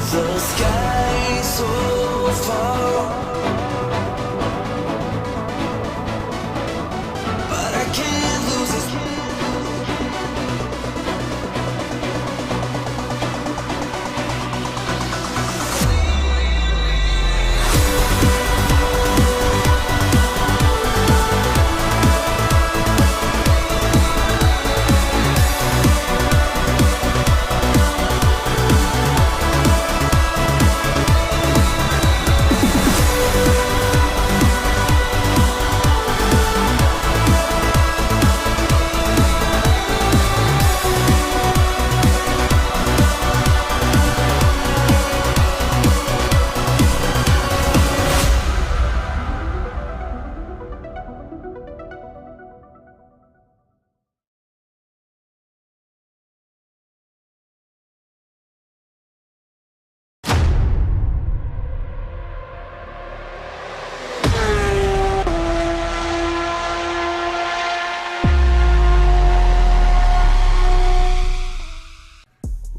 The sky so far, but I can't lose it.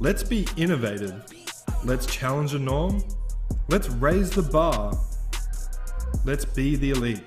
Let's be innovative. Let's challenge a norm. Let's raise the bar. Let's be the elite.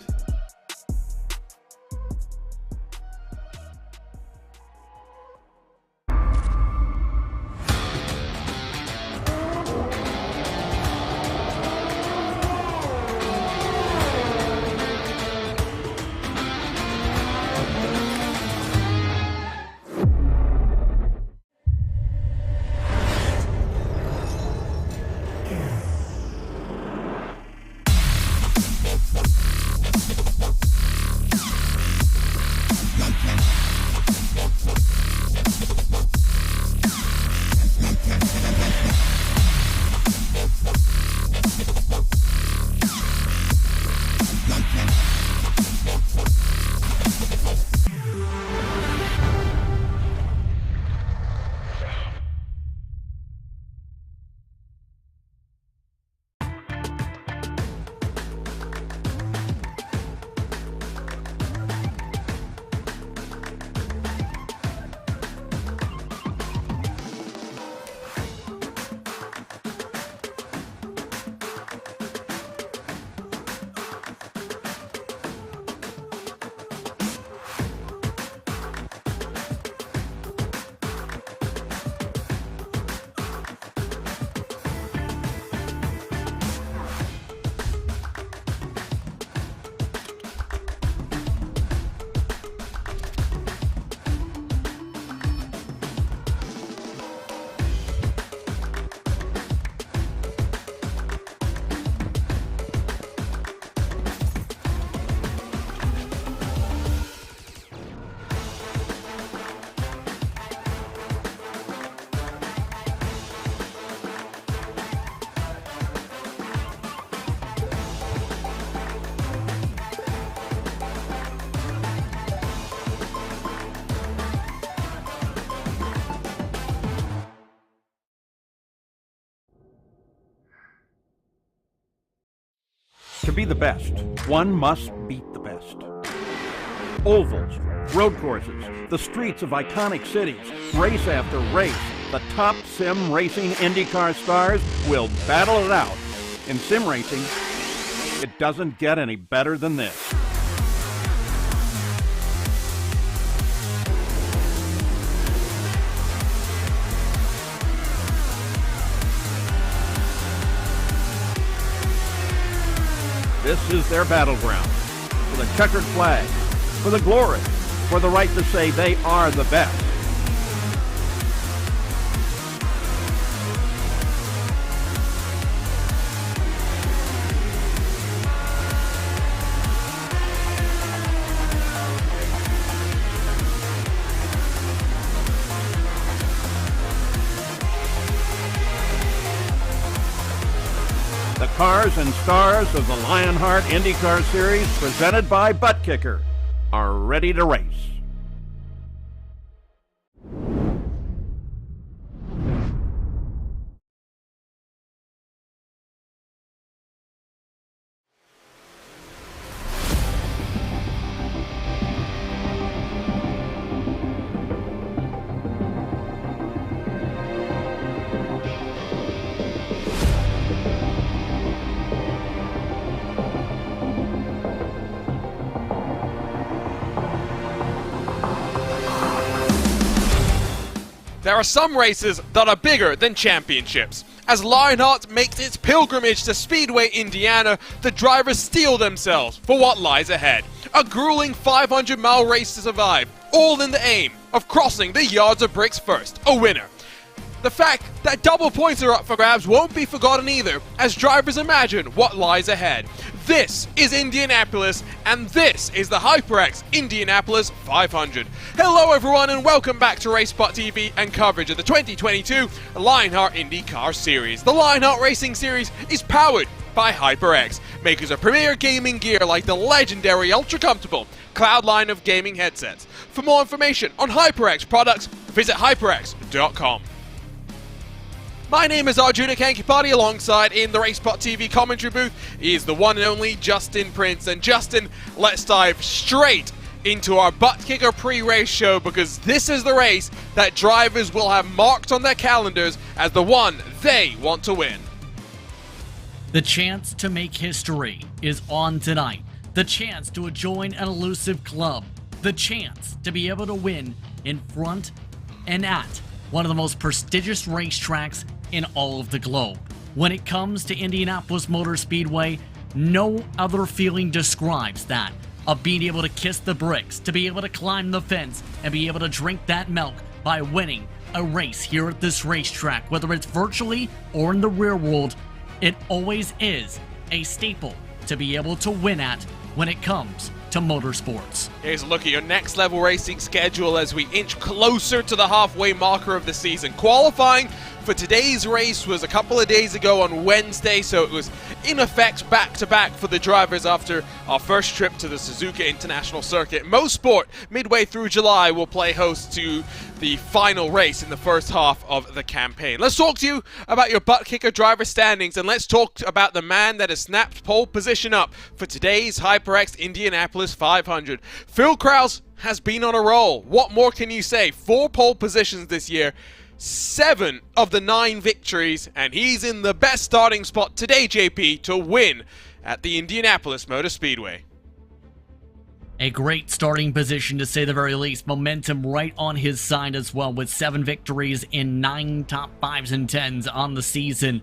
To be the best, one must beat the best. Ovals, road courses, the streets of iconic cities, race after race, the top sim racing IndyCar stars will battle it out. In sim racing, it doesn't get any better than this. This is their battleground, for the checkered flag, for the glory, for the right to say they are the best. The cars and stars of the Lionheart IndyCar Series, presented by Butt Kicker, are ready to race. there are some races that are bigger than championships. As Lionheart makes its pilgrimage to Speedway, Indiana, the drivers steel themselves for what lies ahead. A grueling 500-mile race to survive, all in the aim of crossing the yards of bricks first, a winner. The fact that double points are up for grabs won't be forgotten either, as drivers imagine what lies ahead. This is Indianapolis, and this is the HyperX Indianapolis 500. Hello everyone, and welcome back to RaceSpotTV and coverage of the 2022 Lionheart IndyCar Series. The Lionheart Racing Series is powered by HyperX, makers of premier gaming gear like the legendary ultra-comfortable Cloud line of gaming headsets. For more information on HyperX products, visit hyperx.com. My name is Arjuna Kankipati, alongside in the RaceSpotTV commentary booth is the one and only Justin Prince. And Justin, let's dive straight into our butt kicker pre-race show, because this is the race that drivers will have marked on their calendars as the one they want to win. The chance to make history is on tonight. The chance to join an elusive club. The chance to be able to win in front and at one of the most prestigious racetracks in all of the globe. When it comes to Indianapolis Motor Speedway, no other feeling describes that of being able to kiss the bricks, to be able to climb the fence, and be able to drink that milk by winning a race here at this racetrack. Whether it's virtually or in the real world, it always is a staple to be able to win at when it comes to motorsports. Here's a look at your next level racing schedule as we inch closer to the halfway marker of the season. Qualifying for today's race was a couple of days ago on Wednesday, so it was in effect back-to-back for the drivers after our first trip to the Suzuka International Circuit. Mosport, midway through July, will play host to the final race in the first half of the campaign. Let's talk to you about your butt kicker driver standings, and let's talk about the man that has snapped pole position up for today's HyperX Indianapolis 500. Phil Krause has been on a roll. What more can you say? 4 pole positions this year, 7 of the 9 victories, and he's in the best starting spot today, JP, to win at the Indianapolis Motor Speedway. A great starting position, to say the very least. Momentum right on his side as well, with 7 victories in 9 top 5s and 10s on the season.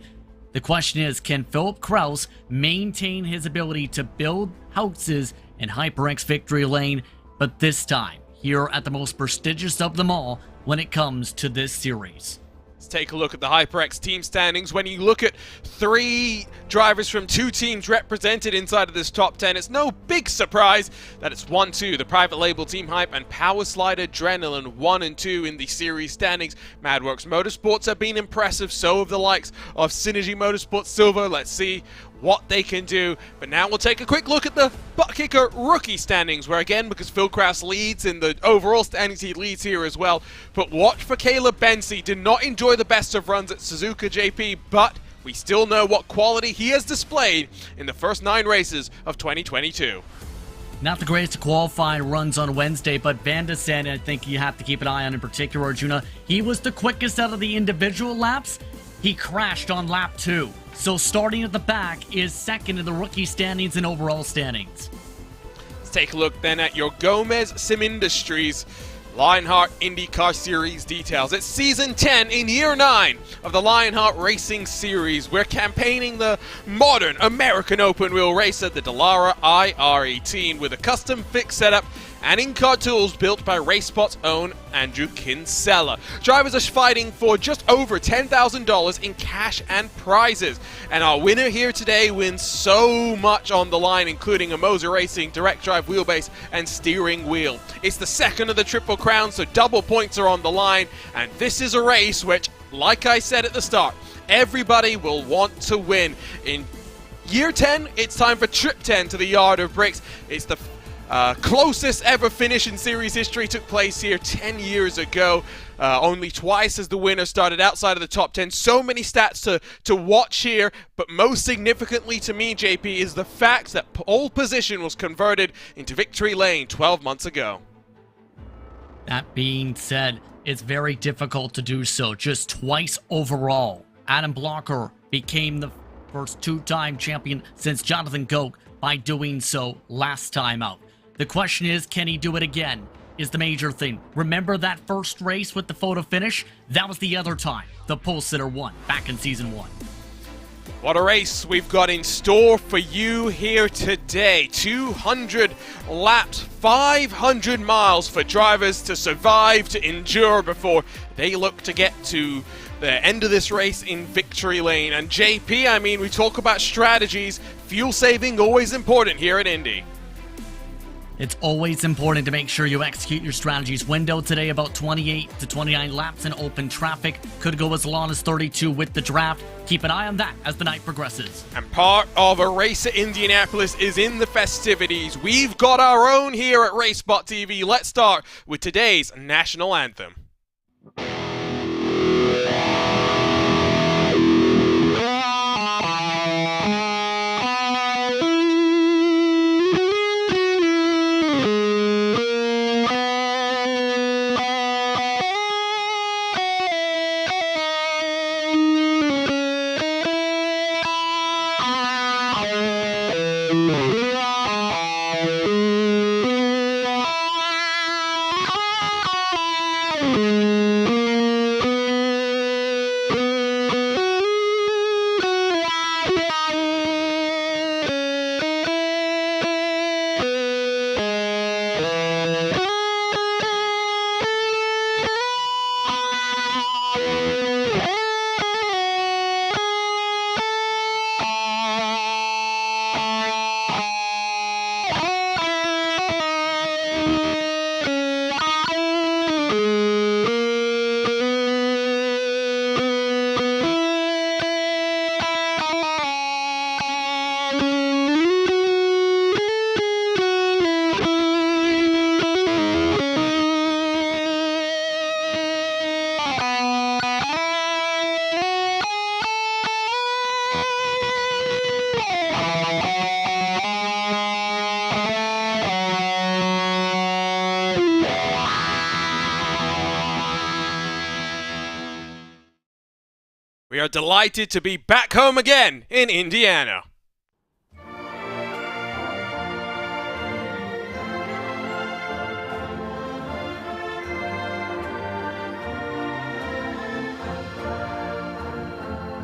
The question is, can Philip Krause maintain his ability to build houses in HyperX victory lane, but this time here at the most prestigious of them all when it comes to this series? Let's take a look at the HyperX team standings. When you look at 3 drivers from 2 teams represented inside of this top 10, it's no big surprise that it's 1-2, the private label Team Hype, and Power Slide Adrenaline 1 and 2 in the series standings. Madworks Motorsports have been impressive, so have the likes of Synergy Motorsports Silver. Let's see what they can do. But now we'll take a quick look at the butt kicker rookie standings, where again, because Phil Krause leads in the overall standings, he leads here as well. But watch for Caleb Bensi. Did not enjoy the best of runs at Suzuka, JP, but we still know what quality he has displayed in the first 9 races of 2022. Not the greatest qualifying runs on Wednesday, but Van de Sande, I think you have to keep an eye on in particular, Arjuna. He was the quickest out of the individual laps. He crashed on lap 2. So starting at the back is second in the rookie standings and overall standings. Let's take a look then at your Gomez Sim Industries Lionheart IndyCar Series details. It's Season 10 in Year 9 of the Lionheart Racing Series. We're campaigning the modern American open wheel racer, the Dallara IR18, with a custom fixed setup and in-car tools built by RaceSpot's own Andrew Kinsella. Drivers are fighting for just over $10,000 in cash and prizes. And our winner here today wins so much on the line, including a Moser Racing direct drive wheelbase and steering wheel. It's the second of the Triple Crown, so double points are on the line. And this is a race which, like I said at the start, everybody will want to win. In Year 10, it's time for Trip 10 to the Yard of Bricks. It's the closest ever finish in series history took place here 10 years ago. Only twice has the winner started outside of the top 10. So many stats to watch here, but most significantly to me, JP, is the fact that pole position was converted into victory lane 12 months ago. That being said, it's very difficult to do so. Just twice overall. Adam Blocker became the first 2-time champion since Jonathan Goch by doing so last time out. The question is, can he do it again? is the major thing. Remember that first race with the photo finish? That was the other time the pole sitter won back in Season 1. What a race we've got in store for you here today. 200 laps, 500 miles for drivers to survive, to endure before they look to get to the end of this race in victory lane. And JP, I mean, we talk about strategies. Fuel saving always important here at Indy. It's always important to make sure you execute your strategies. Window today about 28 to 29 laps in open traffic. Could go as long as 32 with the draft. Keep an eye on that as the night progresses. And part of a race at Indianapolis is in the festivities. We've got our own here at RaceSpotTV. Let's start with today's national anthem. We are delighted to be back home again in Indiana.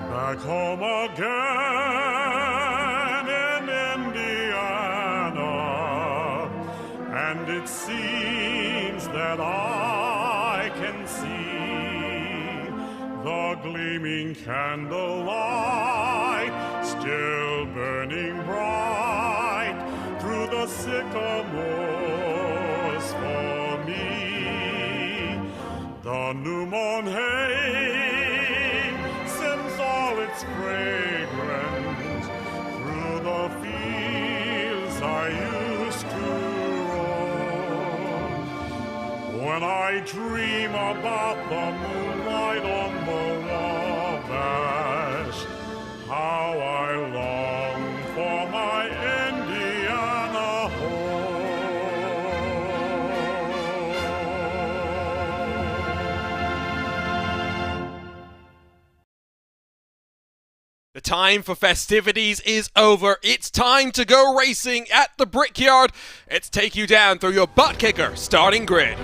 Back home again in Indiana, and it seems that I can see the gleaming candlelight still burning bright through the sycamores for me. The new moon hay sends all its fragrance through the fields I used to roam. When I dream about the moonlight on the Wabash, how I long for my Indiana home. The time for festivities is over. It's time to go racing at the Brickyard. Let's take you down through your butt kicker starting grid.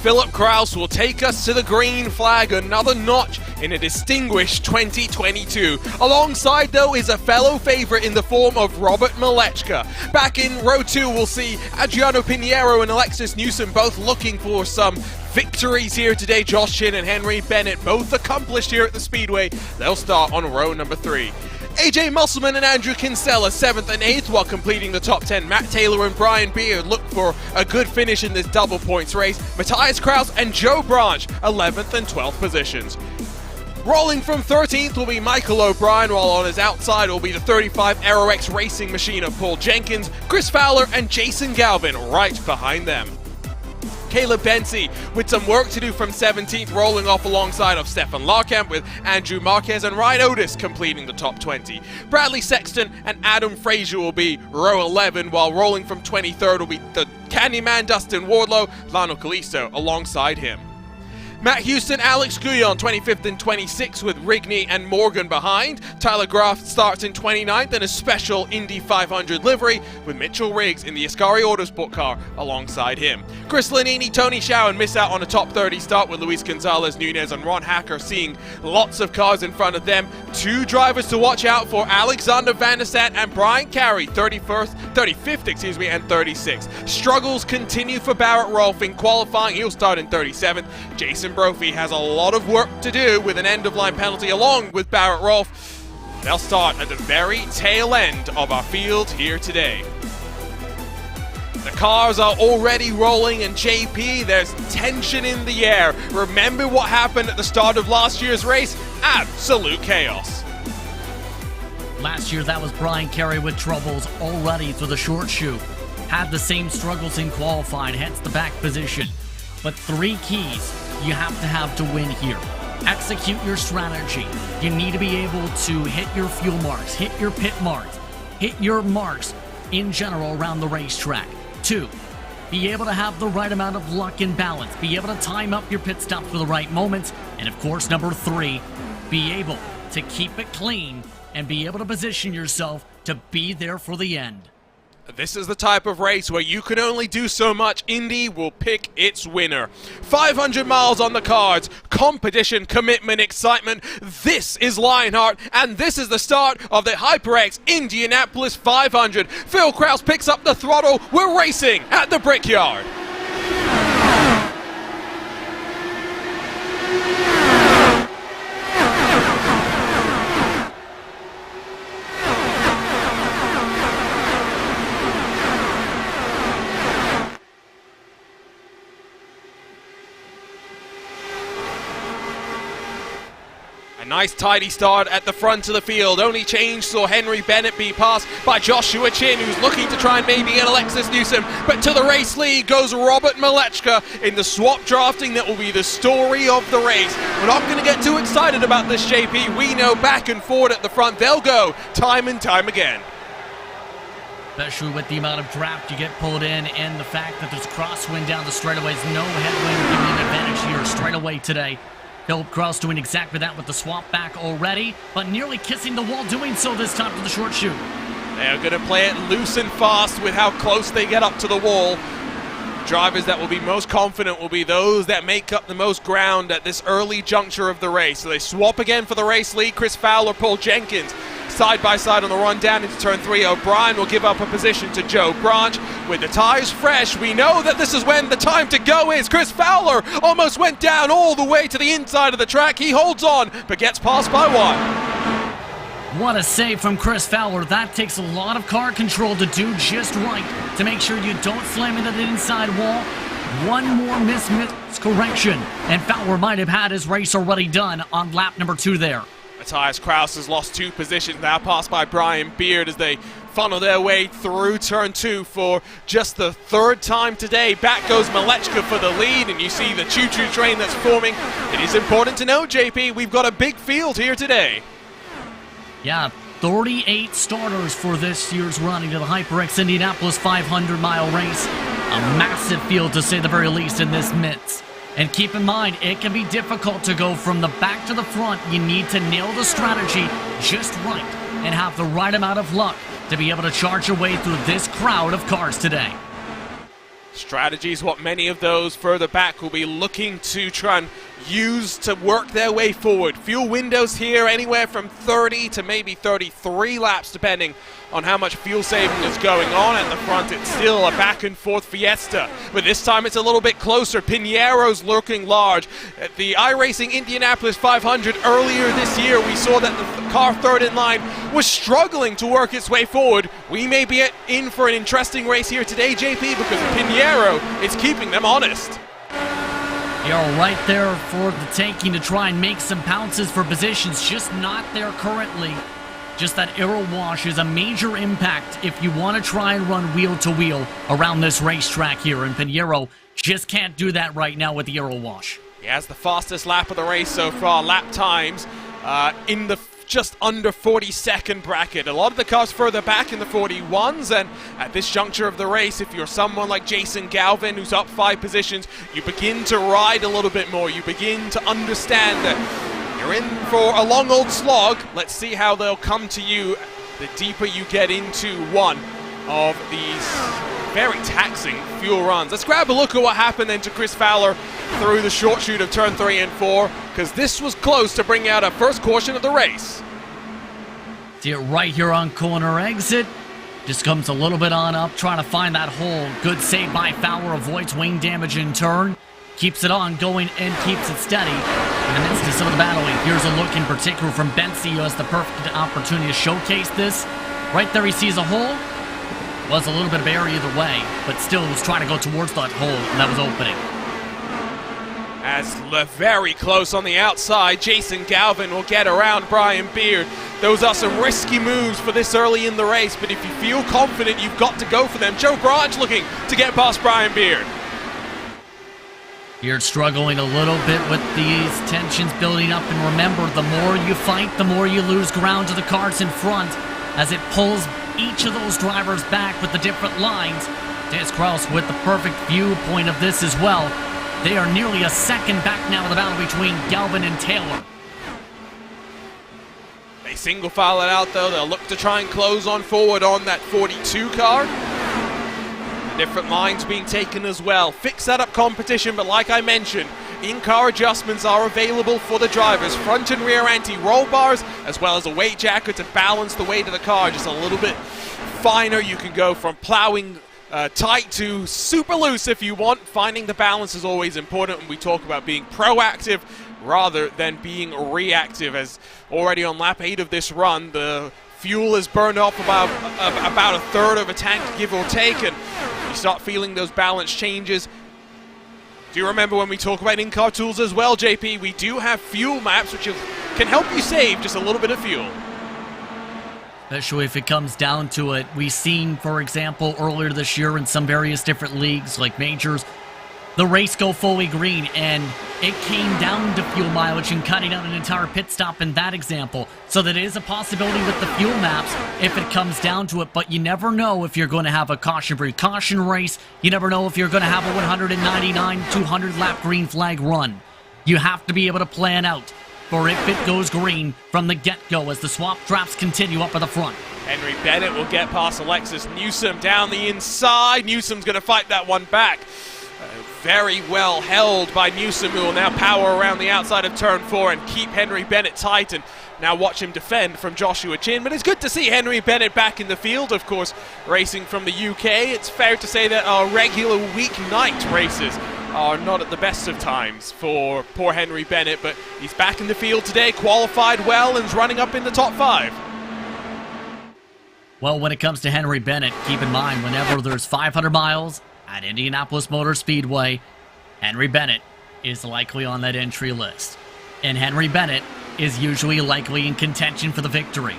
Philip Kraus will take us to the green flag, another notch in a distinguished 2022. Alongside, though, is a fellow favourite in the form of Robert Malechka. Back in row 2, we'll see Adriano Pinheiro and Alexis Newsom both looking for some victories here today. Josh Chin and Henry Bennett both accomplished here at the Speedway. They'll start on row number 3. AJ Musselman and Andrew Kinsella 7th and 8th while completing the top 10. Matt Taylor and Brian Beard look for a good finish in this double points race. Matthias Kraus and Joe Branch 11th and 12th positions. Rolling from 13th will be Michael O'Brien, while on his outside will be the 35 RaceSpotTV racing machine of Paul Jenkins, Chris Fowler and Jason Galvin right behind them. Caleb Bensi with some work to do from 17th, rolling off alongside of Stefan Larkamp, with Andrew Marquez and Ryan Otis completing the top 20. Bradley Sexton and Adam Frazier will be row 11, while rolling from 23rd will be the Candyman Dustin Wardlow, Lionel Kalisto alongside him. Matt Houston, Alex Guyon, 25th and 26th with Rigney and Morgan behind. Tyler Graff starts in 29th in a special Indy 500 livery with Mitchell Riggs in the Ascari Autosport car alongside him. Chris Lanini, Tony Schowen miss out on a top 30 start with Luis Gonzalez, Nunez and Ron Hacker seeing lots of cars in front of them. Two drivers to watch out for, Alexander Van der Sat and Brian Carey, 35th and 36th. Struggles continue for Barrett Rolfe in qualifying. He'll start in 37th. Jason Brophy has a lot of work to do with an end-of-line penalty along with Barrett Rolfe. They'll start at the very tail end of our field here today. The cars are already rolling, and JP, there's tension in the air. Remember what happened at the start of last year's race? Absolute chaos. Last year, that was Brian Carey with troubles already through the short chute. Had the same struggles in qualifying, hence the back position. But three keys you have to have to win here. Execute your strategy. You need to be able to hit your fuel marks, hit your pit marks, hit your marks in general around the racetrack. 2, be able to have the right amount of luck and balance. Be able to time up your pit stops for the right moments. And of course, number 3, be able to keep it clean and be able to position yourself to be there for the end. This is the type of race where you can only do so much. Indy will pick its winner. 500 miles on the cards. Competition, commitment, excitement. This is Lionheart, and this is the start of the HyperX Indianapolis 500. Phil Kraus picks up the throttle. We're racing at the Brickyard. Nice tidy start at the front of the field. Only change saw Henry Bennett be passed by Joshua Chin, who's looking to try and maybe get Alexis Newsom. But to the race lead goes Robert Malechka in the swap drafting that will be the story of the race. We're not going to get too excited about this, JP. We know back and forward at the front they'll go time and time again. Especially with the amount of draft you get pulled in and the fact that there's crosswind down the straightaways. No headwind giving an advantage here straight away today. Philip Kraus doing exactly that with the swap back already, but nearly kissing the wall doing so this time to the short chute. They're going to play it loose and fast with how close they get up to the wall. Drivers that will be most confident will be those that make up the most ground at this early juncture of the race. So they swap again for the race lead. Chris Fowler, Paul Jenkins, side by side on the run down into turn 3. O'Brien will give up a position to Joe Branch. With the tires fresh, we know that this is when the time to go is. Chris Fowler almost went down all the way to the inside of the track. He holds on, but gets passed by one. What a save from Chris Fowler. That takes a lot of car control to do just right to make sure you don't slam into the inside wall. One more miscorrection, and Fowler might have had his race already done on lap number 2 there. Matthias Kraus has lost 2 positions, now passed by Brian Beard as they funnel their way through turn 2 for just the 3rd time today. Back goes Malechka for the lead, and you see the choo-choo train that's forming. It is important to note, JP, we've got a big field here today. Yeah, 38 starters for this year's running to the HyperX Indianapolis 500-mile race. A massive field, to say the very least, in this midst. And keep in mind, it can be difficult to go from the back to the front. You need to nail the strategy just right and have the right amount of luck to be able to charge your way through this crowd of cars today. Strategy is what many of those further back will be looking to try and use to work their way forward. Fuel windows here anywhere from 30 to maybe 33 laps, depending on how much fuel saving is going on. At the front, it's still a back and forth fiesta, but this time it's a little bit closer. Piniero's lurking large. At the iRacing Indianapolis 500 earlier this year, we saw that the car third in line was struggling to work its way forward. We may be in for an interesting race here today, JP, because Piniero is keeping them honest. You're right there for the taking to try and make some pounces for positions, just not there currently. just that aero wash is a major impact if you want to try and run wheel to wheel around this racetrack here. And Pinheiro just can't do that right now with the aero wash. He has the fastest lap of the race so far. Lap times in the just under 40-second bracket. A lot of the cars further back in the 41s, and at this juncture of the race, if you're someone like Jason Galvin who's up 5 positions, you begin to ride a little bit more. You begin to understand that you're in for a long old slog. Let's see how they'll come to you the deeper you get into one of these very taxing fuel runs. Let's grab a look at what happened then to Chris Fowler through the short chute of turn 3 and 4, because this was close to bring out a first caution of the race. See it right here on corner exit. Just comes a little bit on up, trying to find that hole. Good save by Fowler, avoids wing damage in turn. Keeps it on going and keeps it steady. In the midst of some of the battling, here's a look in particular from Bensy, who has the perfect opportunity to showcase this. Right there he sees a hole. Was a little bit of air either way, but still was trying to go towards that hole, and that was opening. As very close on the outside, Jason Galvin will get around Brian Beard. Those are some risky moves for this early in the race, but if you feel confident, you've got to go for them. Joe Branch looking to get past Brian Beard. Beard struggling a little bit with these tensions building up, and remember, the more you fight, the more you lose ground to the cars in front, as it pulls each of those drivers back with the different lines. Des Kraus with the perfect viewpoint of this as well. They are nearly a second back now in the battle between Galvin and Taylor. They single file it out though. They'll look to try and close on forward on that 42 car. Different lines being taken as well. Fixed setup competition, but like I mentioned, in-car adjustments are available for the drivers. Front and rear anti-roll bars, as well as a weight jacket to balance the weight of the car just a little bit finer. You can go from plowing tight to super loose if you want. Finding the balance is always important when we talk about being proactive rather than being reactive, as already on lap 8 of this run, the fuel is burned off about a third of a tank, give or take, and you start feeling those balance changes. Do you remember when we talk about in-car tools as well, JP? We do have fuel maps, which can help you save just a little bit of fuel. Especially if it comes down to it. We've seen, for example, earlier this year in some various different leagues, like majors, the race go fully green, and it came down to fuel mileage and cutting out an entire pit stop in that example. So that is a possibility with the fuel maps if it comes down to it, but you never know if you're going to have a caution-free caution race. You never know if you're going to have a 199, 200 lap green flag run. You have to be able to plan out for if it goes green from the get-go as the swap drafts continue up at the front. Henry Bennett will get past Alexis Newsom down the inside. Newsom's going to fight that one back. Very well held by Newsom, who will now power around the outside of turn 4 and keep Henry Bennett tight, and now watch him defend from Joshua Chin. But it's good to see Henry Bennett back in the field, of course, racing from the UK. It's fair to say that our regular weeknight races are not at the best of times for poor Henry Bennett, but he's back in the field today, qualified well, and is running up in the top 5. Well, when it comes to Henry Bennett, keep in mind, whenever there's 500 miles at Indianapolis Motor Speedway, Henry Bennett is likely on that entry list. And Henry Bennett is usually likely in contention for the victory.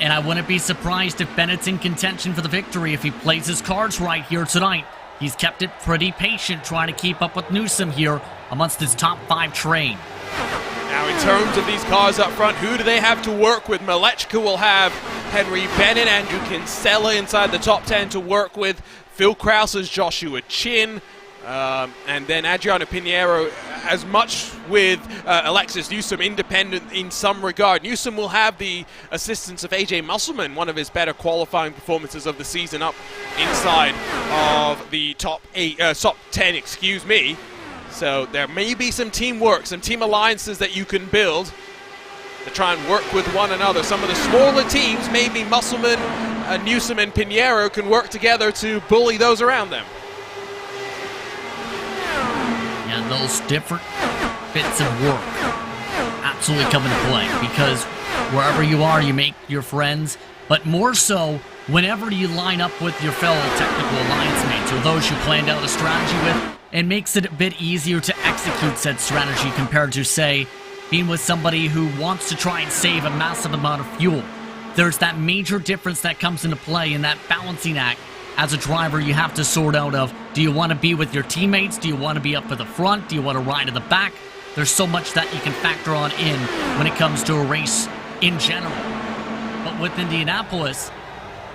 And I wouldn't be surprised if Bennett's in contention for the victory if he plays his cards right here tonight. He's kept it pretty patient, trying to keep up with Newsom here amongst his top 5 train. Now, in terms of these cars up front, who do they have to work with? Malechka will have Henry Bennett, Andrew Kinsella inside the top 10 to work with. Phil Krause's Joshua Chin, and then Adriano Pinheiro, as much with Alexis Newsom, independent in some regard. Newsom will have the assistance of AJ Musselman, one of his better qualifying performances of the season, up inside of the top 10, excuse me. So there may be some teamwork, some team alliances that you can build to try and work with one another. Some of the smaller teams, maybe Musselman, Newsom and Pinheiro, can work together to bully those around them. And those different bits of work absolutely come into play, because wherever you are, you make your friends, but more so whenever you line up with your fellow technical alliance mates or those you planned out a strategy with, it makes it a bit easier to execute said strategy compared to, say, being with somebody who wants to try and save a massive amount of fuel. There's that major difference that comes into play in that balancing act. As a driver, you have to sort out of, do you want to be with your teammates? Do you want to be up at the front? Do you want to ride at the back? There's so much that you can factor on in when it comes to a race in general. But with Indianapolis,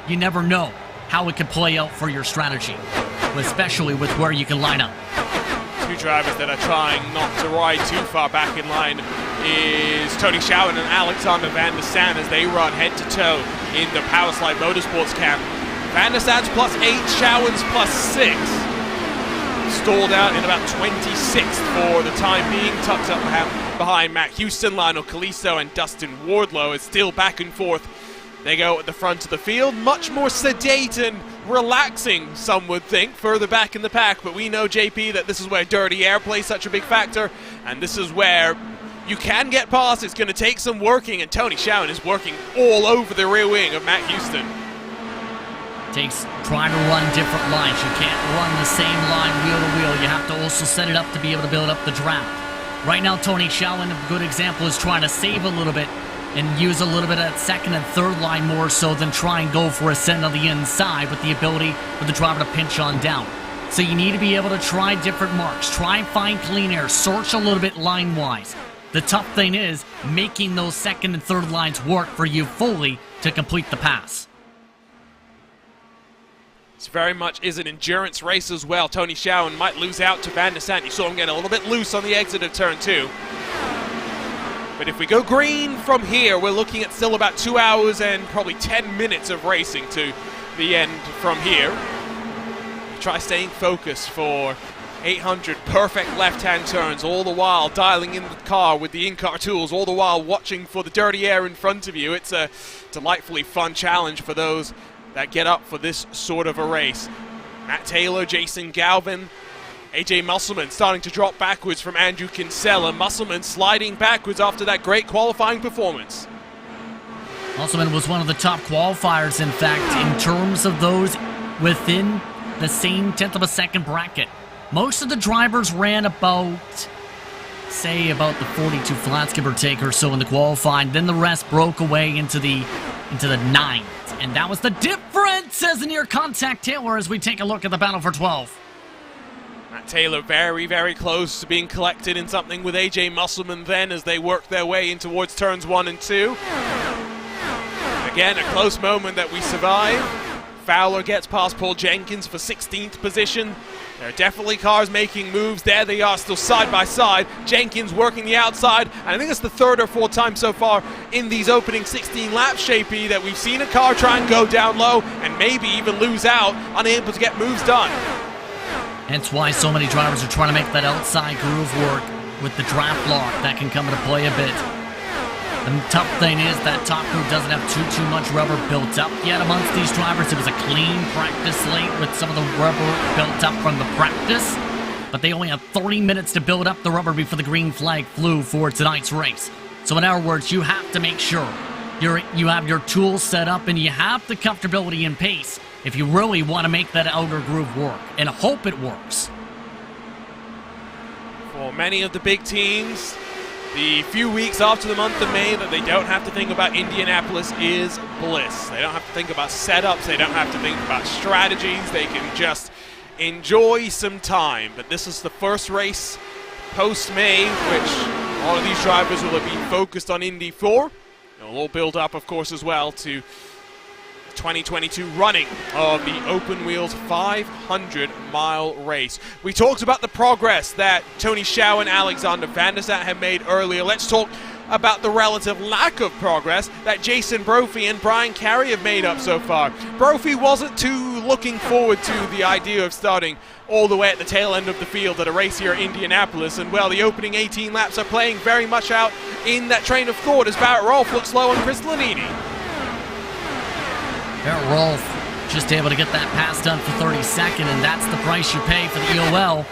you never know how it could play out for your strategy, especially with where you can line up. Two drivers that are trying not to ride too far back in line is Tony Schauer and Alexander Van der Sande as they run head-to-toe in the Powerslide Motorsports camp. Van der Sande's +8, Schauer's +6. Stalled out in about 26th for the time being, tucked up behind Matt Houston, Lionel Calisto, and Dustin Wardlow. It's still back and forth. They go at the front of the field, much more sedate and relaxing, some would think, further back in the pack. But we know, JP, that this is where dirty air plays such a big factor, and this is where you can get past. It's going to take some working, and Tony Schauer is working all over the rear wing of Matt Houston. Takes trying to run different lines. You can't run the same line wheel to wheel. You have to also set it up to be able to build up the draft. Right now, Tony Schauer, a good example, is trying to save a little bit and use a little bit of that second and third line more so than try and go for a send on the inside with the ability for the driver to pinch on down. So you need to be able to try different marks, try and find clean air, search a little bit line-wise. The tough thing is making those second and third lines work for you fully to complete the pass. This very much is an endurance race as well. Tony Schauer might lose out to Van der Sande. You saw him get a little bit loose on the exit of turn 2. But if we go green from here, we're looking at still about 2 hours and probably 10 minutes of racing to the end from here. Try staying focused for 800 perfect left-hand turns, all the while dialing in the car with the in-car tools, all the while watching for the dirty air in front of you. It's a delightfully fun challenge for those that get up for this sort of a race. Matt Taylor, Jason Galvin, AJ Musselman starting to drop backwards from Andrew Kinsella. Musselman sliding backwards after that great qualifying performance. Musselman was one of the top qualifiers, in fact, in terms of those within the same tenth of a second bracket. Most of the drivers ran about the 42 flats, give or take, or so in the qualifying. Then the rest broke away into the nines. And that was the difference as the near contact Taylor as we take a look at the battle for 12. Matt Taylor very, very close to being collected in something with AJ Musselman then as they work their way in towards turns 1 and 2. Again, a close moment that we survive. Fowler gets past Paul Jenkins for 16th position. There are definitely cars making moves. There they are, still side by side. Jenkins working the outside. And I think it's the third or fourth time so far in these opening 16 laps, Shapey, that we've seen a car try and go down low and maybe even lose out, unable to get moves done. Hence why so many drivers are trying to make that outside groove work with the draft lock that can come into play a bit. The tough thing is that top group doesn't have too much rubber built up yet amongst these drivers. It was a clean practice slate with some of the rubber built up from the practice, but they only have 30 minutes to build up the rubber before the green flag flew for tonight's race. So in other words, you have to make sure you have your tools set up and you have the comfortability and pace if you really want to make that outer groove work, and hope it works. For many of the big teams, the few weeks after the month of May that they don't have to think about Indianapolis is bliss. They don't have to think about setups. They don't have to think about strategies. They can just enjoy some time. But this is the first race post-May, which all of these drivers will have been focused on Indy for. It'll all build up, of course, as well to 2022 running of the Open Wheels 500-mile race. We talked about the progress that Tony Schauer and Alexander Van der Sande have made earlier. Let's talk about the relative lack of progress that Jason Brophy and Brian Carey have made up so far. Brophy wasn't too looking forward to the idea of starting all the way at the tail end of the field at a race here at Indianapolis, and well, the opening 18 laps are playing very much out in that train of thought as Barrett Rolfe looks low on Chris Lanini. Barrett Rolfe just able to get that pass done for 32nd, and that's the price you pay for the EOL.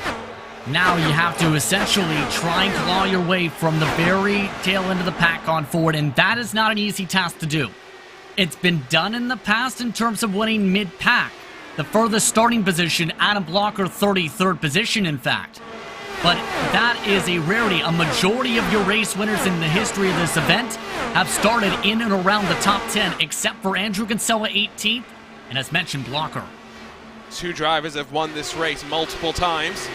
Now you have to essentially try and claw your way from the very tail end of the pack on forward, and that is not an easy task to do. It's been done in the past in terms of winning mid-pack. The furthest starting position, Adam Blocker, 33rd position, in fact. but that is a rarity. A majority of your race winners in the history of this event have started in and around the top 10, except for Andrew Kinsella 18th, and as mentioned, Blocker. 2 drivers have won this race multiple times.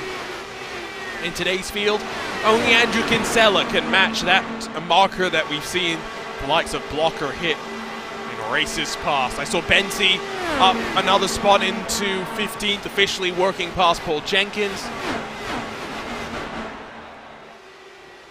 In today's field, only Andrew Kinsella can match that marker that we've seen the likes of Blocker hit in races past. I saw Benzi up another spot into 15th, officially working past Paul Jenkins.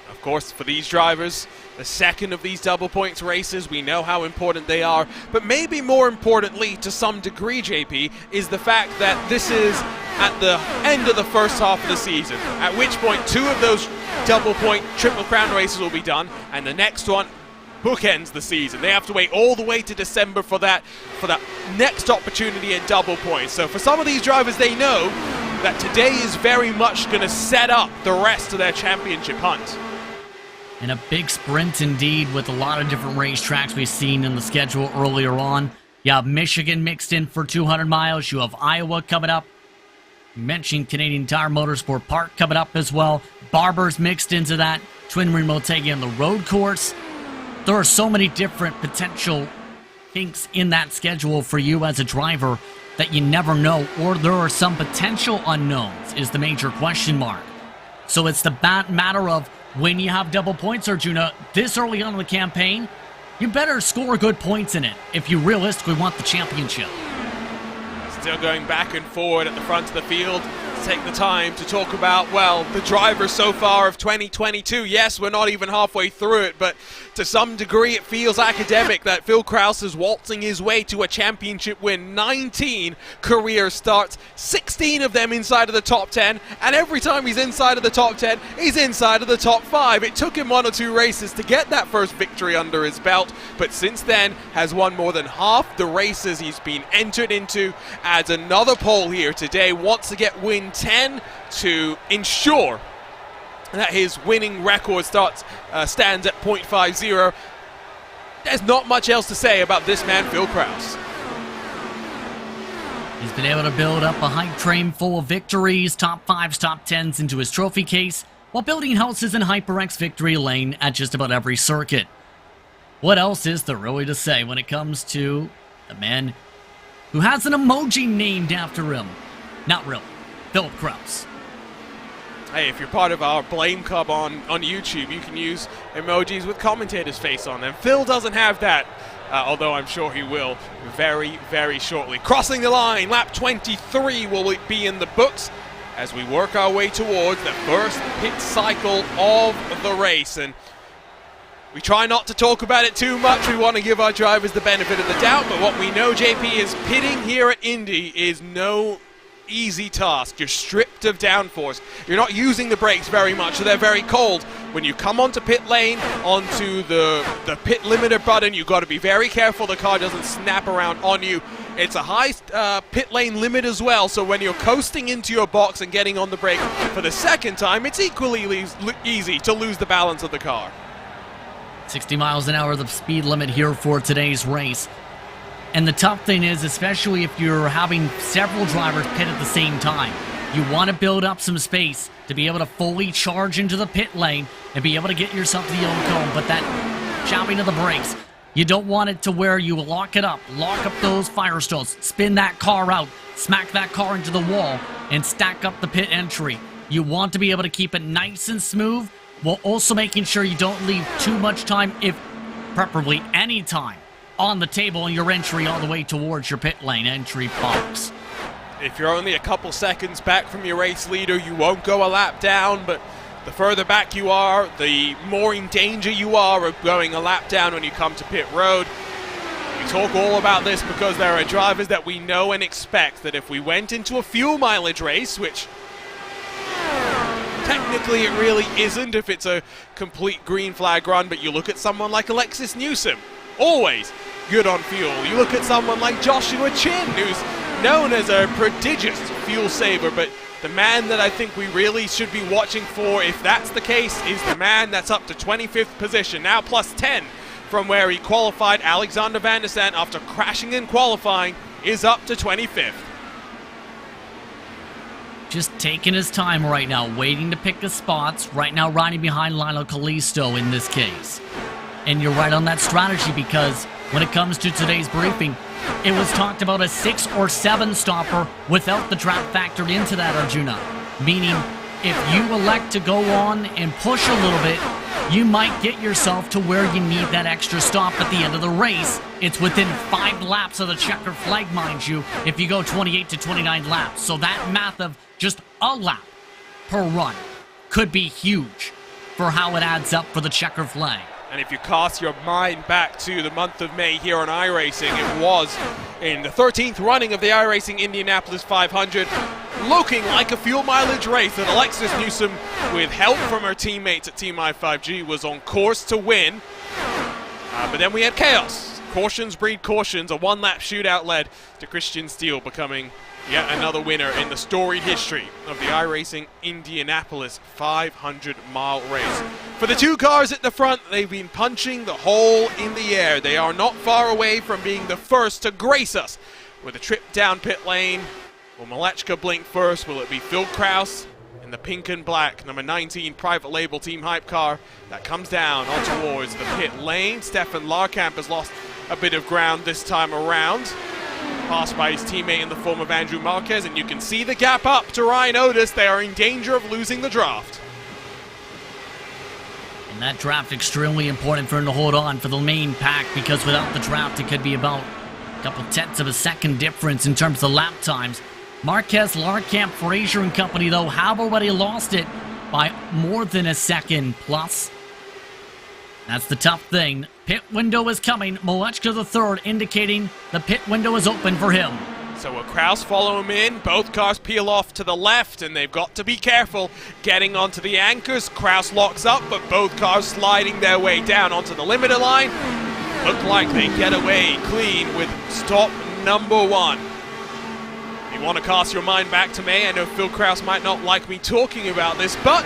Of course, for these drivers, the second of these double points races, we know how important they are, but maybe more importantly to some degree, JP, is the fact that this is at the end of the first half of the season, at which point 2 of those double point Triple Crown races will be done, and the next one bookends the season. They have to wait all the way to December for that next opportunity at double points. So for some of these drivers, they know that today is very much going to set up the rest of their championship hunt. And a big sprint indeed, with a lot of different racetracks we've seen in the schedule earlier on. You have Michigan mixed in for 200 miles. You have Iowa coming up. You mentioned Canadian Tire Motorsport Park coming up as well. Barber's mixed into that. Twin Ring Motegi on the road course. There are so many different potential kinks in that schedule for you as a driver that you never know, or there are some potential unknowns is the major question mark. So it's the matter of when you have double points, Arjuna, this early on in the campaign, you better score good points in it if you realistically want the championship. Still going back and forward at the front of the field. Take the time to talk about, well, the drivers so far of 2022. Yes, we're not even halfway through it, but to some degree it feels academic that Phil Krause is waltzing his way to a championship win. 19 career starts, 16 of them inside of the top 10, and every time he's inside of the top 10, he's inside of the top 5. It took him 1 or 2 races to get that first victory under his belt, but since then has won more than half the races he's been entered into. Adds another pole here today, wants to get win 10 to ensure that his winning record stands at .50. There's not much else to say about this man, Phil Krause. He's been able to build up a hype train full of victories, top 5s, top 10s into his trophy case, while building houses in HyperX victory lane at just about every circuit. What else is there really to say when it comes to the man who has an emoji named after him? Not really. Philip Krause. Hey, if you're part of our Blame Club on YouTube, you can use emojis with commentator's face on them. Phil doesn't have that, although I'm sure he will very, very shortly. Crossing the line, lap 23 will be in the books as we work our way towards the first pit cycle of the race. And we try not to talk about it too much. We want to give our drivers the benefit of the doubt, but what we know, JP, is pitting here at Indy is no easy task. You're stripped of downforce. You're not using the brakes very much, so they're very cold. When you come onto pit lane, onto the pit limiter button, you've got to be very careful the car doesn't snap around on you. It's a high pit lane limit as well, so when you're coasting into your box and getting on the brake for the second time, it's equally easy to lose the balance of the car. 60 miles an hour, the speed limit here for today's race. And the tough thing is, especially if you're having several drivers pit at the same time, you want to build up some space to be able to fully charge into the pit lane and be able to get yourself to the yellow cone. But that chopping of the brakes, you don't want it to where you lock it up, lock up those firestalls, spin that car out, smack that car into the wall, and stack up the pit entry. You want to be able to keep it nice and smooth, while also making sure you don't leave too much time, if preferably any time, on the table in your entry all the way towards your pit lane entry box. If you're only a couple seconds back from your race leader, you won't go a lap down, but the further back you are, the more in danger you are of going a lap down when you come to pit road. We talk all about this because there are drivers that we know and expect that if we went into a fuel mileage race, which technically it really isn't if it's a complete green flag run, but you look at someone like Alexis Newsom, always good on fuel. You look at someone like Joshua Chin, who's known as a prodigious fuel saver, but the man that I think we really should be watching for, if that's the case, is the man that's up to 25th position, now plus 10 from where he qualified. Alexander Van der Sant, after crashing in qualifying, is up to 25th. just taking his time right now, waiting to pick his spots. Right now, riding behind Lionel Kalisto in this case. And you're right on that strategy, because when it comes to today's briefing, it was talked about a 6 or 7 stopper without the draft factored into that, Arjuna. Meaning, if you elect to go on and push a little bit, you might get yourself to where you need that extra stop at the end of the race. It's within 5 laps of the checkered flag, mind you, if you go 28 to 29 laps. So that math of just a lap per run could be huge for how it adds up for the checkered flag. And if you cast your mind back to the month of May here on iRacing, it was in the 13th running of the iRacing Indianapolis 500, looking like a fuel mileage race that Alexis Newsom, with help from her teammates at Team I5G, was on course to win. But then we had chaos. Cautions breed cautions. A one-lap shootout led to Christian Steele becoming yet another winner in the storied history of the iRacing Indianapolis 500-mile race. For the 2 cars at the front, they've been punching the hole in the air. They are not far away from being the first to grace us with a trip down pit lane. Will Malechka blink first? Will it be Phil Kraus in the pink and black number 19 private label Team Hype car that comes down on towards the pit lane? Stefan Larkamp has lost a bit of ground this time around. Passed by his teammate in the form of Andrew Marquez, and you can see the gap up to Ryan Otis. They are in danger of losing the draft. And that draft extremely important for him to hold on for the main pack, because without the draft it could be about a couple tenths of a second difference in terms of lap times. Marquez, Larkamp, Frazier and company, though, have already lost it by more than a second plus. That's the tough thing. Pit window is coming. Malechka the third, indicating the pit window is open for him. So will Kraus follow him in? Both cars peel off to the left, and they've got to be careful getting onto the anchors. Kraus locks up, but both cars sliding their way down onto the limiter line. Look like they get away clean with stop number 1. If you want to cast your mind back to May, I know Phil Kraus might not like me talking about this, but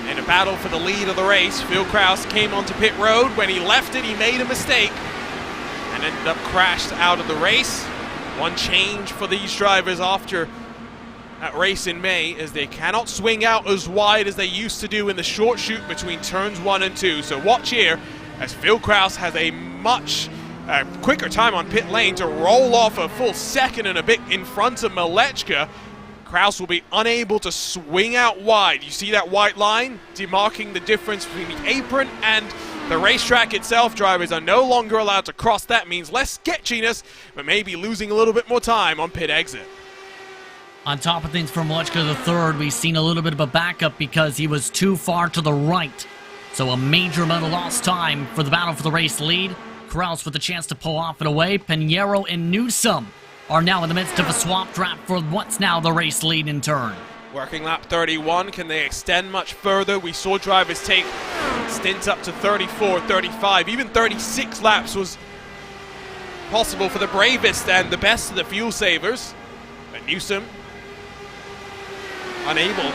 in a battle for the lead of the race, Phil Kraus came onto pit road. When he left it, he made a mistake and ended up crashed out of the race. One change for these drivers after that race in May is they cannot swing out as wide as they used to do in the short chute between turns 1 and 2. So watch here as Phil Kraus has a much quicker time on pit lane to roll off a full second and a bit in front of Malechka. Kraus will be unable to swing out wide. You see that white line demarking the difference between the apron and the racetrack itself. Drivers are no longer allowed to cross. That means less sketchiness, but maybe losing a little bit more time on pit exit. On top of things for Malechka the third, we've seen a little bit of a backup because he was too far to the right. So a major amount of lost time for the battle for the race lead. Kraus with a chance to pull off and away. Pinheiro and Newsom are now in the midst of a swap draft for what's now the race lead in turn. Working lap 31, can they extend much further? We saw drivers take stints up to 34, 35, even 36 laps was possible for the bravest and the best of the fuel savers. But Newsom unable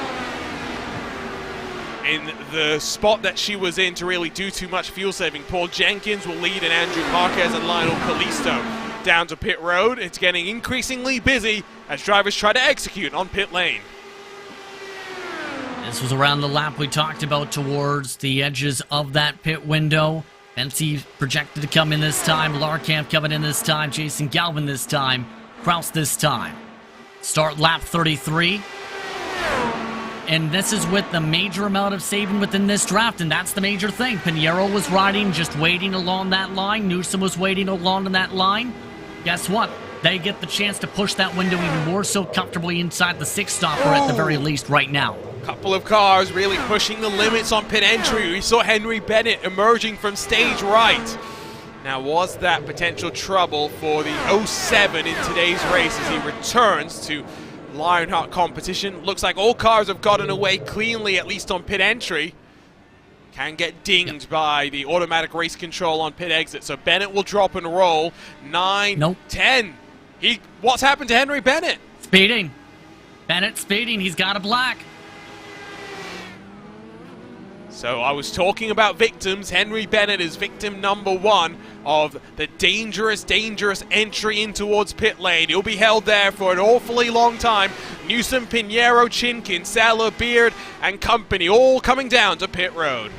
in the spot that she was in to really do too much fuel saving. Paul Jenkins will lead, and Andrew Marquez and Lionel Kalisto down to pit road. It's getting increasingly busy as drivers try to execute on pit lane. This was around the lap we talked about towards the edges of that pit window. Bensi projected to come in this time. Larkamp coming in this time. Jason Galvin this time. Kraus this time. Start lap 33. And this is with the major amount of saving within this draft, and that's the major thing. Pinheiro was riding, just waiting along that line. Newsom was waiting along that line. Guess what? They get the chance to push that window even more so comfortably inside the 6-stopper at the very least right now. Couple of cars really pushing the limits on pit entry. We saw Henry Bennett emerging from stage right. Now, was that potential trouble for the 07 in today's race as he returns to Lionheart competition? Looks like all cars have gotten away cleanly, at least on pit entry. Can get dinged by the automatic race control on pit exit. So Bennett will drop and roll. 9, 10. What's happened to Henry Bennett? Speeding. Bennett speeding. He's got a black. So I was talking about victims. Henry Bennett is victim number 1 of the dangerous entry in towards pit lane. He'll be held there for an awfully long time. Newsom, Pinheiro, Chinkin, Sella, Beard, and company all coming down to pit road.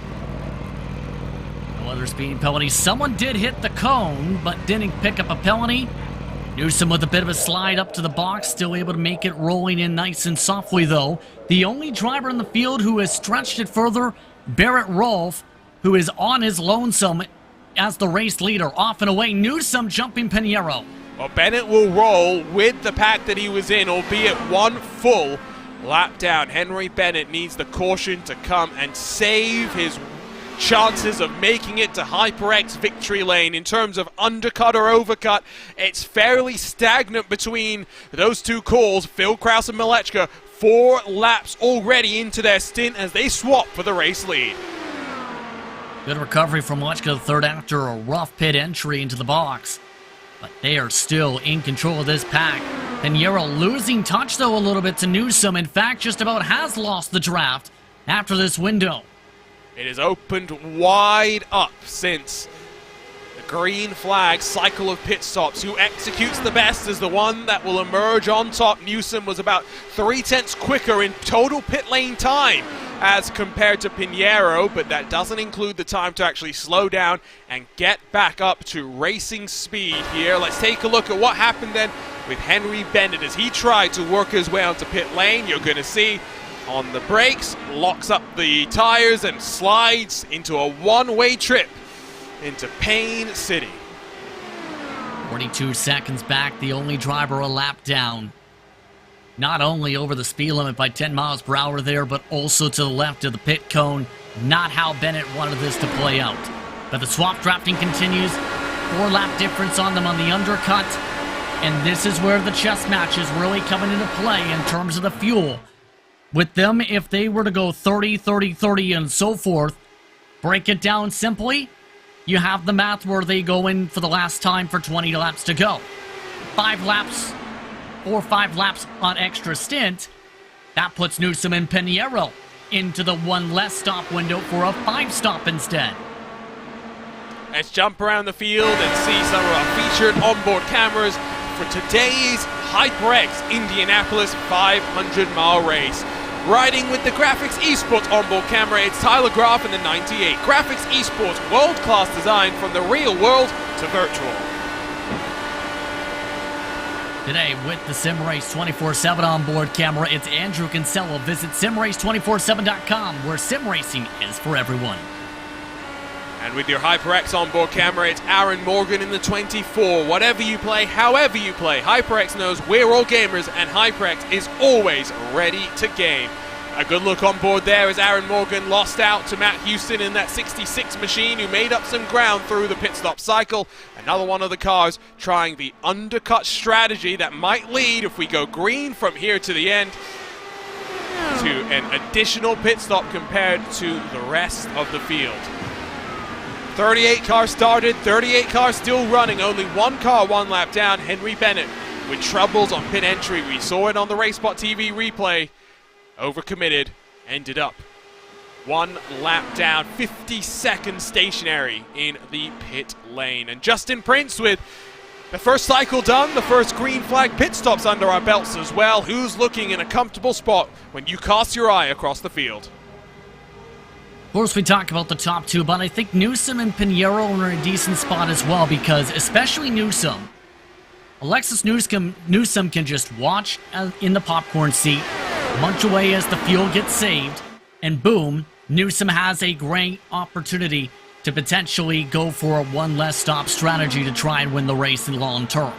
No other speeding penalty. Someone did hit the cone, but didn't pick up a penalty. Newsom with a bit of a slide up to the box, still able to make it rolling in nice and softly though. The only driver in the field who has stretched it further, Barrett Rolfe, who is on his lonesome as the race leader. Off and away, Newsom jumping Pinheiro. Well, Bennett will roll with the pack that he was in, albeit one full lap down. Henry Bennett needs the caution to come and save his chances of making it to HyperX victory lane. In terms of undercut or overcut, it's fairly stagnant between those two calls. Phil Kraus and Malechka, 4 laps already into their stint as they swap for the race lead. Good recovery from Malechka the third after a rough pit entry into the box. But they are still in control of this pack. Pinheiro losing touch though a little bit to Newsom. In fact, just about has lost the draft after this window. It has opened wide up since the green flag cycle of pit stops. Who executes the best is the one that will emerge on top. Newsom was about 3/10 quicker in total pit lane time as compared to Pinheiro, but that doesn't include the time to actually slow down and get back up to racing speed here. Let's take a look at what happened then with Henry Bennett as he tried to work his way onto pit lane. You're going to see on the brakes, locks up the tires and slides into a one-way trip into Payne City. 42 seconds back, the only driver a lap down. Not only over the speed limit by 10 miles per hour there, but also to the left of the pit cone. Not how Bennett wanted this to play out. But the swap drafting continues. 4-lap difference on them on the undercut. And this is where the chess match is really coming into play in terms of the fuel. With them, if they were to go 30, 30, 30, and so forth, break it down simply, you have the math where they go in for the last time for 20 laps to go. 5 laps, 4 or 5 laps on extra stint, that puts Newsom and Pinheiro into the 1 less stop window for a 5 stop instead. Let's jump around the field and see some of our featured onboard cameras for today's HyperX Indianapolis 500-mile race. Riding with the Graphics Esports onboard camera, it's Tyler Graff in the 98. Graphics Esports, world-class design from the real world to virtual. Today, with the SimRace 24/7 onboard camera, it's Andrew Kinsella. Visit simrace247.com, where sim racing is for everyone. And with your HyperX onboard camera, it's Aaron Morgan in the 24. Whatever you play, however you play, HyperX knows we're all gamers, and HyperX is always ready to game. A good look on board there as Aaron Morgan lost out to Matt Houston in that 66 machine, who made up some ground through the pit stop cycle. Another one of the cars trying the undercut strategy that might lead, if we go green from here to the end, to an additional pit stop compared to the rest of the field. 38 cars started, 38 cars still running, only 1 car 1 lap down. Henry Bennett with troubles on pit entry. We saw it on the RaceSpotTV replay. Overcommitted, ended up 1 lap down, 50 seconds stationary in the pit lane. And Justin Prince with the first cycle done, the first green flag pit stops under our belts as well. Who's looking in a comfortable spot when you cast your eye across the field? Of course, we talk about the top 2, but I think Newsom and Pinheiro are in a decent spot as well, because especially Newsom, Alexis Newsom can just watch in the popcorn seat, munch away as the fuel gets saved, and boom, Newsom has a great opportunity to potentially go for a 1 less stop strategy to try and win the race in long term.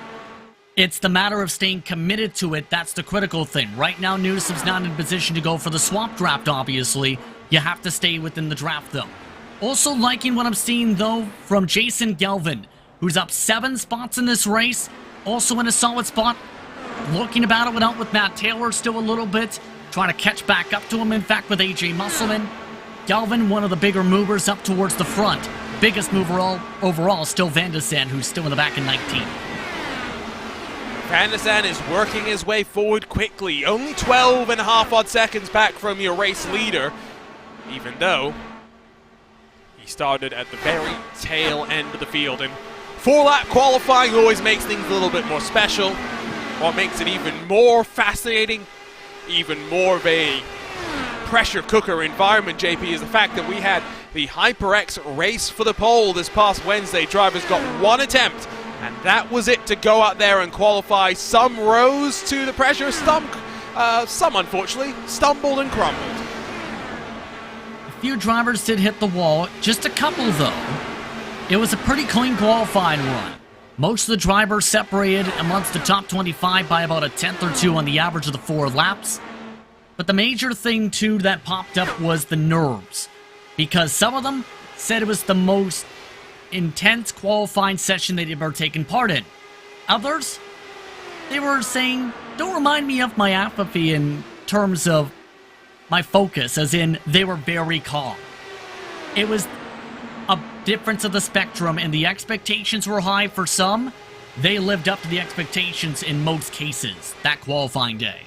It's the matter of staying committed to it. That's the critical thing. Right now, Newsom's not in a position to go for the swap draft, obviously. You have to stay within the draft, though. Also liking what I'm seeing, though, from Jason Galvin, who's up 7 spots in this race. Also in a solid spot. Looking to battle it out with Matt Taylor still a little bit. Trying to catch back up to him, in fact, with AJ Musselman. Galvin, one of the bigger movers up towards the front. Biggest mover overall, still Van de Sande, who's still in the back in 19. Van de Sande is working his way forward quickly. Only 12.5 odd seconds back from your race leader. Even though He started at the very tail end of the field, and 4-lap qualifying always makes things a little bit more special. What makes it even more fascinating, even more of a pressure cooker environment, JP, is the fact that we had the HyperX race for the pole this past Wednesday. Drivers got one attempt, and that was it to go out there and qualify. Some rose to the pressure, some unfortunately stumbled and crumbled. A few drivers did hit the wall, just a couple though. It was a pretty clean qualifying run. Most of the drivers separated amongst the top 25 by about a tenth or two on the average of the 4 laps. But the major thing too that popped up was the nerves, because some of them said it was the most intense qualifying session they'd ever taken part in. Others, they were saying, don't remind me of my apathy in terms of my focus, as in they were very calm. It was a difference of the spectrum, and the expectations were high for some. They lived up to the expectations in most cases that qualifying day.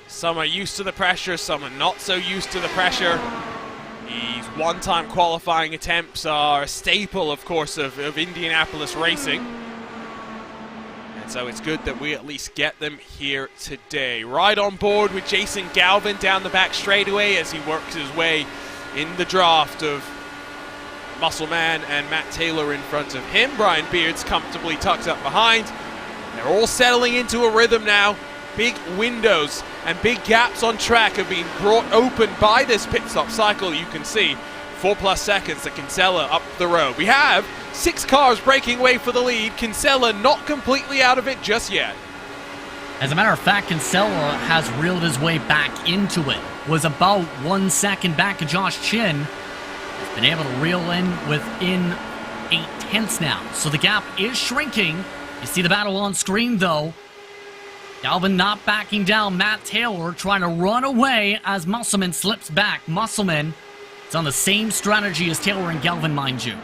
Some are used to the pressure, some are not so used to the pressure. These one-time qualifying attempts are a staple, of course, of Indianapolis racing. And so it's good that we at least get them here today. Right on board with Jason Galvin down the back straightaway as he works his way in the draft of Muscle Man and Matt Taylor in front of him. Brian Beard's comfortably tucked up behind. They're all settling into a rhythm now. Big windows and big gaps on track have been brought open by this pit stop cycle. You can see 4+ seconds to Kinsella up the road. We have 6 cars breaking way for the lead. Kinsella not completely out of it just yet. As a matter of fact, Kinsella has reeled his way back into it. Was about 1 second back of Josh Chin. Has been able to reel in within 8/10 now. So the gap is shrinking. You see the battle on screen though. Galvin not backing down. Matt Taylor trying to run away as Musselman slips back. Musselman is on the same strategy as Taylor and Galvin, mind you.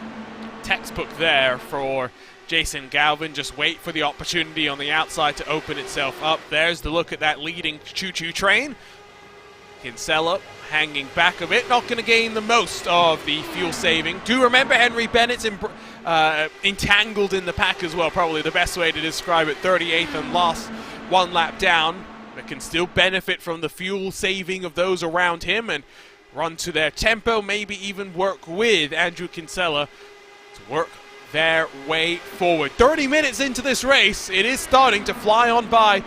Textbook there for Jason Galvin. Just wait for the opportunity on the outside to open itself up. There's the look at that leading choo-choo train. Kinsella hanging back a bit. Not going to gain the most of the fuel saving. Do remember Henry Bennett's entangled in the pack as well. Probably the best way to describe it. 38th and last 1 lap down, but can still benefit from the fuel saving of those around him and run to their tempo, maybe even work with Andrew Kinsella to work their way forward. 30 minutes into this race, it is starting to fly on by.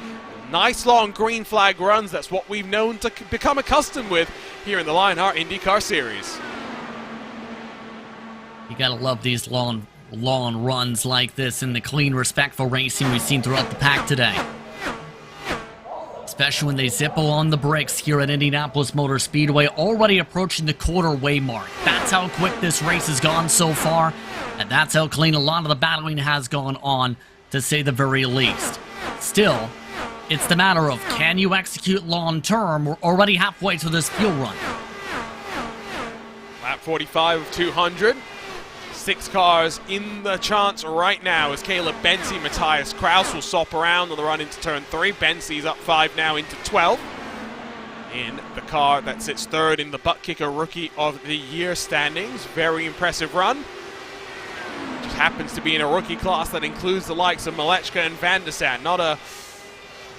Nice long green flag runs, that's what we've known to become accustomed with here in the Lionheart IndyCar Series. You gotta love these long runs like this and the clean, respectful racing we've seen throughout the pack today. Especially when they zip on the brakes here at Indianapolis Motor Speedway, already approaching the quarter-way mark. That's how quick this race has gone so far, and that's how clean a lot of the battling has gone on, to say the very least. Still, it's the matter of, can you execute long-term? We're already halfway to this fuel run. Lap 45 of 200. 6 cars in the chance right now as Caleb Bensi, Matthias Kraus will swap around on the run into turn 3. Bensi's up 5 now into 12 in the car that sits 3rd in the butt kicker rookie of the year standings. Very impressive run. Just happens to be in a rookie class that includes the likes of Malechka and Van der Sande. Not a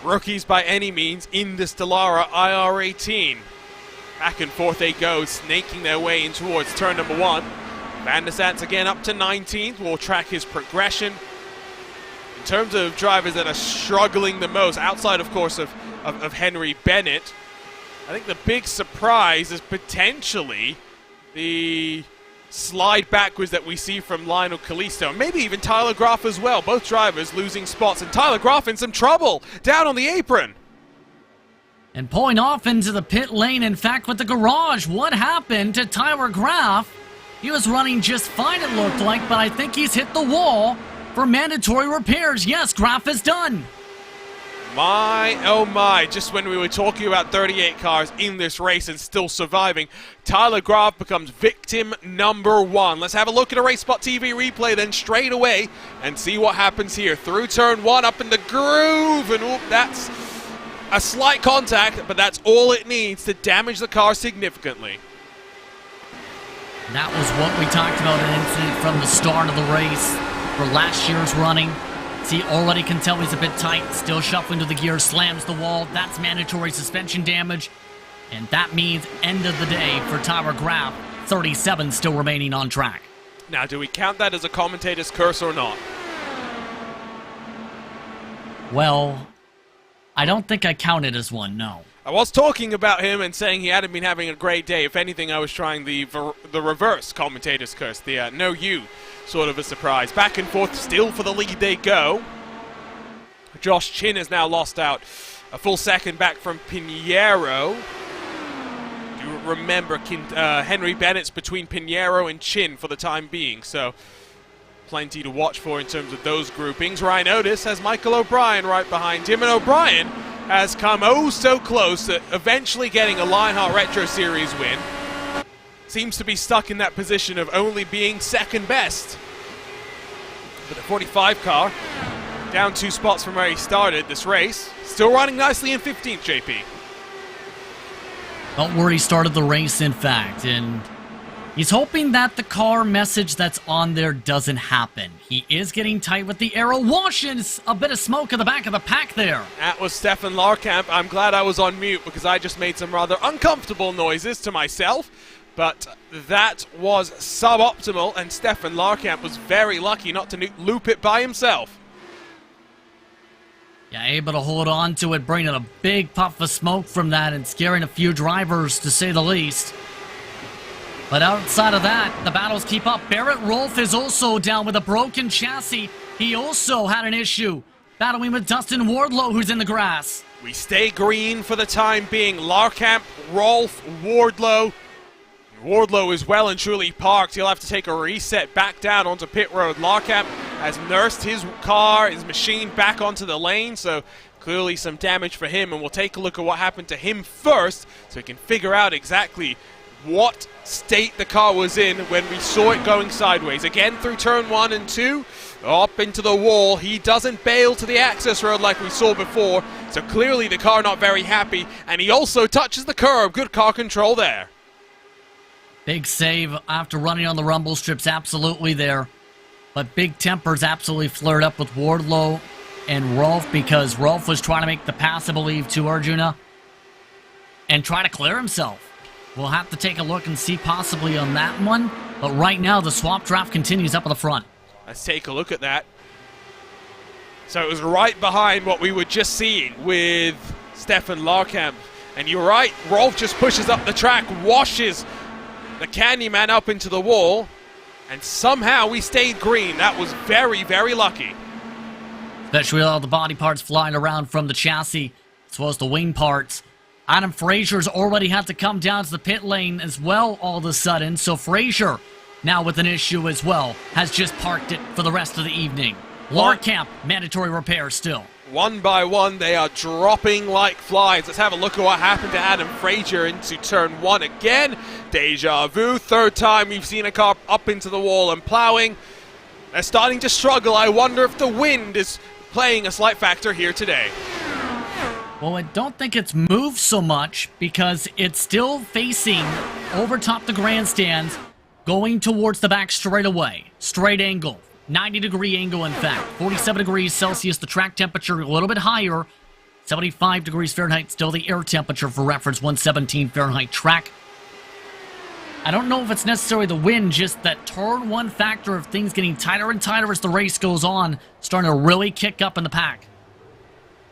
rookies by any means in the Stellara IR18. Back and forth they go, snaking their way in towards turn number 1. Van der Sande's again up to 19th. We'll track his progression. In terms of drivers that are struggling the most, outside, of course, of Henry Bennett, I think the big surprise is potentially the slide backwards that we see from Lionel Kalisto, and maybe even Tyler Groff as well. Both drivers losing spots, and Tyler Groff in some trouble down on the apron. And pulling off into the pit lane, in fact, with the garage. What happened to Tyler Groff? He was running just fine, it looked like, but I think he's hit the wall for mandatory repairs. Yes, Groff is done. My, oh my, just when we were talking about 38 cars in this race and still surviving, Tyler Groff becomes victim number 1. Let's have a look at a RaceSpotTV replay then straight away and see what happens here. Through turn 1, up in the groove, and that's a slight contact, but that's all it needs to damage the car significantly. That was what we talked about, an incident from the start of the race for last year's running. See, already can tell he's a bit tight, still shuffling to the gear, slams the wall. That's mandatory suspension damage. And that means end of the day for Tyler Graf, 37 still remaining on track. Now, do we count that as a commentator's curse or not? Well, I don't think I count it as one, no. I was talking about him and saying he hadn't been having a great day. If anything, I was trying the reverse commentator's curse, the no you sort of a surprise. Back and forth still for the lead they go. Josh Chin has now lost out a full second back from Pinheiro. You remember Henry Bennett's between Pinheiro and Chin for the time being, so plenty to watch for in terms of those groupings. Ryan Otis has Michael O'Brien right behind him, and O'Brien has come oh so close to eventually getting a Lionheart Retro Series win. Seems to be stuck in that position of only being second best. But the 45 car, down 2 spots from where he started this race, still running nicely in 15th, JP. Don't worry, started the race, in fact, and he's hoping that the car message that's on there doesn't happen. He is getting tight with the arrow. Washes a bit of smoke in the back of the pack there. That was Stefan Larkamp. I'm glad I was on mute because I just made some rather uncomfortable noises to myself. But that was suboptimal, and Stefan Larkamp was very lucky not to loop it by himself. Yeah, able to hold on to it, bringing a big puff of smoke from that and scaring a few drivers, to say the least. But outside of that, the battles keep up. Barrett Rolfe is also down with a broken chassis. He also had an issue battling with Dustin Wardlow, who's in the grass. We stay green for the time being. Larkamp, Rolfe, Wardlow. Wardlow is well and truly parked. He'll have to take a reset back down onto pit road. Larkamp has nursed his car, his machine back onto the lane, so clearly some damage for him, and we'll take a look at what happened to him first so we can figure out exactly what state the car was in when we saw it going sideways. Again through turn 1 and 2, up into the wall. He doesn't bail to the access road like we saw before, so clearly the car not very happy, and he also touches the curb. Good car control there. Big save after running on the rumble strips, absolutely there. But big tempers absolutely flared up with Wardlow and Rolfe, because Rolfe was trying to make the pass, I believe, to Arjuna and try to clear himself. We'll have to take a look and see possibly on that one. But right now, the swap draft continues up at the front. Let's take a look at that. So it was right behind what we were just seeing with Stefan Larkamp. And you're right, Rolfe just pushes up the track, washes the Candyman up into the wall, and somehow we stayed green. That was very, very lucky. Especially with all the body parts flying around from the chassis, as well as the wing parts. Adam Frazier's already had to come down to the pit lane as well all of a sudden, so Frazier, now with an issue as well, has just parked it for the rest of the evening. Larkamp, mandatory repair still. One by one, they are dropping like flies. Let's have a look at what happened to Adam Frazier into turn 1 again. Deja vu, third time we've seen a car up into the wall and plowing. They're starting to struggle. I wonder if the wind is playing a slight factor here today. Well, I don't think it's moved so much because it's still facing over top the grandstands, going towards the back straightaway. Straight angle. 90-degree angle, in fact. 47 degrees Celsius, the track temperature a little bit higher. 75 degrees Fahrenheit, still the air temperature for reference, 117 Fahrenheit track. I don't know if it's necessarily the wind, just that turn 1 factor of things getting tighter and tighter as the race goes on, starting to really kick up in the pack.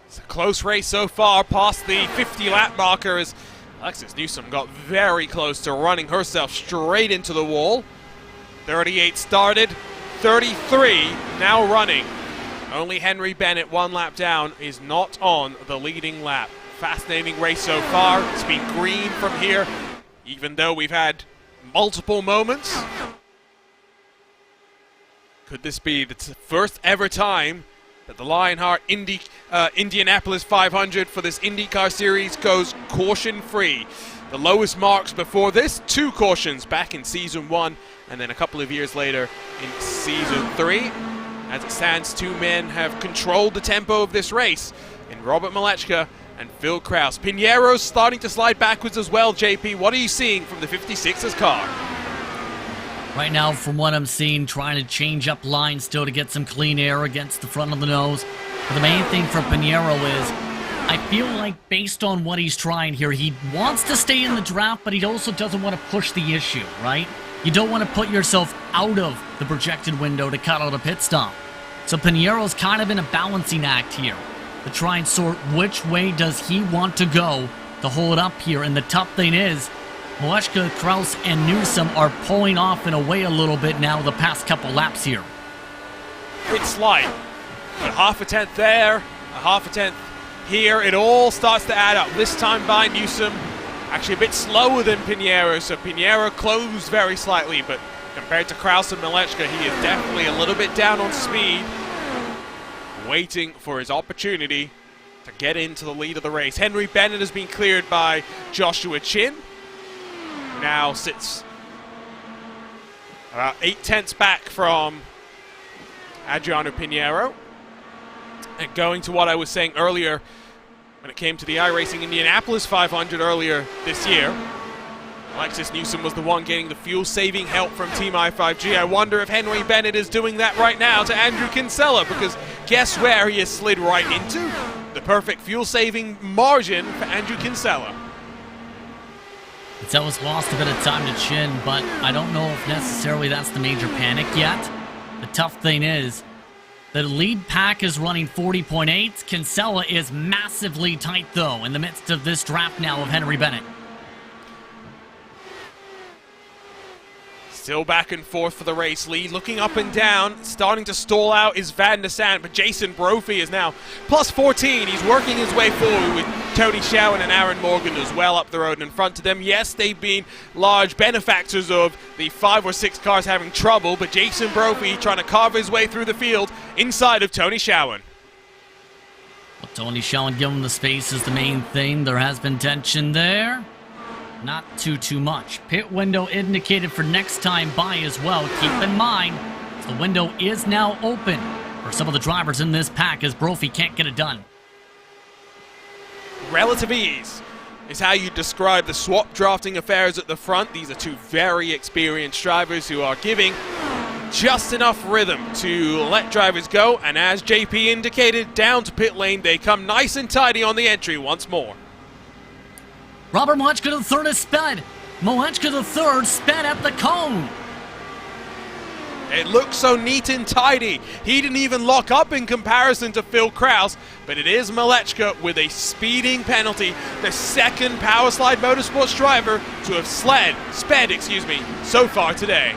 It's a close race so far, past the 50-lap marker as Alexis Newsom got very close to running herself straight into the wall. 38 started. 33 now running. Only Henry Bennett, 1 lap down, is not on the leading lap. Fascinating race so far. It's been green from here, even though we've had multiple moments. Could this be the first ever time that the Lionheart Indianapolis 500 for this IndyCar series goes caution-free? The lowest marks before this, 2 cautions back in Season 1, and then a couple of years later in Season 3. As it stands, 2 men have controlled the tempo of this race in Robert Malechka and Phil Kraus. Pinheiro's starting to slide backwards as well, JP. What are you seeing from the 56's car? Right now, from what I'm seeing, trying to change up lines still to get some clean air against the front of the nose. But the main thing for Pinheiro is, I feel like based on what he's trying here, he wants to stay in the draft, but he also doesn't want to push the issue, right? You don't want to put yourself out of the projected window to cut out a pit stop. So Pinheiro's kind of in a balancing act here to try and sort which way does he want to go to hold up here. And the tough thing is, Malechka, Kraus, and Newsom are pulling off and away a little bit now the past couple laps here. It's slight, but half a tenth there, a half a tenth here. It all starts to add up. This time by Newsom, actually a bit slower than Pinheiro, so Pinheiro closed very slightly, but compared to Kraus and Malechka, he is definitely a little bit down on speed, waiting for his opportunity to get into the lead of the race. Henry Bennett has been cleared by Joshua Chin. Now sits about 8 tenths back from Adriano Pinheiro. And going to what I was saying earlier when it came to the iRacing Indianapolis 500 earlier this year, Alexis Newsom was the one getting the fuel-saving help from Team i5G. I wonder if Henry Bennett is doing that right now to Andrew Kinsella, because guess where he has slid right into? The perfect fuel-saving margin for Andrew Kinsella. Kinsella's lost a bit of time to Chin, but I don't know if necessarily that's the major panic yet. The tough thing is, the lead pack is running 40.8. Kinsella is massively tight, though, in the midst of this draft now of Henry Bennett. Still back and forth for the race lead, looking up and down, starting to stall out is Van der Sant, but Jason Brophy is now plus 14. He's working his way forward with Tony Schowen and Aaron Morgan as well up the road and in front of them. Yes, they've been large benefactors of the 5 or 6 cars having trouble, but Jason Brophy trying to carve his way through the field inside of Tony Schowen. Well, Tony Schowen giving him the space is the main thing. There has been tension there. Not too much. Pit window indicated for next time by as well. Keep in mind, the window is now open for some of the drivers in this pack as Brophy can't get it done. Relative ease is how you describe the swap drafting affairs at the front. These are two very experienced drivers who are giving just enough rhythm to let drivers go. And as JP indicated, down to pit lane, they come nice and tidy on the entry once more. Robert Malechka III is sped. Malechka III sped at the cone. It looks so neat and tidy. He didn't even lock up in comparison to Phil Kraus, but it is Malechka with a speeding penalty, the second Powerslide Motorsports driver to have sped so far today.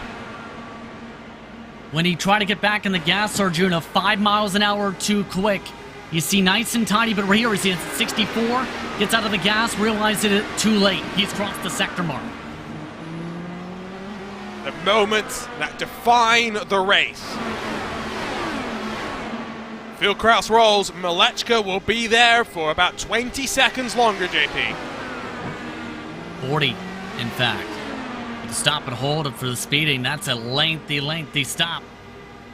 When he tried to get back in the gas, Arjuna, 5 miles an hour too quick. You see nice and tidy, but right here he's at 64, gets out of the gas, realizes it too late. He's crossed the sector mark. The moments that define the race. Phil Kraus rolls. Malechka will be there for about 20 seconds longer, JP. 40, in fact. With the stop and hold for the speeding, that's a lengthy stop.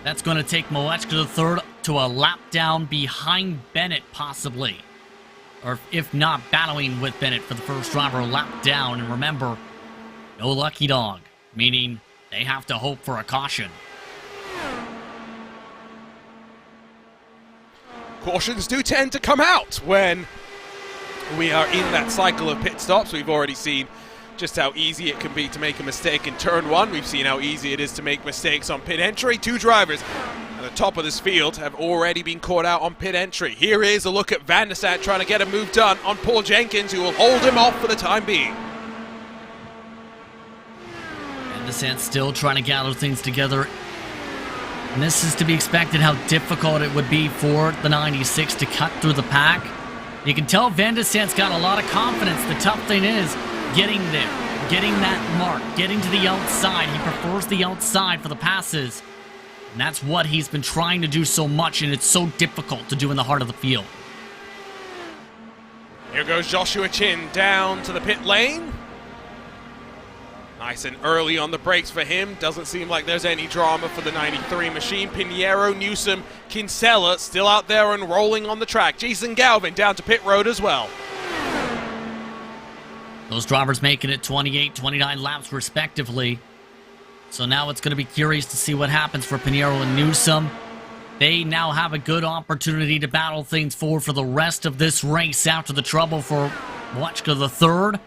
That's going to take Malechka III to a lap down behind Bennett, possibly. Or if not, battling with Bennett for the first driver, a lap down. And remember, no lucky dog, meaning they have to hope for a caution. Cautions do tend to come out when we are in that cycle of pit stops. We've already seen just how easy it can be to make a mistake in turn 1. We've seen how easy it is to make mistakes on pit entry. 2 drivers at the top of this field have already been caught out on pit entry. Here is a look at Van der Sant trying to get a move done on Paul Jenkins, who will hold him off for the time being. Van der Sant still trying to gather things together. And this is to be expected how difficult it would be for the 96 to cut through the pack. You can tell Van der Sant's got a lot of confidence. The tough thing is getting there, getting that mark, getting to the outside. He prefers the outside for the passes. And that's what he's been trying to do so much, and it's so difficult to do in the heart of the field. Here goes Joshua Chin down to the pit lane. Nice and early on the brakes for him. Doesn't seem like there's any drama for the 93 machine. Pinheiro, Newsom, Kinsella still out there and rolling on the track. Jason Galvin down to pit road as well. Those drivers making it 28, 29 laps respectively. So now it's going to be curious to see what happens for Pinheiro and Newsom. They now have a good opportunity to battle things forward for the rest of this race after the trouble for Wachka the third.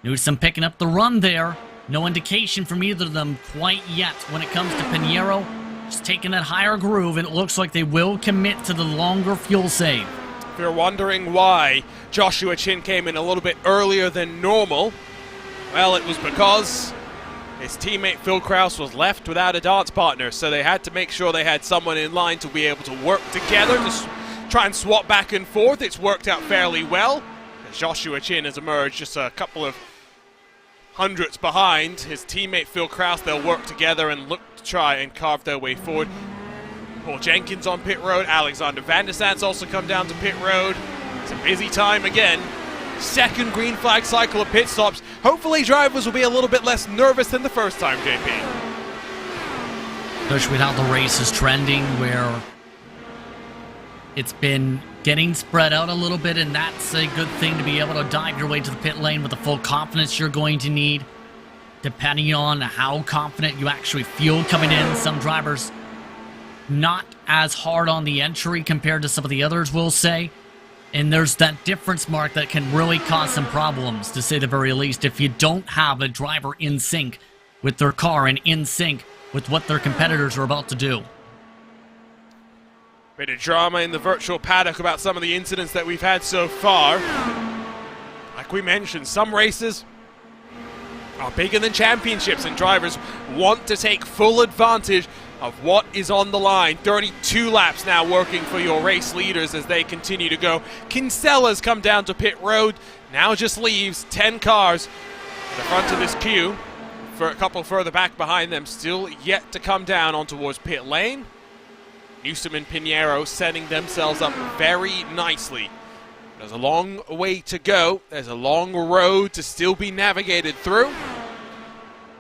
Newsom picking up the run there. No indication from either of them quite yet when it comes to Pinheiro. Just taking that higher groove, and it looks like they will commit to the longer fuel save. If you're wondering why Joshua Chin came in a little bit earlier than normal, well, it was because his teammate Phil Kraus was left without a dance partner, so they had to make sure they had someone in line to be able to work together to try and swap back and forth. It's worked out fairly well. As Joshua Chin has emerged just a couple of hundredths behind his teammate Phil Kraus. They'll work together and look to try and carve their way forward. Paul Jenkins on pit road. Alexander Van der Sand's also come down to pit road. It's a busy time again. Second green flag cycle of pit stops. Hopefully drivers will be a little bit less nervous than the first time, JP. Especially with how the race is trending, where it's been getting spread out a little bit, and that's a good thing to be able to dive your way to the pit lane with the full confidence you're going to need, depending on how confident you actually feel coming in. Some drivers not as hard on the entry compared to some of the others, will say. And there's that difference mark that can really cause some problems, to say the very least, if you don't have a driver in sync with their car and in sync with what their competitors are about to do. Bit of drama in the virtual paddock about some of the incidents that we've had so far. Like we mentioned, some races are bigger than championships, and drivers want to take full advantage of what is on the line. 32 laps now working for your race leaders as they continue to go. Kinsella's come down to pit road, now just leaves 10 cars at the front of this queue. For a couple further back behind them, still yet to come down on towards pit lane. Newsom and Pinheiro setting themselves up very nicely. There's a long way to go. There's a long road to still be navigated through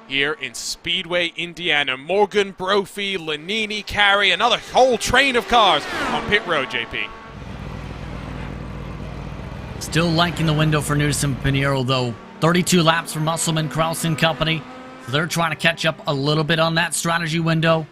here in Speedway, Indiana. Morgan, Brophy, Lanini, Carey, another whole train of cars on pit road, JP. Still liking the window for Newsom Pinheiro, though. 32 laps for Musselman, Kraus and company. So they're trying to catch up a little bit on that strategy window.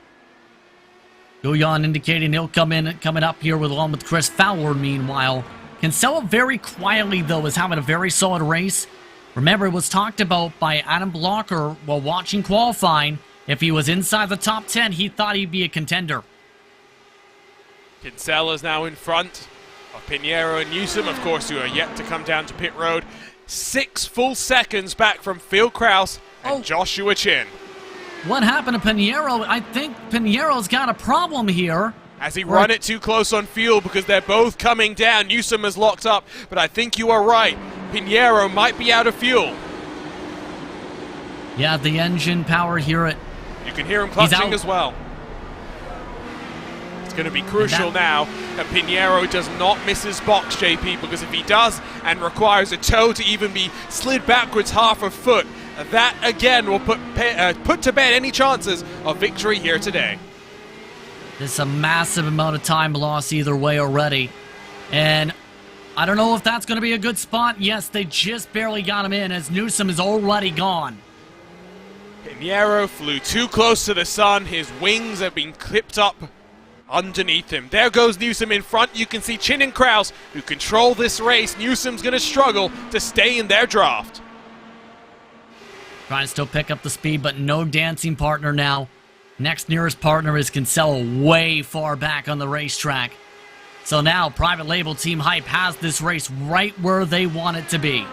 Guyon indicating he'll coming up here along with Chris Fowler. Meanwhile, Kinsella very quietly, though, is having a very solid race. Remember, it was talked about by Adam Blocker while watching qualifying. If he was inside the top 10, he thought he'd be a contender. Kinsella's now in front of Pinheiro and Newsom, of course, who are yet to come down to pit road. 6 full seconds back from Phil Kraus and Joshua Chin. What happened to Pinheiro? I think Pinheiro's got a problem here. Has he run it too close on fuel because they're both coming down? Newsom is locked up, but I think you are right. Pinheiro might be out of fuel. Yeah, the engine power here. You can hear him clutching as well. It's going to be crucial now that Pinheiro does not miss his box, JP, because if he does and requires a toe to even be slid backwards half a foot, that again will put to bed any chances of victory here today. There's a massive amount of time lost either way already. And I don't know if that's going to be a good spot. Yes, they just barely got him in as Newsom is already gone. Pinheiro flew too close to the sun. His wings have been clipped up underneath him. There goes Newsom in front. You can see Chin and Kraus, who control this race. Newsom's going to struggle to stay in their draft. Trying to still pick up the speed, but no dancing partner now. Next nearest partner is Kinsella, way far back on the racetrack. So now, private label Team Hype has this race right where they want it to be.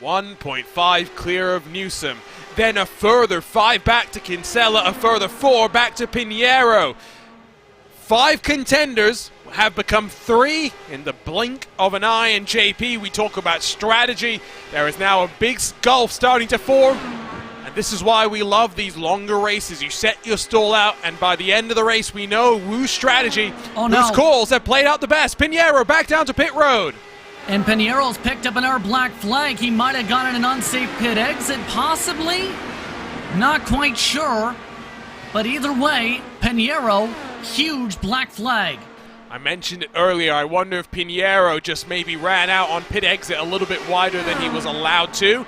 1.5 clear of Newsom. Then a further 5 back to Kinsella, a further 4 back to Pinheiro. 5 contenders have become 3 in the blink of an eye. And JP, we talk about strategy. There is now a big gulf starting to form. And this is why we love these longer races. You set your stall out, and by the end of the race, we know whose strategy, whose calls have played out the best. Pinheiro back down to pit road. And Pinheiro's picked up another black flag. He might have gotten an unsafe pit exit, possibly. Not quite sure. But either way, Pinheiro, huge black flag. I mentioned it earlier. I wonder if Pinheiro just maybe ran out on pit exit a little bit wider than he was allowed to.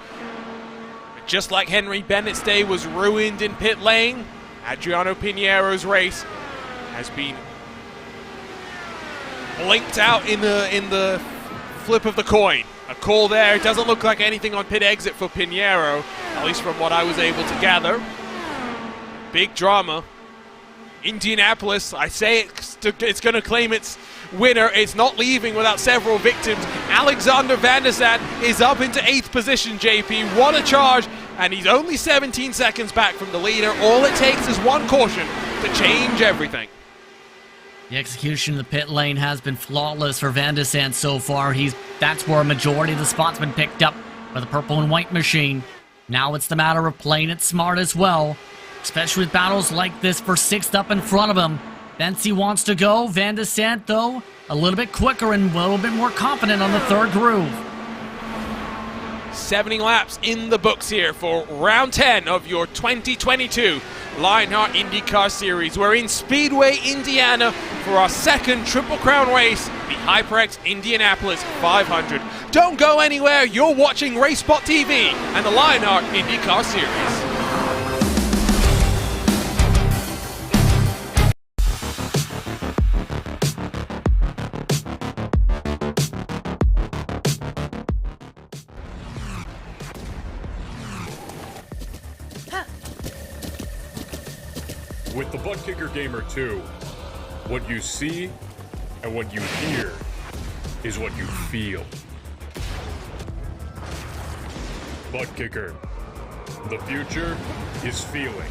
Just like Henry Bennett's day was ruined in pit lane, Adriano Piñeiro's race has been blinked out in the flip of the coin. A call there. It doesn't look like anything on pit exit for Piñeiro, at least from what I was able to gather. Big drama. Indianapolis, I say it's going to claim its winner. It's not leaving without several victims. Alexander Van der Zandt is up into 8th position, JP. What a charge, and he's only 17 seconds back from the leader. All it takes is one caution to change everything. The execution of the pit lane has been flawless for Van der Zandt so far. That's where a majority of the spots been picked up by the purple and white machine. Now it's the matter of playing it smart as well, especially with battles like this for 6th up in front of him. Benzi wants to go. Van der Zandt, though, a little bit quicker and a little bit more confident on the 3rd groove. 70 laps in the books here for round 10 of your 2022 Lionheart IndyCar Series. We're in Speedway, Indiana for our 2nd Triple Crown race, the HyperX Indianapolis 500. Don't go anywhere, you're watching RaceSpotTV and the Lionheart IndyCar Series. With the Butt Kicker Gamer 2, what you see and what you hear is what you feel. Butt Kicker. The future is feeling.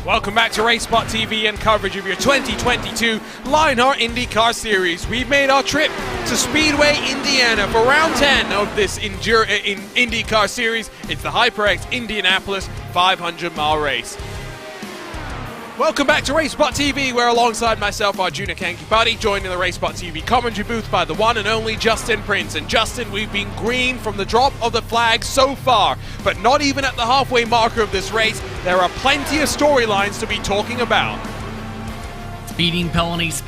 Welcome back to RaceSpotTV and coverage of your 2022 Lionheart IndyCar Series. We've made our trip to Speedway, Indiana for round 10 of this IndyCar Series. It's the HyperX Indianapolis 500-mile race. Welcome back to RaceSpotTV, where alongside myself, Arjuna Kankipati, joined in the RaceSpotTV commentary booth by the one and only Justin Prince. And Justin, we've been green from the drop of the flag so far, but not even at the halfway marker of this race. There are plenty of storylines to be talking about. Speeding penalties,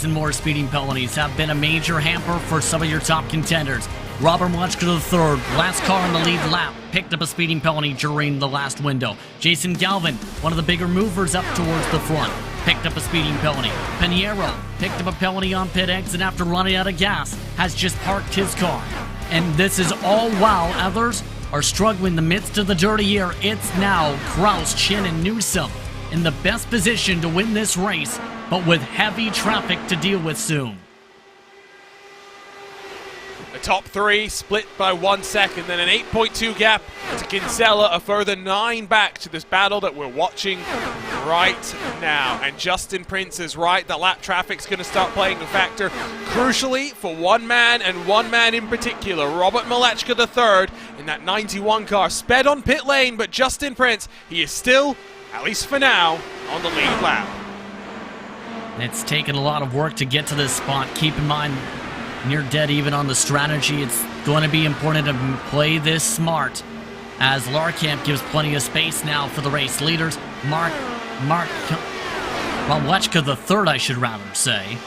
and more speeding penalties have been a major hamper for some of your top contenders. Robert Muchka III, last car in the lead lap, picked up a speeding penalty during the last window. Jason Galvin, one of the bigger movers up towards the front, picked up a speeding penalty. Piñeiro picked up a penalty on pit exit after running out of gas, has just parked his car. And this is all while others are struggling in the midst of the dirty air. It's now Kraus, Chin, and Newsom in the best position to win this race, but with heavy traffic to deal with soon. The top three split by 1 second, then an 8.2 gap to Kinsella, a further 9 back to this battle that we're watching right now. And Justin Prince is right, the lap traffic's going to start playing a factor. Crucially, for one man, and one man in particular, Robert Malechka III in that 91 car, sped on pit lane, but Justin Prince, he is still, at least for now, on the lead lap. It's taken a lot of work to get to this spot. Keep in mind, near dead even on the strategy. It's going to be important to play this smart, as Larkamp gives plenty of space now for the race leaders. Malechka III, I should rather say,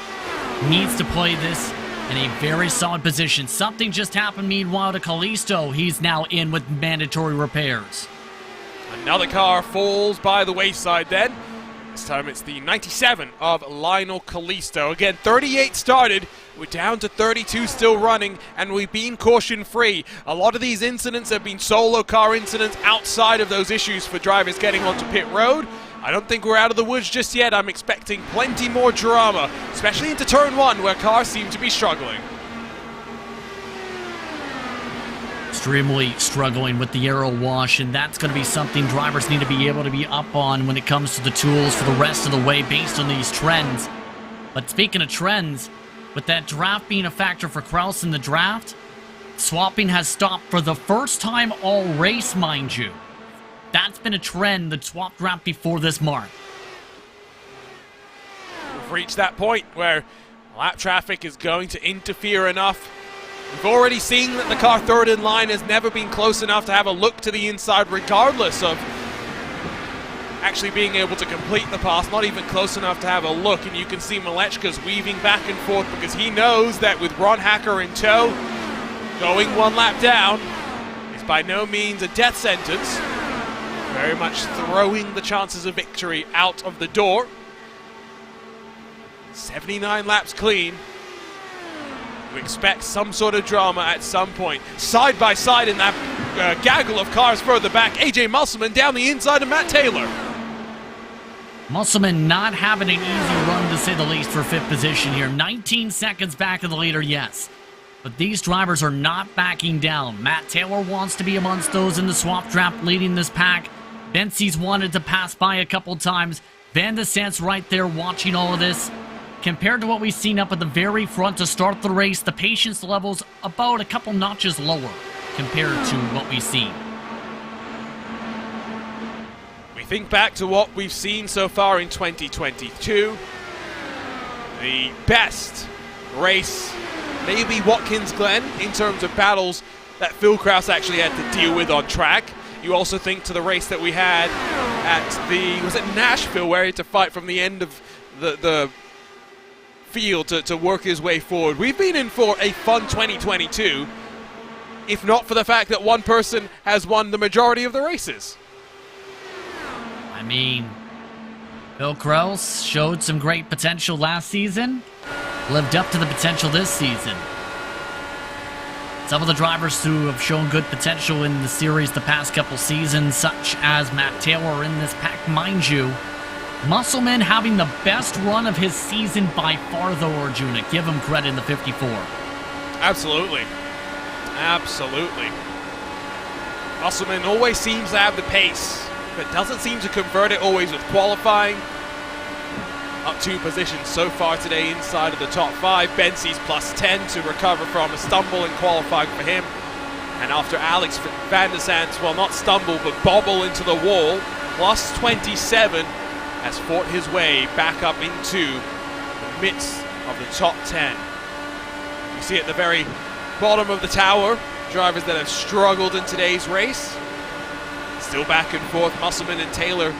needs to play this in a very solid position. Something just happened meanwhile to Callisto. He's now in with mandatory repairs. Another car falls by the wayside then. This time it's the 97 of Lionel Callisto. Again, 38 started. We're down to 32 still running, and we've been caution-free. A lot of these incidents have been solo car incidents outside of those issues for drivers getting onto pit road. I don't think we're out of the woods just yet. I'm expecting plenty more drama, especially into turn 1, where cars seem to be struggling. Extremely struggling with the aero wash, and that's going to be something drivers need to be able to be up on when it comes to the tools for the rest of the way based on these trends. But speaking of trends, with that draft being a factor for Kraus in the draft, swapping has stopped for the first time all race, mind you. That's been a trend, the swap draft before this mark. We've reached that point where lap traffic is going to interfere enough. We've already seen that the car third in line has never been close enough to have a look to the inside, regardless of actually being able to complete the pass, not even close enough to have a look. And you can see Malechka's weaving back and forth because he knows that with Ron Hacker in tow, going 1 lap down is by no means a death sentence. Very much throwing the chances of victory out of the door. 79 laps clean. We expect some sort of drama at some point. Side by side in that gaggle of cars further back, AJ Musselman down the inside of Matt Taylor. Musselman not having an easy run, to say the least, for 5th position here. 19 seconds back of the leader, yes. But these drivers are not backing down. Matt Taylor wants to be amongst those in the swap draft leading this pack. Bensie's wanted to pass by a couple times. Van de Sant's right there watching all of this. Compared to what we've seen up at the very front to start the race, the patience level's about a couple notches lower compared to what we've seen. We think back to what we've seen so far in 2022. The best race, maybe Watkins Glen, in terms of battles that Phil Kraus actually had to deal with on track. You also think to the race that we had at was it Nashville, where he had to fight from the end of the field to work his way forward. We've been in for a fun 2022, if not for the fact that one person has won the majority of the races. I mean, Phil Kraus showed some great potential last season, lived up to the potential this season. Some of the drivers who have shown good potential in the series the past couple seasons, such as Matt Taylor in this pack, mind you. Musselman having the best run of his season by far, though, Arjuna. Give him credit in the 54. Absolutely. Absolutely. Musselman always seems to have the pace, but doesn't seem to convert it always with qualifying. Up 2 positions so far today inside of the top 5. Bensie's plus 10 to recover from a stumble in qualifying for him. And after Alex Van der Sant, well, not stumble, but bobble into the wall, plus 27, has fought his way back up into the midst of the top 10. You see at the very bottom of the tower, drivers that have struggled in today's race. Still back and forth, Musselman and Taylor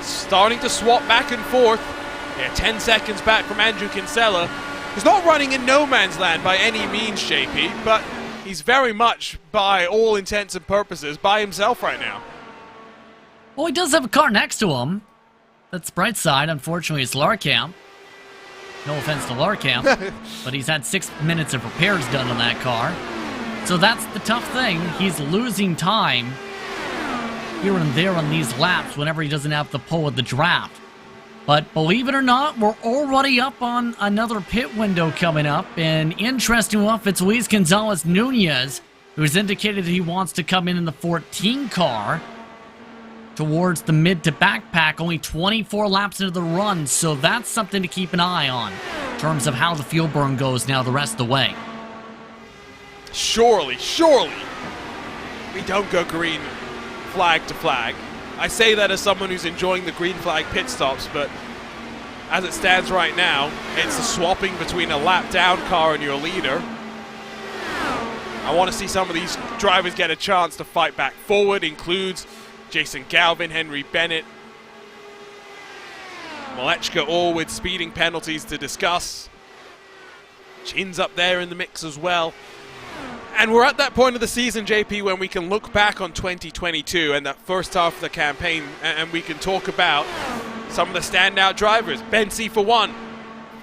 starting to swap back and forth. They're 10 seconds back from Andrew Kinsella, who's not running in no man's land by any means, JP, but he's very much, by all intents and purposes, by himself right now. Well, he does have a car next to him. That's bright side. Unfortunately, it's Larkamp. No offense to Larkamp, but he's had 6 minutes of repairs done on that car. So that's the tough thing. He's losing time here and there on these laps whenever he doesn't have the pull of the draft. But believe it or not, we're already up on another pit window coming up. And interesting enough, it's Luis Gonzalez Nunez who's indicated that he wants to come in the 14 car towards the mid to backpack, only 24 laps into the run. So that's something to keep an eye on in terms of how the fuel burn goes now the rest of the way. Surely, we don't go green flag to flag. I say that as someone who's enjoying the green flag pit stops, but as it stands right now, it's a swapping between a lap down car and your leader. I want to see some of these drivers get a chance to fight back forward. Includes Jason Galvin, Henry Bennett, Malechka, all with speeding penalties to discuss. Chin's up there in the mix as well. And we're at that point of the season, JP, when we can look back on 2022 and that first half of the campaign, and we can talk about some of the standout drivers. Bensi, for one,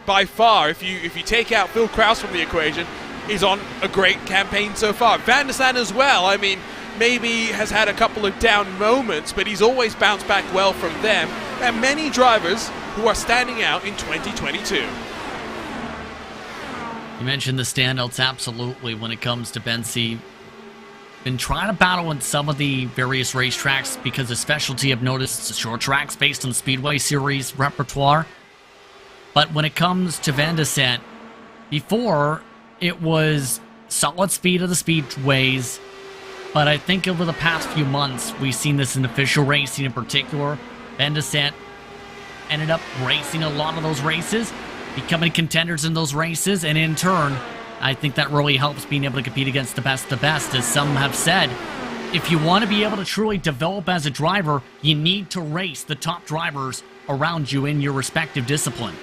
by far, if you take out Phil Kraus from the equation, is on a great campaign so far. Van der Sande as well. I mean, maybe has had a couple of down moments, but he's always bounced back well from them. And many drivers who are standing out in 2022. You mentioned the standouts, absolutely, when it comes to Bensi. Been trying to battle in some of the various racetracks because the specialty, I've noticed, short tracks based on the Speedway Series repertoire. But when it comes to Van der Sande, before, it was solid speed of the speedways. But I think over the past few months, we've seen this in official racing in particular. Van der Sande ended up racing a lot of those races, becoming contenders in those races, and in turn, I think that really helps being able to compete against the best. As some have said, if you want to be able to truly develop as a driver, you need to race the top drivers around you in your respective discipline.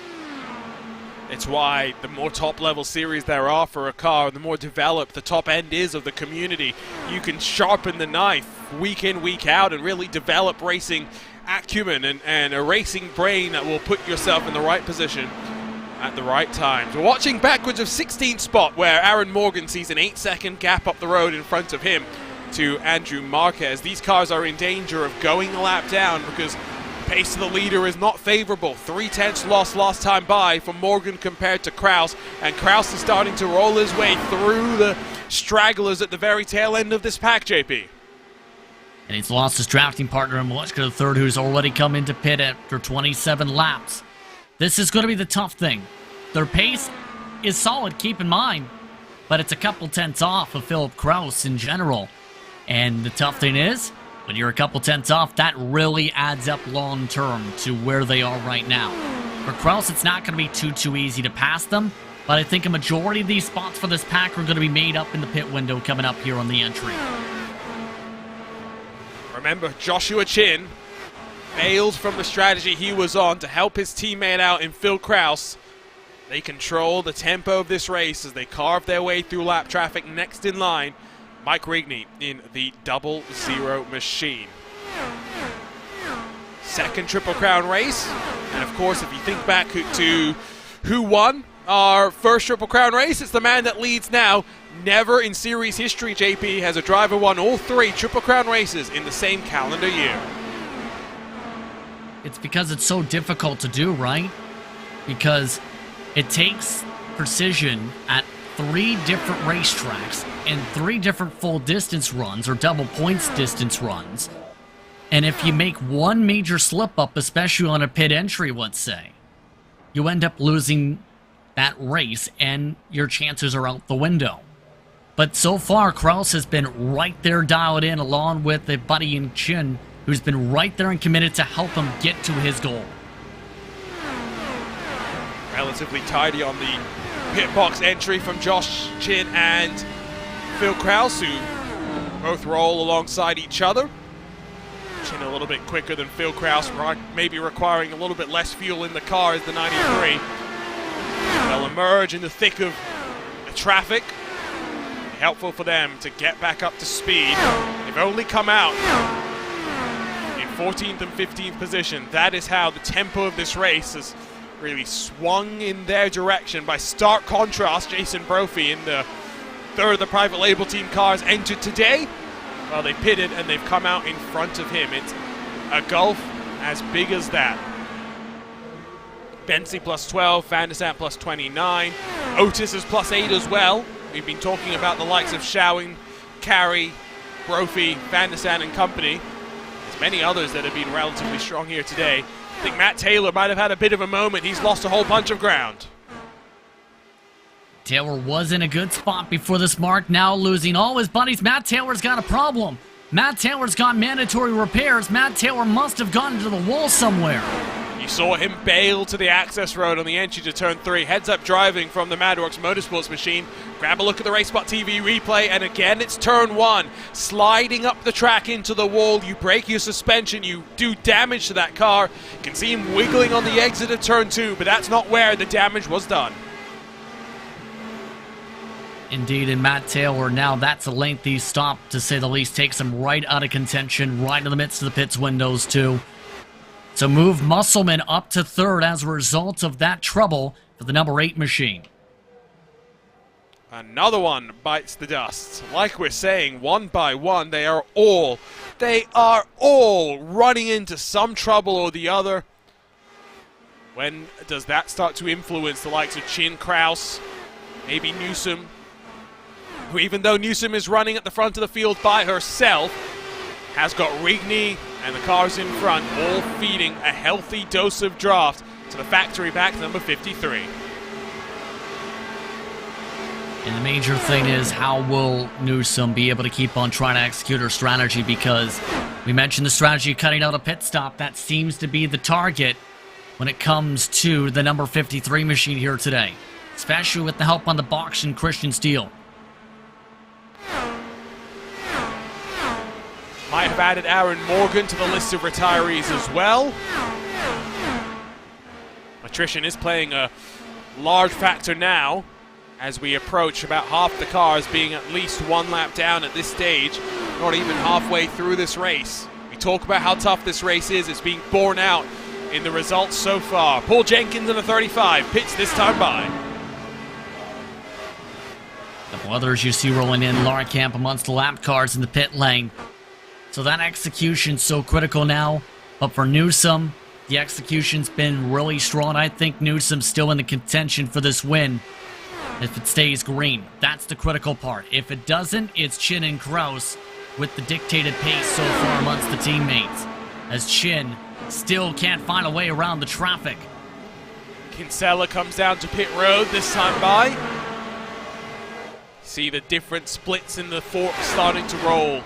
It's why the more top-level series there are for a car, the more developed the top end is of the community. You can sharpen the knife week in, week out, and really develop racing acumen and a racing brain that will put yourself in the right position at the right times. We're watching backwards of 16th spot, where Aaron Morgan sees an 8-second gap up the road in front of him to Andrew Marquez. These cars are in danger of going a lap down because pace of the leader is not favorable. 3/10 loss last time by for Morgan compared to Kraus, and Kraus is starting to roll his way through the stragglers at the very tail end of this pack, JP. And he's lost his drafting partner in Malechka III, who's already come into pit after 27 laps. This is going to be the tough thing. Their pace is solid, keep in mind, but it's a couple tenths off of Philip Kraus in general. And the tough thing is, when you're a couple tenths off, that really adds up long term to where they are right now. For Kraus, it's not going to be too easy to pass them, but I think a majority of these spots for this pack are going to be made up in the pit window coming up here on the entry. Remember, Joshua Chin bailed from the strategy he was on to help his teammate out in Phil Kraus. They control the tempo of this race as they carve their way through lap traffic. Next in line, Mike Rigney in the 00 machine. Second Triple Crown race. And of course, if you think back to who won our first Triple Crown race, it's the man that leads now. Never in series history, JP, has a driver won all 3 Triple Crown races in the same calendar year. It's because it's so difficult to do, right? Because it takes precision at 3 different racetracks and 3 different full distance runs or double points distance runs. And if you make one major slip up, especially on a pit entry, let's say, you end up losing that race and your chances are out the window. But so far, Kraus has been right there dialed in along with a buddy in Chin, who's been right there and committed to help him get to his goal. Relatively tidy on the pit box entry from Josh Chin and Phil Kraus, who both roll alongside each other. Chin a little bit quicker than Phil Kraus, maybe requiring a little bit less fuel in the car as the 93. They'll emerge in the thick of the traffic. Helpful for them to get back up to speed. They've only come out 14th and 15th position. That is how the tempo of this race has really swung in their direction. By stark contrast, Jason Brophy in the third of the private label team cars entered today. Well, they pitted and they've come out in front of him. It's a gulf as big as that. Bentley plus 12, Van der Sant plus 29, Otis is plus 8 as well. We've been talking about the likes of Showing, Carey, Brophy, Van der Sant and company. There's many others that have been relatively strong here today. I think Matt Taylor might have had a bit of a moment. He's lost a whole bunch of ground. Taylor was in a good spot before this mark, now losing all his buddies. Matt Taylor's got a problem. Matt Taylor's got mandatory repairs. Matt Taylor must have gotten into the wall somewhere. You saw him bail to the access road on the entry to turn 3. Heads up driving from the Madworks Motorsports machine. Grab a look at the RaceSpotTV replay, and again it's turn 1. Sliding up the track into the wall. You break your suspension, you do damage to that car. You can see him wiggling on the exit of turn 2, but that's not where the damage was done. Indeed, and Matt Taylor, now that's a lengthy stop, to say the least. Takes him right out of contention, right in the midst of the pits windows, too. So move Musselman up to 3rd as a result of that trouble for the number 8 machine. Another one bites the dust. Like we're saying, one by one, they are all running into some trouble or the other. When does that start to influence the likes of Chin, Kraus, maybe Newsom, who, even though Newsom is running at the front of the field by herself, has got Rigney and the cars in front, all feeding a healthy dose of draft to the factory back number 53. And the major thing is, how will Newsom be able to keep on trying to execute her strategy? Because we mentioned the strategy of cutting out a pit stop. That seems to be the target when it comes to the number 53 machine here today, especially with the help on the box and Christian Steele. Might have added Aaron Morgan to the list of retirees as well. Attrition is playing a large factor now as we approach about half the cars being at least 1 lap down at this stage, not even halfway through this race. We talk about how tough this race is. It's being borne out in the results so far. Paul Jenkins in the 35 pits this time by. A couple others you see rolling in. Laura Camp amongst the lap cars in the pit lane. So that execution's so critical now. But for Newsom, the execution's been really strong. I think Newsom's still in the contention for this win if it stays green. That's the critical part. If it doesn't, it's Chin and Kraus with the dictated pace so far amongst the teammates, as Chin still can't find a way around the traffic. Kinsella comes down to pit road this time by. See the different splits in the fork starting to roll.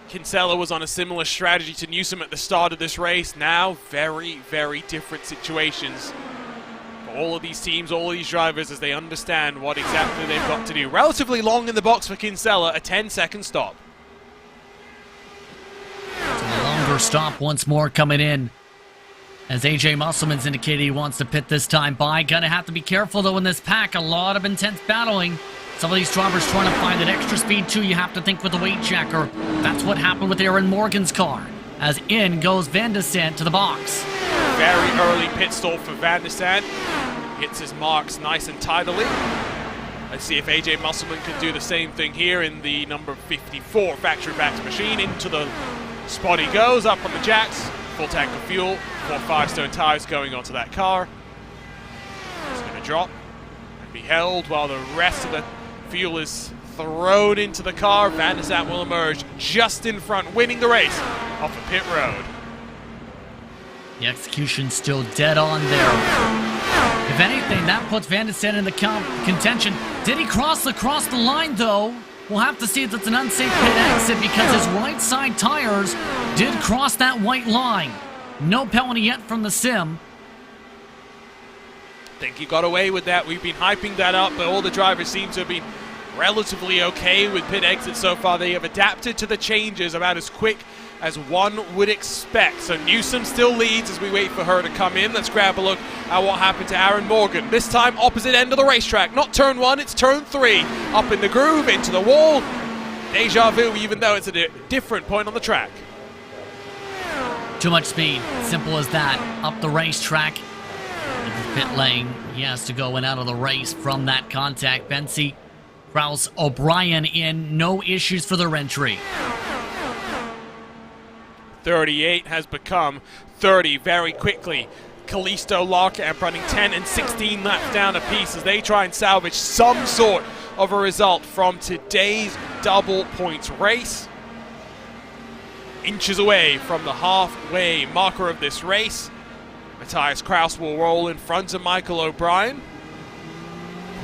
Kinsella was on a similar strategy to Newsom at the start of this race. Now, very, very different situations for all of these teams, all of these drivers, as they understand what exactly they've got to do. Relatively long in the box for Kinsella, a 10-second stop. So a longer stop once more coming in, as AJ Musselman's indicated he wants to pit this time by. Gonna have to be careful, though, in this pack. A lot of intense battling. Some of these drivers trying to find that extra speed, too. You have to think with the weight checker. That's what happened with Aaron Morgan's car, as in goes Van der Sant to the box. Very early pit stall for Van der Sant. Hits his marks nice and tidily. Let's see if AJ Musselman can do the same thing here in the number 54 factory-backed machine. Into the spot he goes, up on the jacks. Full tank of fuel, 4 Firestone tires going onto that car. It's going to drop and be held while the rest of the fuel is thrown into the car. Van der Sant will emerge just in front, winning the race off of pit road. The execution's still dead on there. If anything, that puts Van der Sant in the contention. Did he cross the line, though? We'll have to see if it's an unsafe pit exit, because his right side tires did cross that white line. No penalty yet from the sim. I think he got away with that. We've been hyping that up, but all the drivers seem to have been relatively okay with pit exits so far. They have adapted to the changes about as quick as one would expect. So Newsom still leads as we wait for her to come in. Let's grab a look at what happened to Aaron Morgan. This time opposite end of the racetrack. Not turn 1, it's turn 3. Up in the groove, into the wall. Deja vu, even though it's at a different point on the track. Too much speed. Simple as that. Up the racetrack. Into the pit lane. He has to go in out of the race from that contact. Bensi, Kraus, O'Brien in. No issues for their entry. 38 has become 30 very quickly. Kalisto Lockamp running 10 and 16 laps down apiece as they try and salvage some sort of a result from today's double points race. Inches away from the halfway marker of this race. Matthias Kraus will roll in front of Michael O'Brien.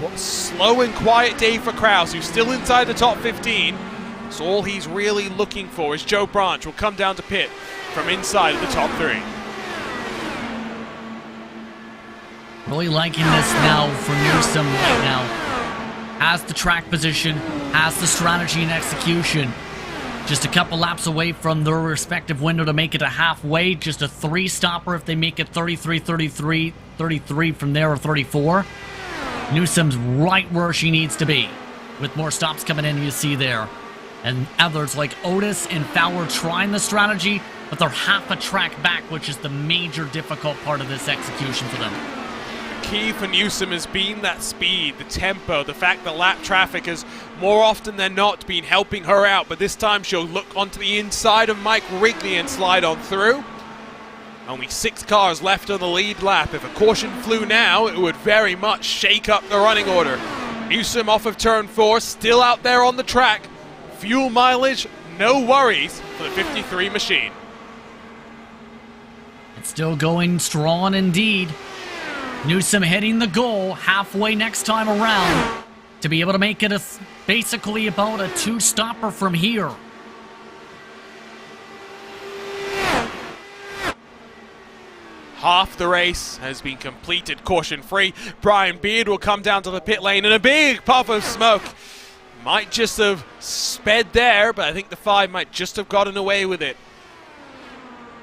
What a slow and quiet day for Kraus, who's still inside the top 15. So all he's really looking for is Joe Branch will come down to pit from inside of the top 3. Really liking this now for Newsom right now. Has the track position, has the strategy and execution. Just a couple laps away from their respective window to make it a halfway. Just a 3-stopper if they make it 33, 33, 33 from there, or 34. Newsom's right where she needs to be. With more stops coming in, you see there. And others like Otis and Fowler trying the strategy, but they're half a track back, which is the major difficult part of this execution for them. Key for Newsom has been that speed, the tempo, the fact that lap traffic has more often than not been helping her out, but this time she'll look onto the inside of Mike Wrigley and slide on through. Only 6 cars left on the lead lap. If a caution flew now, it would very much shake up the running order. Newsom off of turn 4, still out there on the track. Fuel mileage, no worries for the 53 machine. It's still going strong indeed. Newsom hitting the goal halfway next time around to be able to make it basically about a 2-stopper from here. Half the race has been completed caution-free. Brian Beard will come down to the pit lane and a big puff of smoke. Might just have sped there, but I think the 5 might just have gotten away with it.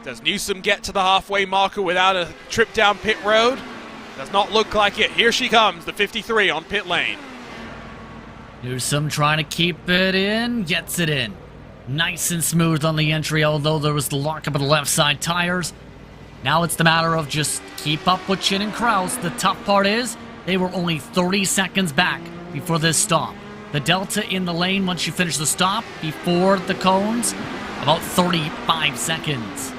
Does Newsom get to the halfway marker without a trip down pit road? Does not look like it. Here she comes, the 53 on pit lane. Newsom trying to keep it in, gets it in. Nice and smooth on the entry, although there was the lockup of the left side tires. Now it's the matter of just keep up with Chin and Kraus. The tough part is they were only 30 seconds back before this stop. The delta in the lane once you finish the stop before the cones, about 35 seconds.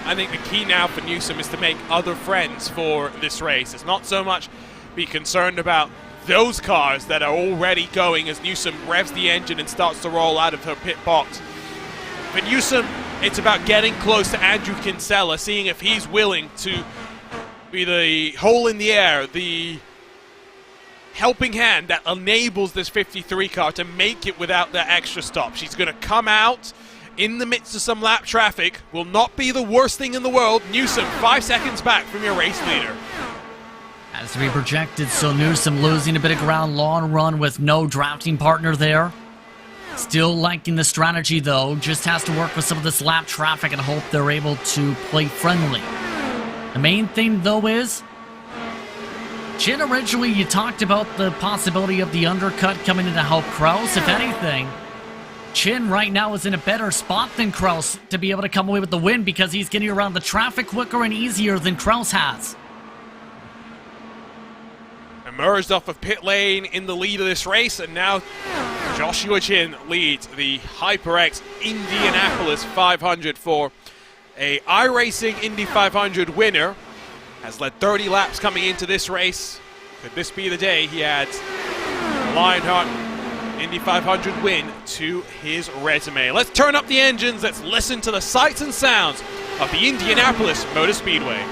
I think the key now for Newsom is to make other friends for this race. It's not so much be concerned about those cars that are already going as Newsom revs the engine and starts to roll out of her pit box. For Newsom, it's about getting close to Andrew Kinsella, seeing if he's willing to be the hole in the air, the helping hand that enables this 53 car to make it without that extra stop. She's going to come out in the midst of some lap traffic. Will not be the worst thing in the world. Newsom 5 seconds back from your race leader. As to be projected, so Newsom losing a bit of ground, long run with no drafting partner there. Still liking the strategy though, just has to work with some of this lap traffic and hope they're able to play friendly. The main thing though is, Chin, originally you talked about the possibility of the undercut coming in to help Kraus. If anything, Chin right now is in a better spot than Kraus to be able to come away with the win because he's getting around the traffic quicker and easier than Kraus has. Emerged off of pit lane in the lead of this race, and now Joshua Chin leads the HyperX Indianapolis 500 for a iRacing Indy 500 winner. Has led 30 laps coming into this race. Could this be the day he adds the Lionheart Indy 500 win to his resume? Let's turn up the engines. Let's listen to the sights and sounds of the Indianapolis Motor Speedway.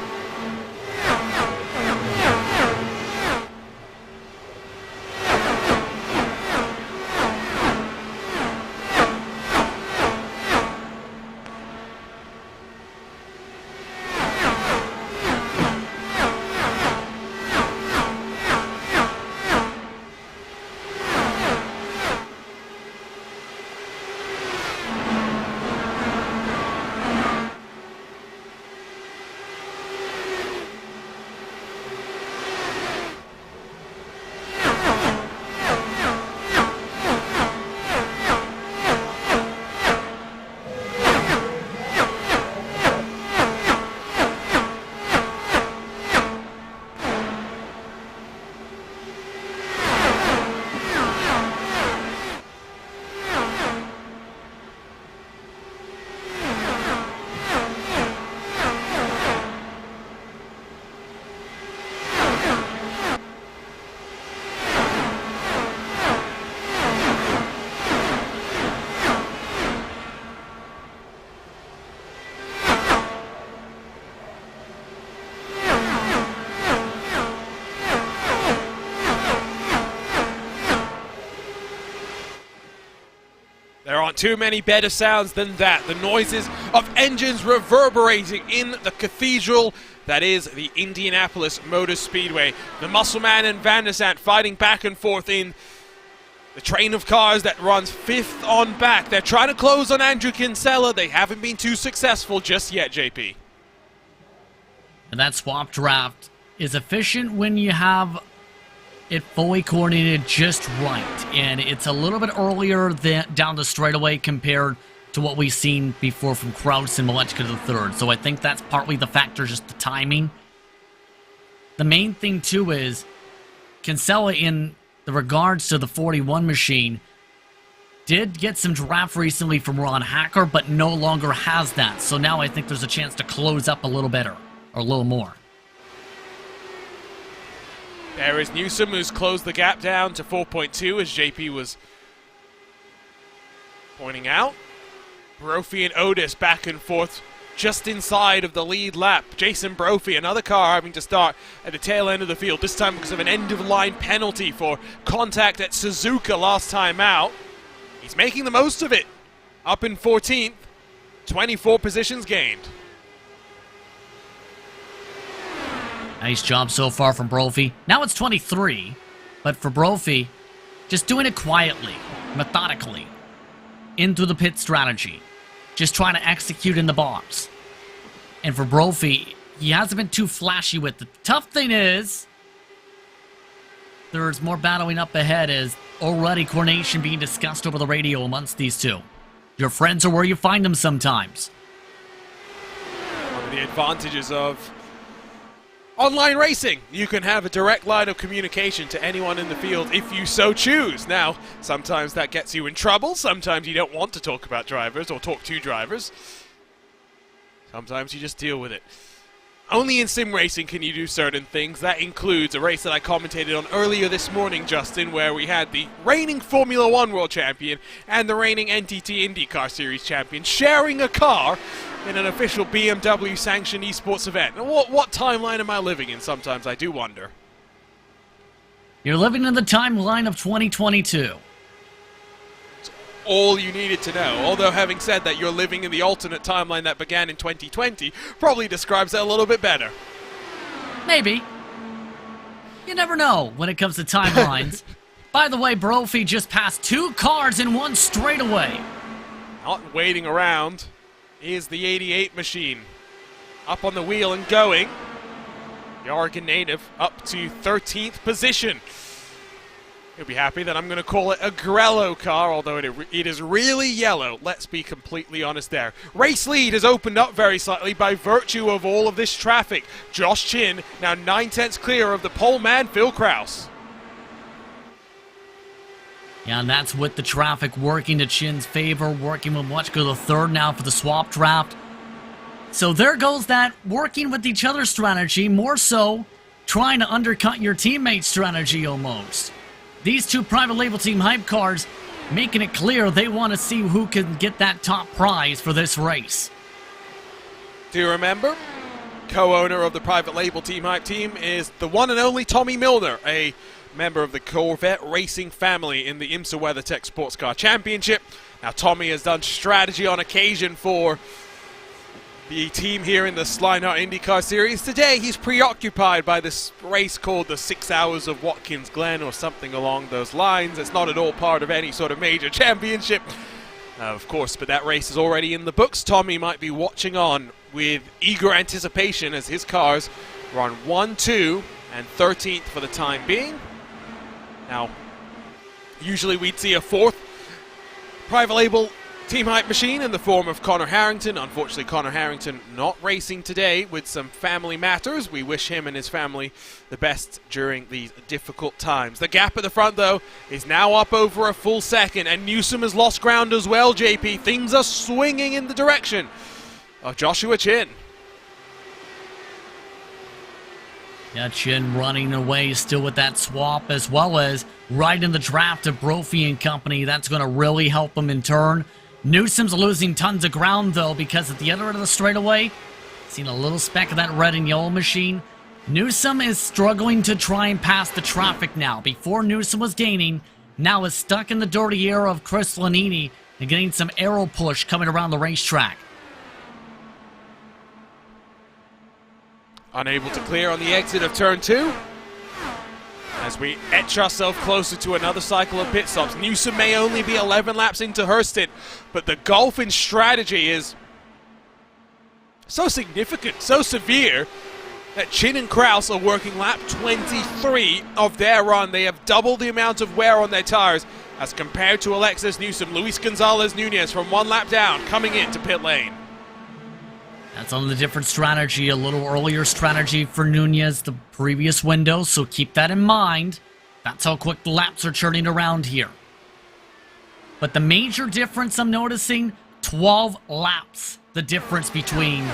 There aren't too many better sounds than that. The noises of engines reverberating in the cathedral that is the Indianapolis Motor Speedway. The Muscleman and Van der Sant fighting back and forth in the train of cars that runs fifth on back. They're trying to close on Andrew Kinsella. They haven't been too successful just yet, JP. And that swap draft is efficient when you have it fully coordinated just right. And it's a little bit earlier down the straightaway compared to what we've seen before from Kraus and Malechka III. So I think that's partly the factor, just the timing. The main thing, too, is Kinsella, in the regards to the 41 machine, did get some draft recently from Ron Hacker, but no longer has that. So now I think there's a chance to close up a little better, or a little more. There is Newsom, who's closed the gap down to 4.2, as JP was pointing out. Brophy and Otis back and forth just inside of the lead lap. Jason Brophy, another car having to start at the tail end of the field, this time because of an end-of-line penalty for contact at Suzuka last time out. He's making the most of it. Up in 14th, 24 positions gained. Nice job so far from Brophy. Now it's 23, but for Brophy, just doing it quietly, methodically, into the pit strategy. Just trying to execute in the box. And for Brophy, he hasn't been too flashy with it. The tough thing is, there's more battling up ahead as already coordination being discussed over the radio amongst these two. Your friends are where you find them sometimes. One of the advantages of online racing, you can have a direct line of communication to anyone in the field if you so choose. Now, sometimes that gets you in trouble. Sometimes you don't want to talk about drivers or talk to drivers. Sometimes you just deal with it. Only in sim racing can you do certain things. That includes a race that I commentated on earlier this morning, Justin, where we had the reigning Formula One World Champion and the reigning NTT IndyCar Series Champion sharing a car in an official BMW-sanctioned esports event. What timeline am I living in? Sometimes I do wonder. You're living in the timeline of 2022. All you needed to know. Although having said that, you're living in the alternate timeline that began in 2020 probably describes that a little bit better. Maybe. You never know when it comes to timelines. By the way, Brophy just passed 2 cars in one straightaway. Not waiting around is the 88 machine. Up on the wheel and going. The Oregon native up to 13th position. You'll be happy that I'm going to call it a Grello car, although it is really yellow. Let's be completely honest there. Race lead has opened up very slightly by virtue of all of this traffic. Josh Chin now 9/10 clear of the pole man, Phil Kraus. Yeah, and that's with the traffic working to Chin's favor, working with Malechka III now for the swap draft. So there goes that working with each other strategy, more so trying to undercut your teammate's strategy almost. These two private label team hype cars making it clear they want to see who can get that top prize for this race. Do you remember? Co-owner of the private label team hype team is the one and only Tommy Milner, a member of the Corvette racing family in the IMSA WeatherTech Sports Car Championship. Now Tommy has done strategy on occasion for the team here in the Lionheart IndyCar Series. Today he's preoccupied by this race called the 6 Hours of Watkins Glen or something along those lines. It's not at all part of any sort of major championship, of course, but that race is already in the books. Tommy might be watching on with eager anticipation as his cars run 1, 2, and 13th for the time being. Now, usually we'd see a 4th private label team hype machine in the form of Connor Harrington. Unfortunately, Connor Harrington not racing today with some family matters. We wish him and his family the best during these difficult times. The gap at the front, though, is now up over a full second, and Newsom has lost ground as well, JP. Things are swinging in the direction of Joshua Chin. Yeah, Chin running away still with that swap, as well as right in the draft of Brophy and company. That's going to really help him in turn. Newsom's losing tons of ground, though, because at the other end of the straightaway, seen a little speck of that red and yellow machine. Newsom is struggling to try and pass the traffic now. Before Newsom was gaining, now is stuck in the dirty era of Chris Lanini, and getting some aero push coming around the racetrack. Unable to clear on the exit of turn 2. As we etch ourselves closer to another cycle of pit stops. Newsom may only be 11 laps into her stint, but the golf in strategy is so significant, so severe, that Chin and Kraus are working lap 23 of their run. They have doubled the amount of wear on their tires as compared to Alexis Newsom. Luis Gonzalez Nunez from 1 lap down coming into pit lane. That's on the different strategy, a little earlier strategy for Nunez the previous window, so keep that in mind. That's how quick the laps are churning around here. But the major difference I'm noticing, 12 laps, the difference between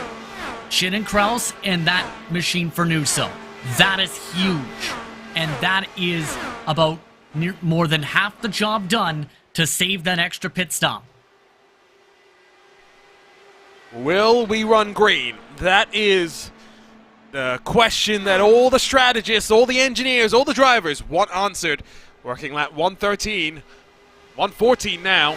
Chin and Kraus and that machine for Newsom. That is huge. And that is about more than half the job done to save that extra pit stop. Will we run green? That is the question that all the strategists, all the engineers, all the drivers want answered. Working lap 113, 114 now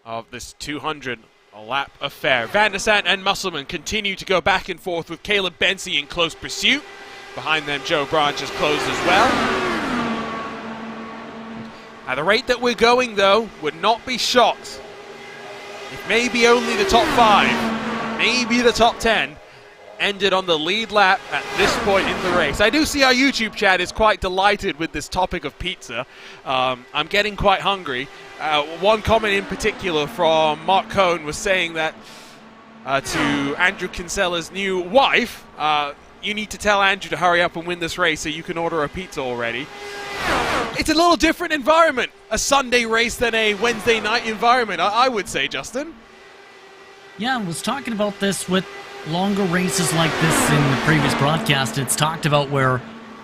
of this 200 lap affair. Van der Sant and Musselman continue to go back and forth with Caleb Bensie in close pursuit. Behind them, Joe Branch has closed as well. At the rate that we're going, though, would not be shocked if maybe only the top 5, maybe the top 10, ended on the lead lap at this point in the race. I do see our YouTube chat is quite delighted with this topic of pizza. I'm getting quite hungry. One comment in particular from Mark Cohn was saying that to Andrew Kinsella's new wife, you need to tell Andrew to hurry up and win this race so you can order a pizza already. It's a little different environment, a Sunday race than a Wednesday night environment, I would say, Justin. Yeah, I was talking about this with longer races like this in the previous broadcast. It's talked about where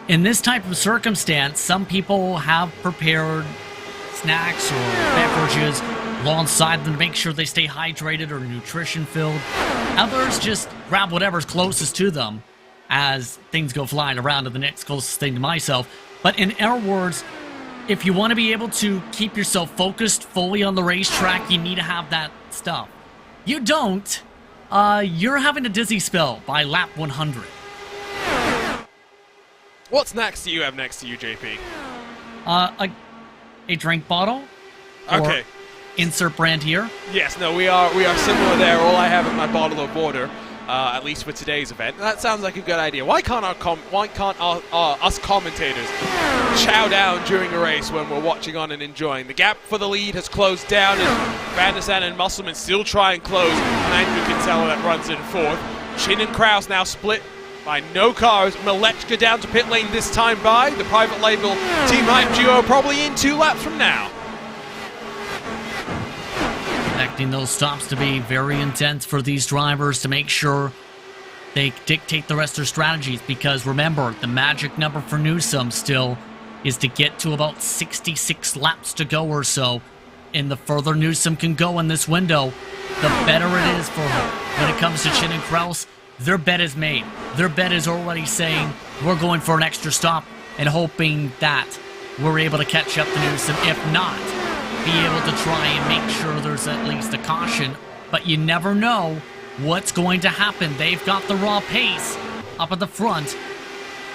in this type of circumstance, some people have prepared snacks or beverages alongside them to make sure they stay hydrated or nutrition filled. Others just grab whatever's closest to them as things go flying around to the next closest thing to myself. But in our words, if you want to be able to keep yourself focused fully on the racetrack, you need to have that stuff. You don't, you're having a dizzy spell by lap 100. What snacks do you have next to you, JP? A drink bottle. Okay. Insert brand here. Yes, no, we are similar there. All I have is my bottle of water, at least for today's event. That sounds like a good idea. Why can't us commentators chow down during a race when we're watching on and enjoying? The gap for the lead has closed down, and Van der Sant and Musselman still try and close. And Andrew Kinsella that runs in fourth. Chin and Kraus now split by no cars. Malechka down to pit lane this time by the private label Team Hype duo, probably in 2 laps from now. Expecting those stops to be very intense for these drivers to make sure they dictate the rest of their strategies, because remember, the magic number for Newsom still is to get to about 66 laps to go or so, and the further Newsom can go in this window, the better it is for her. When it comes to Chin and Kraus, their bet is made. Their bet is already saying, we're going for an extra stop and hoping that we're able to catch up to Newsom. If not, be able to try and make sure there's at least a caution. But you never know what's going to happen. They've got the raw pace up at the front,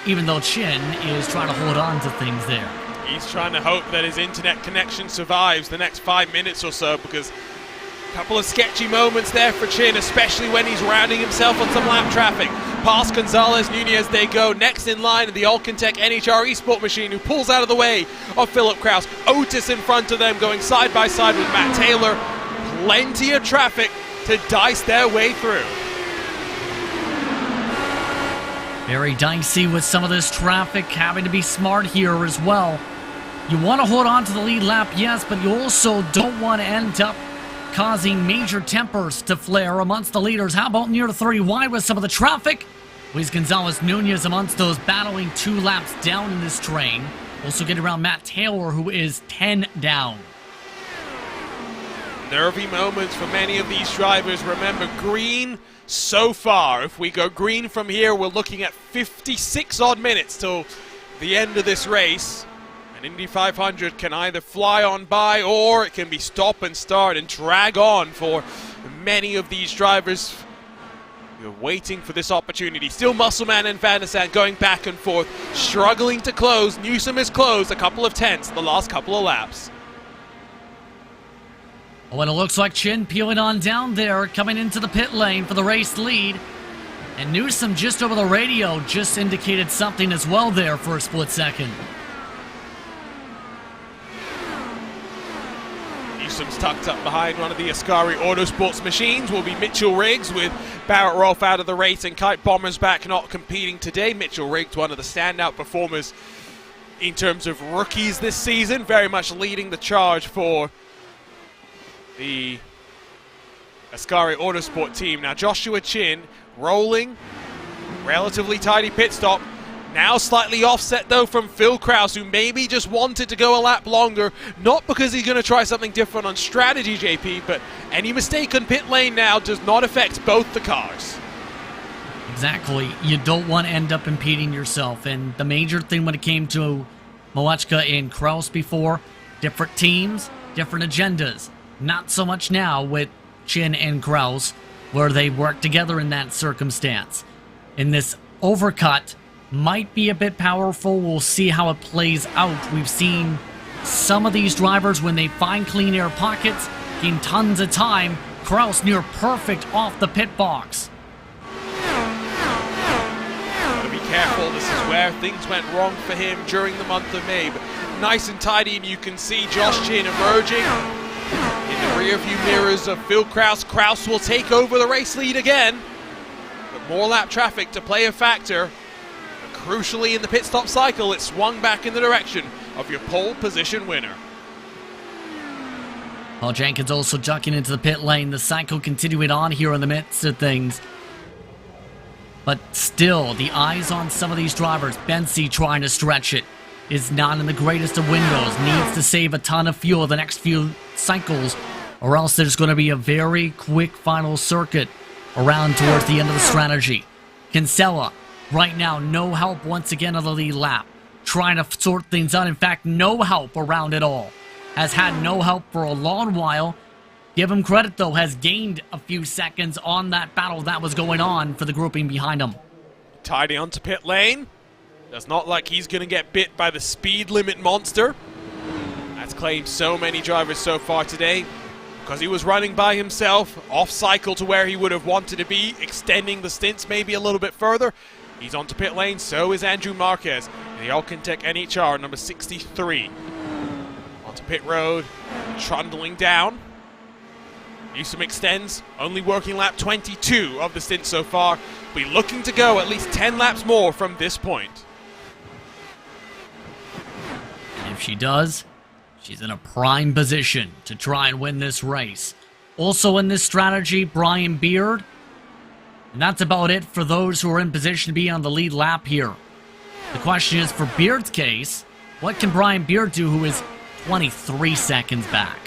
even though Chin is trying to hold on to things there. He's trying to hope that his internet connection survives the next 5 minutes or so, because a couple of sketchy moments there for Chin, especially when he's rounding himself on some lap traffic. Past Gonzalez Nunez they go. Next in line of the Alcantech NHR Esport machine, who pulls out of the way of Philip Kraus. Otis in front of them, going side by side with Matt Taylor. Plenty of traffic to dice their way through. Very dicey with some of this traffic, having to be smart here as well. You want to hold on to the lead lap, yes, but you also don't want to end up causing major tempers to flare amongst the leaders. How about near the 30 wide with some of the traffic? Luis Gonzalez Nunez amongst those battling 2 laps down in this train. Also getting around Matt Taylor, who is 10 down. Nervy moments for many of these drivers. Remember, green so far. If we go green from here, we're looking at 56 odd minutes till the end of this race. An Indy 500 can either fly on by or it can be stop and start and drag on for many of these drivers. You're waiting for this opportunity. Still Muscleman and Van der Sant going back and forth, struggling to close. Newsom has closed a couple of tenths the last couple of laps. Oh, and it looks like Chin peeling on down there, coming into the pit lane for the race lead. And Newsom just over the radio just indicated something as well there for a split second. Newsom's tucked up behind one of the Ascari Autosports machines. Will be Mitchell Riggs with Barrett Rolfe out of the race and Kite Bombers back not competing today. Mitchell Riggs, one of the standout performers in terms of rookies this season, very much leading the charge for the Ascari Autosport team. Now Joshua Chin rolling, relatively tidy pit stop. Now slightly offset though from Phil Krause, who maybe just wanted to go a lap longer, not because he's going to try something different on strategy, JP, but any mistake on pit lane now does not affect both the cars. Exactly. You don't want to end up impeding yourself. And the major thing when it came to Małeczka and Krause before, different teams, different agendas. Not so much now with Chin and Krause, where they work together in that circumstance. In this overcut, might be a bit powerful. We'll see how it plays out. We've seen some of these drivers, when they find clean air pockets, gain tons of time. Krause near perfect off the pit box. Gotta be careful. This is where things went wrong for him during the month of May. But nice and tidy, and you can see Josh Chin emerging in the rear view mirrors of Phil Krause. Krause will take over the race lead again. But more lap traffic to play a factor. Crucially, in the pit stop cycle, it swung back in the direction of your pole position winner. Well, Jenkins also ducking into the pit lane. The cycle continuing on here in the midst of things. But still, the eyes on some of these drivers. Bensi trying to stretch it. Is not in the greatest of windows. Needs to save a ton of fuel the next few cycles, or else there's going to be a very quick final circuit around towards the end of the strategy. Kinsella. Right now, no help once again on the lead lap. Trying to sort things out. In fact, no help around at all. Has had no help for a long while. Give him credit, though. Has gained a few seconds on that battle that was going on for the grouping behind him. Tidy onto pit lane. Does not like he's going to get bit by the speed limit monster. That's claimed so many drivers so far today. Because he was running by himself, off cycle to where he would have wanted to be, extending the stints maybe a little bit further. He's onto pit lane, so is Andrew Marquez in the Alcantech NHR, number 63. Onto pit road, trundling down. Newsom extends, only working lap 22 of the stint so far. Be looking to go at least 10 laps more from this point. And if she does, she's in a prime position to try and win this race. Also in this strategy, Brian Beard. And that's about it for those who are in position to be on the lead lap here. The question is, for Beard's case, what can Brian Beard do, who is 23 seconds back?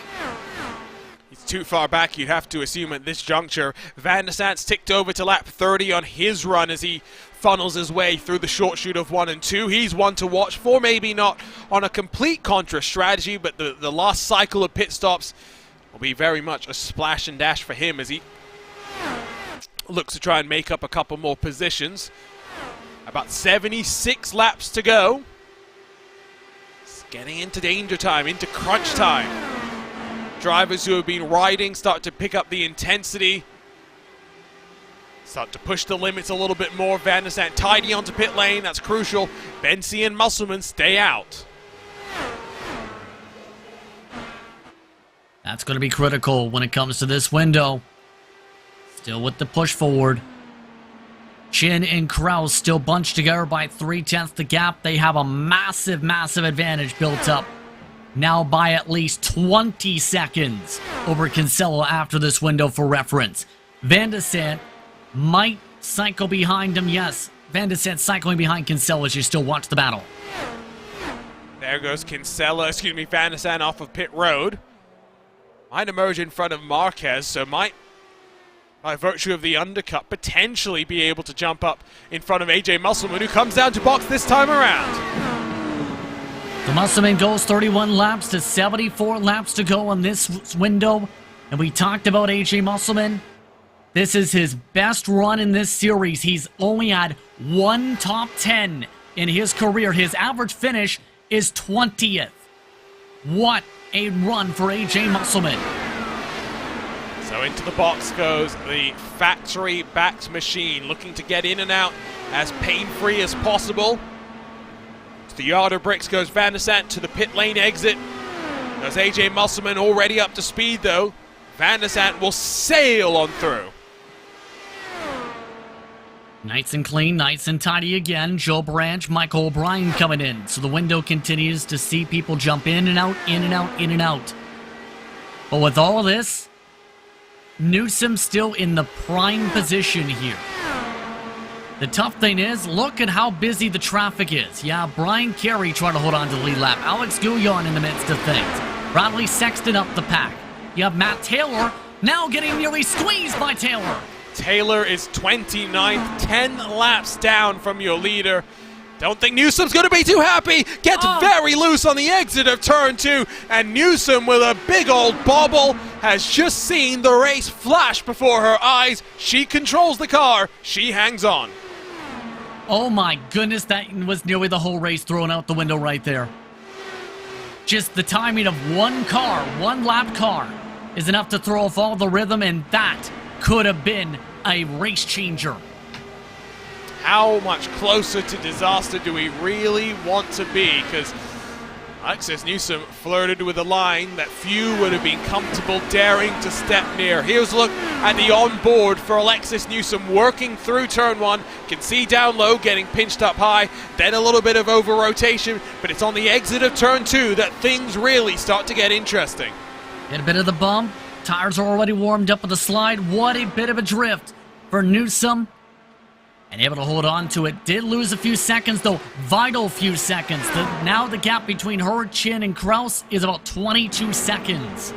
He's too far back, you'd have to assume at this juncture. Van der Sant's ticked over to lap 30 on his run as he funnels his way through the short shoot of 1 and 2. He's one to watch for, maybe not on a complete contra strategy, but the last cycle of pit stops will be very much a splash and dash for him as he looks to try and make up a couple more positions. About 76 laps to go. It's getting into danger time, into crunch time. Drivers who have been riding start to pick up the intensity. Start to push the limits a little bit more. Van der Sant tidy onto pit lane, that's crucial. Bensi and Musselman stay out. That's going to be critical when it comes to this window. Still with the push forward. Chin and Krause still bunched together by 3/10 the gap. They have a massive, massive advantage built up. Now by at least 20 seconds over Kinsella after this window for reference. Van der Sant might cycle behind him. Yes, Van der Sant cycling behind Kinsella as you still watch the battle. There goes Van der Sant off of pit road. Might emerge in front of Marquez, so might, by virtue of the undercut, potentially be able to jump up in front of AJ Musselman, who comes down to box this time around. The Musselman goes 31 laps to 74 laps to go on this window. And we talked about AJ Musselman. This is his best run in this series. He's only had one top 10 in his career. His average finish is 20th. What a run for AJ Musselman. So into the box goes the factory-backed machine, looking to get in and out as pain-free as possible. To the yard of bricks goes Van der Sant to the pit lane exit. There's AJ Musselman already up to speed though. Van der Sant will sail on through. Nice and clean, nice and tidy again. Joe Branch, Michael O'Brien coming in. So the window continues to see people jump in and out, in and out, in and out. But with all of this, Newsom still in the prime position here. The tough thing is, look at how busy the traffic is. Yeah, Brian Carey trying to hold on to the lead lap. Alex Gouillon in the midst of things. Bradley Sexton up the pack. You have Matt Taylor now getting nearly squeezed by Taylor. Taylor is 29th, 10 laps down from your leader. Don't think Newsom's going to be too happy. Gets very loose on the exit of turn 2. And Newsom, with a big old bobble, has just seen the race flash before her eyes. She controls the car. She hangs on. Oh my goodness, that was nearly the whole race thrown out the window right there. Just the timing of one car, one lap car, is enough to throw off all the rhythm, and that could have been a race changer. How much closer to disaster do we really want to be? Because Alexis Newsom flirted with a line that few would have been comfortable daring to step near. Here's a look at the onboard for Alexis Newsom working through turn 1. Can see down low, getting pinched up high, then a little bit of over rotation, but it's on the exit of turn 2 that things really start to get interesting. Get a bit of the bump. Tires are already warmed up with the slide. What a bit of a drift for Newsom. And able to hold on to it. Did lose a few seconds, though. Vital few seconds. Now the gap between her, Chin, and Kraus is about 22 seconds.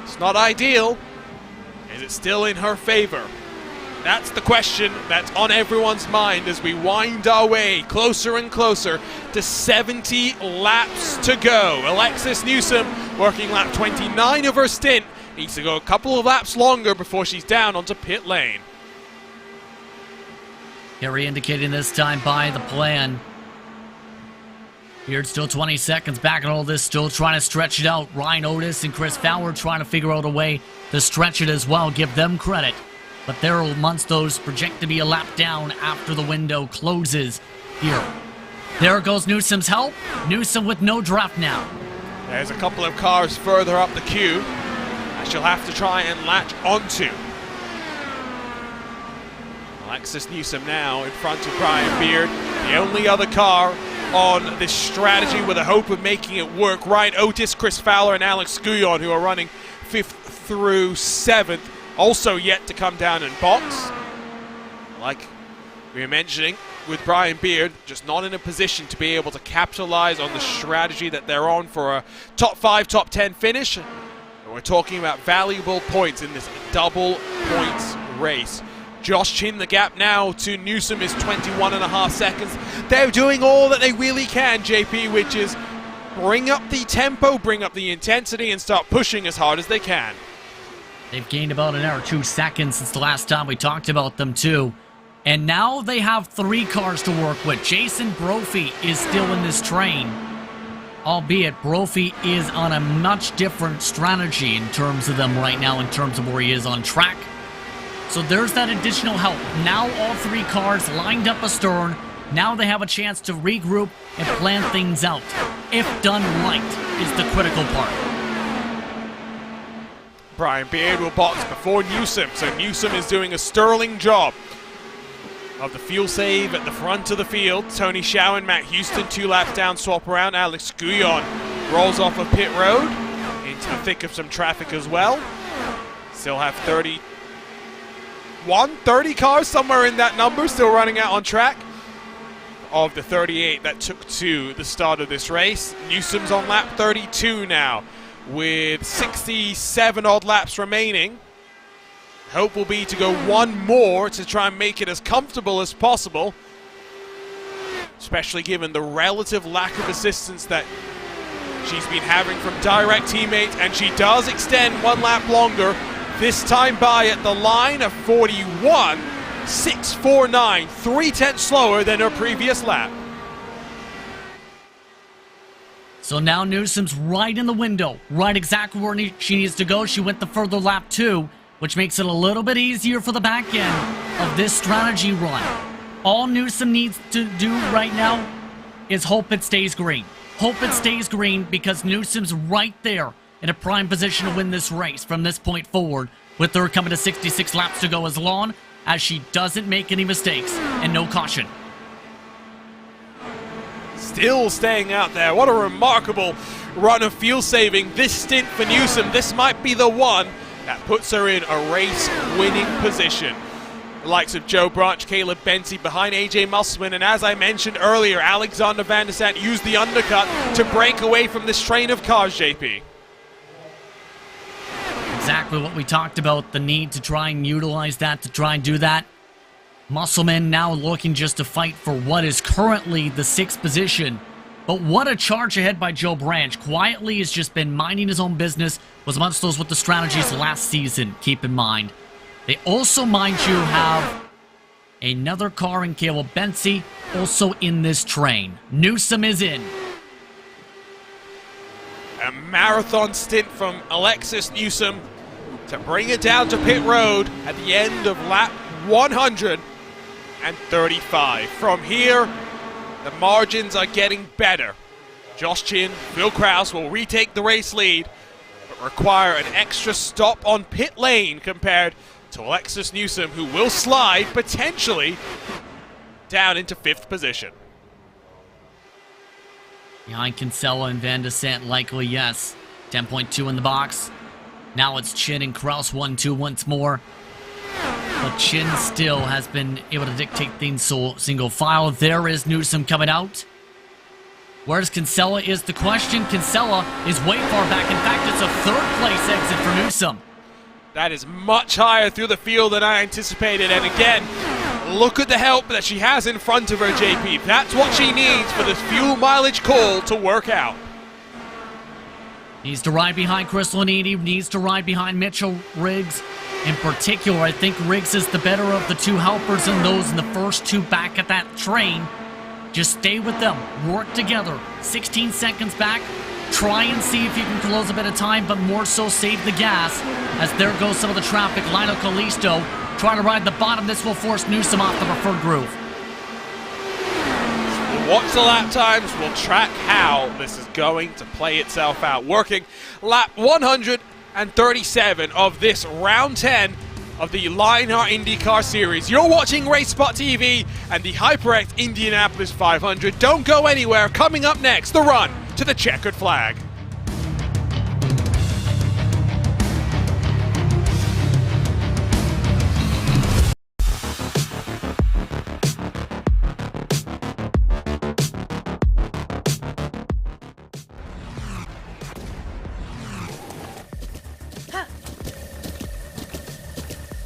It's not ideal. Is it still in her favor? That's the question that's on everyone's mind as we wind our way closer and closer to 70 laps to go. Alexis Newsom working lap 29 of her stint. Needs to go a couple of laps longer before she's down onto pit lane. Harry indicating this time by the plan. Here, still 20 seconds back on all this, still trying to stretch it out. Ryan Otis and Chris Fowler trying to figure out a way to stretch it as well. Give them credit. But Daryl Munsto's project to be a lap down after the window closes here. There goes Newsom's help. Newsom with no draft now. There's a couple of cars further up the queue that she'll have to try and latch onto. Alexis Newsom now in front of Brian Beard, the only other car on this strategy with a hope of making it work. Ryan Otis, Chris Fowler, and Alex Gouillon, who are running 5th through 7th, also yet to come down and box. Like we were mentioning, with Brian Beard, just not in a position to be able to capitalize on the strategy that they're on for a top 5, top 10 finish. And we're talking about valuable points in this double points race. Josh Chin, the gap now to Newsom is 21.5 seconds. They're doing all that they really can, JP, which is bring up the tempo, bring up the intensity, and start pushing as hard as they can. They've gained about an hour, 2 seconds since the last time we talked about them, too. And now they have 3 cars to work with. Jason Brophy is still in this train. Albeit, Brophy is on a much different strategy in terms of them right now, in terms of where he is on track. So there's that additional help. Now all 3 cars lined up astern. Now they have a chance to regroup and plan things out. If done right is the critical part. Brian Beard will box before Newsom, so Newsom is doing a sterling job of the fuel save at the front of the field. Tony Shaw and Matt Houston 2 laps down, swap around. Alex Gouillon rolls off of pit road into the thick of some traffic as well. Still have 30 cars, somewhere in that number, still running out on track of the 38 that took to the start of this race. Newsom's on lap 32 now with 67 odd laps remaining. Hope will be to go one more to try and make it as comfortable as possible, especially given the relative lack of assistance that she's been having from direct teammates, and she does extend one lap longer, this time by at the line of 41.649, 3/10 slower than her previous lap. So now Newsom's right in the window, right exactly where she needs to go. She went the further lap too, which makes it a little bit easier for the back end of this strategy run. All Newsom needs to do right now is hope it stays green. Hope it stays green, because Newsom's right there in a prime position to win this race from this point forward, with her coming to 66 laps to go, as long as she doesn't make any mistakes and no caution. Still staying out there. What a remarkable run of fuel saving this stint for Newsom. This might be the one that puts her in a race winning position. The likes of Joe Branch, Caleb Benzie behind AJ Musselman, and as I mentioned earlier, Alexander Van der Sant used the undercut to break away from this train of cars, JP. Exactly what we talked about, the need to try and utilize that, to try and do that. Musselman now looking just to fight for what is currently the 6th position. But what a charge ahead by Joe Branch. Quietly has just been minding his own business. Was amongst those with the strategies last season, keep in mind. They also, mind you, have another car in Caleb Benzie also in this train. Newsom is in. A marathon stint from Alexis Newsom to bring it down to pit road at the end of lap 135. From here, the margins are getting better. Josh Chin, Phil Krause will retake the race lead, but require an extra stop on pit lane compared to Alexis Newsom, who will slide potentially down into 5th position. Behind Kinsella and Van der Sant, likely, yes. 10.2 in the box. Now it's Chin and Krause 1-2 once more. But Chin still has been able to dictate things so single file. There is Newsom coming out. Where's Kinsella is the question. Kinsella is way far back. In fact, it's a 3rd place exit for Newsom. That is much higher through the field than I anticipated. And again, look at the help that she has in front of her, JP. That's what she needs for this fuel mileage call to work out. Needs to ride behind Chris Lanini. Needs to ride behind Mitchell Riggs. In particular, I think Riggs is the better of the 2 helpers, and those in the first 2 back at that train. Just stay with them. Work together. 16 seconds back. Try and see if you can close a bit of time, but more so save the gas, as there goes some of the traffic. Lionel Callisto trying to ride the bottom. This will force Newsom off the preferred groove. We'll watch the lap times. We'll track how this is going to play itself out. Working lap 137 of this round 10 of the Lionheart IndyCar Series. You're watching RaceSpotTV and the HyperX Indianapolis 500. Don't go anywhere. Coming up next, the run to the checkered flag.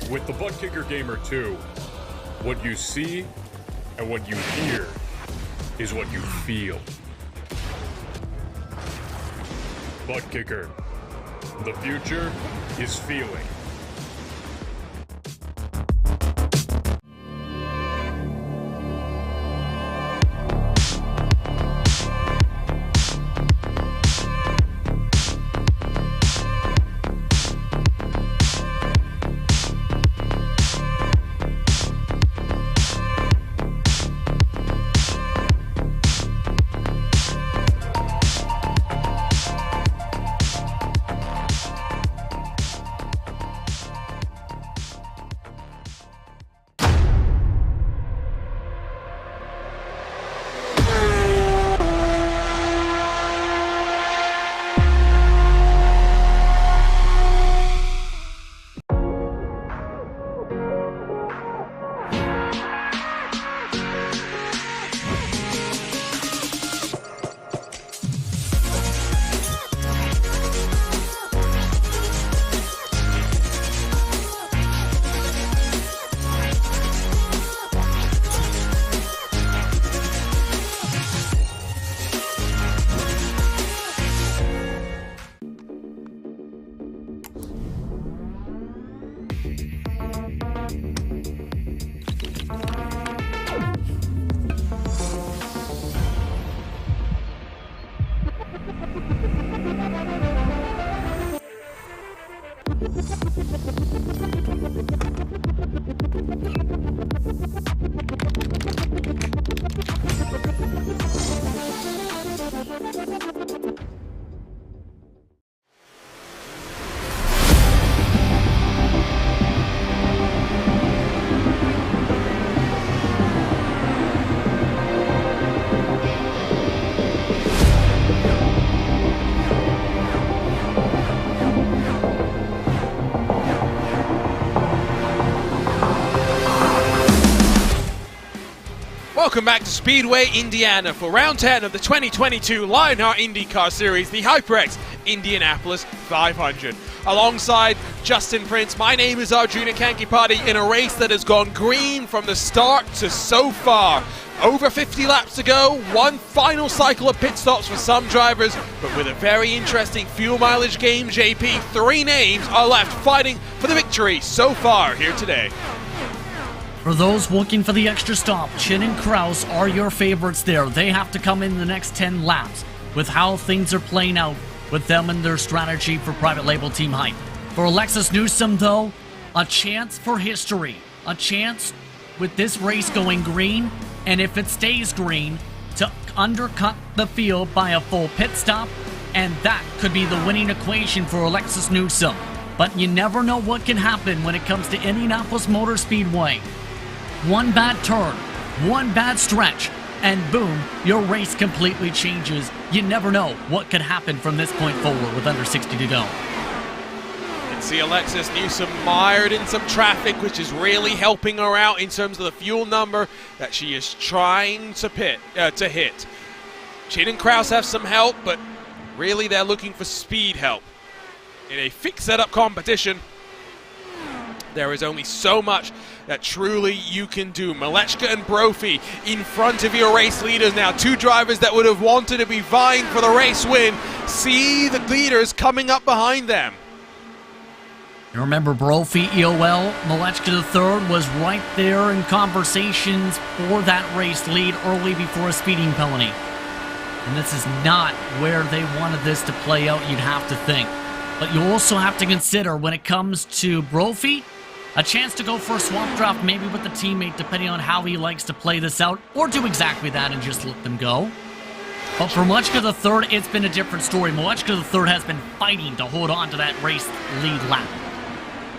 With the Butt Kicker Gamer 2, what you see and what you hear is what you feel. Butt Kicker. The future is feeling. Welcome back to Speedway, Indiana for round 10 of the 2022 Lionheart IndyCar Series, the HyperX Indianapolis 500. Alongside Justin Prince, my name is Arjuna Kankipati in a race that has gone green from the start to so far. Over 50 laps to go, one final cycle of pit stops for some drivers, but with a very interesting fuel mileage game, JP, 3 names are left fighting for the victory so far here today. For those looking for the extra stop, Chin and Kraus are your favorites there. They have to come in the next 10 laps with how things are playing out with them and their strategy for private label team hype. For Alexis Newsom, though, a chance for history. A chance with this race going green, and if it stays green, to undercut the field by a full pit stop, and that could be the winning equation for Alexis Newsom. But you never know what can happen when it comes to Indianapolis Motor Speedway. One bad turn, one bad stretch, and boom, your race completely changes. You never know what could happen from this point forward with under 60 to go. You can see Alexis Newsom mired in some traffic, which is really helping her out in terms of the fuel number that she is trying to hit. Chin and Kraus have some help, but really they're looking for speed help. In a fixed setup competition, there is only so much that truly you can do. Malechka and Brophy in front of your race leaders now. 2 drivers that would have wanted to be vying for the race win. See the leaders coming up behind them. You remember Brophy, EOL, Malechka III was right there in conversations for that race lead early before a speeding penalty. And this is not where they wanted this to play out, you'd have to think. But you also have to consider when it comes to Brophy, a chance to go for a swap draft maybe with the teammate depending on how he likes to play this out, or do exactly that and just let them go. But for Malechka III, it's been a different story. Malechka III has been fighting to hold on to that race lead lap.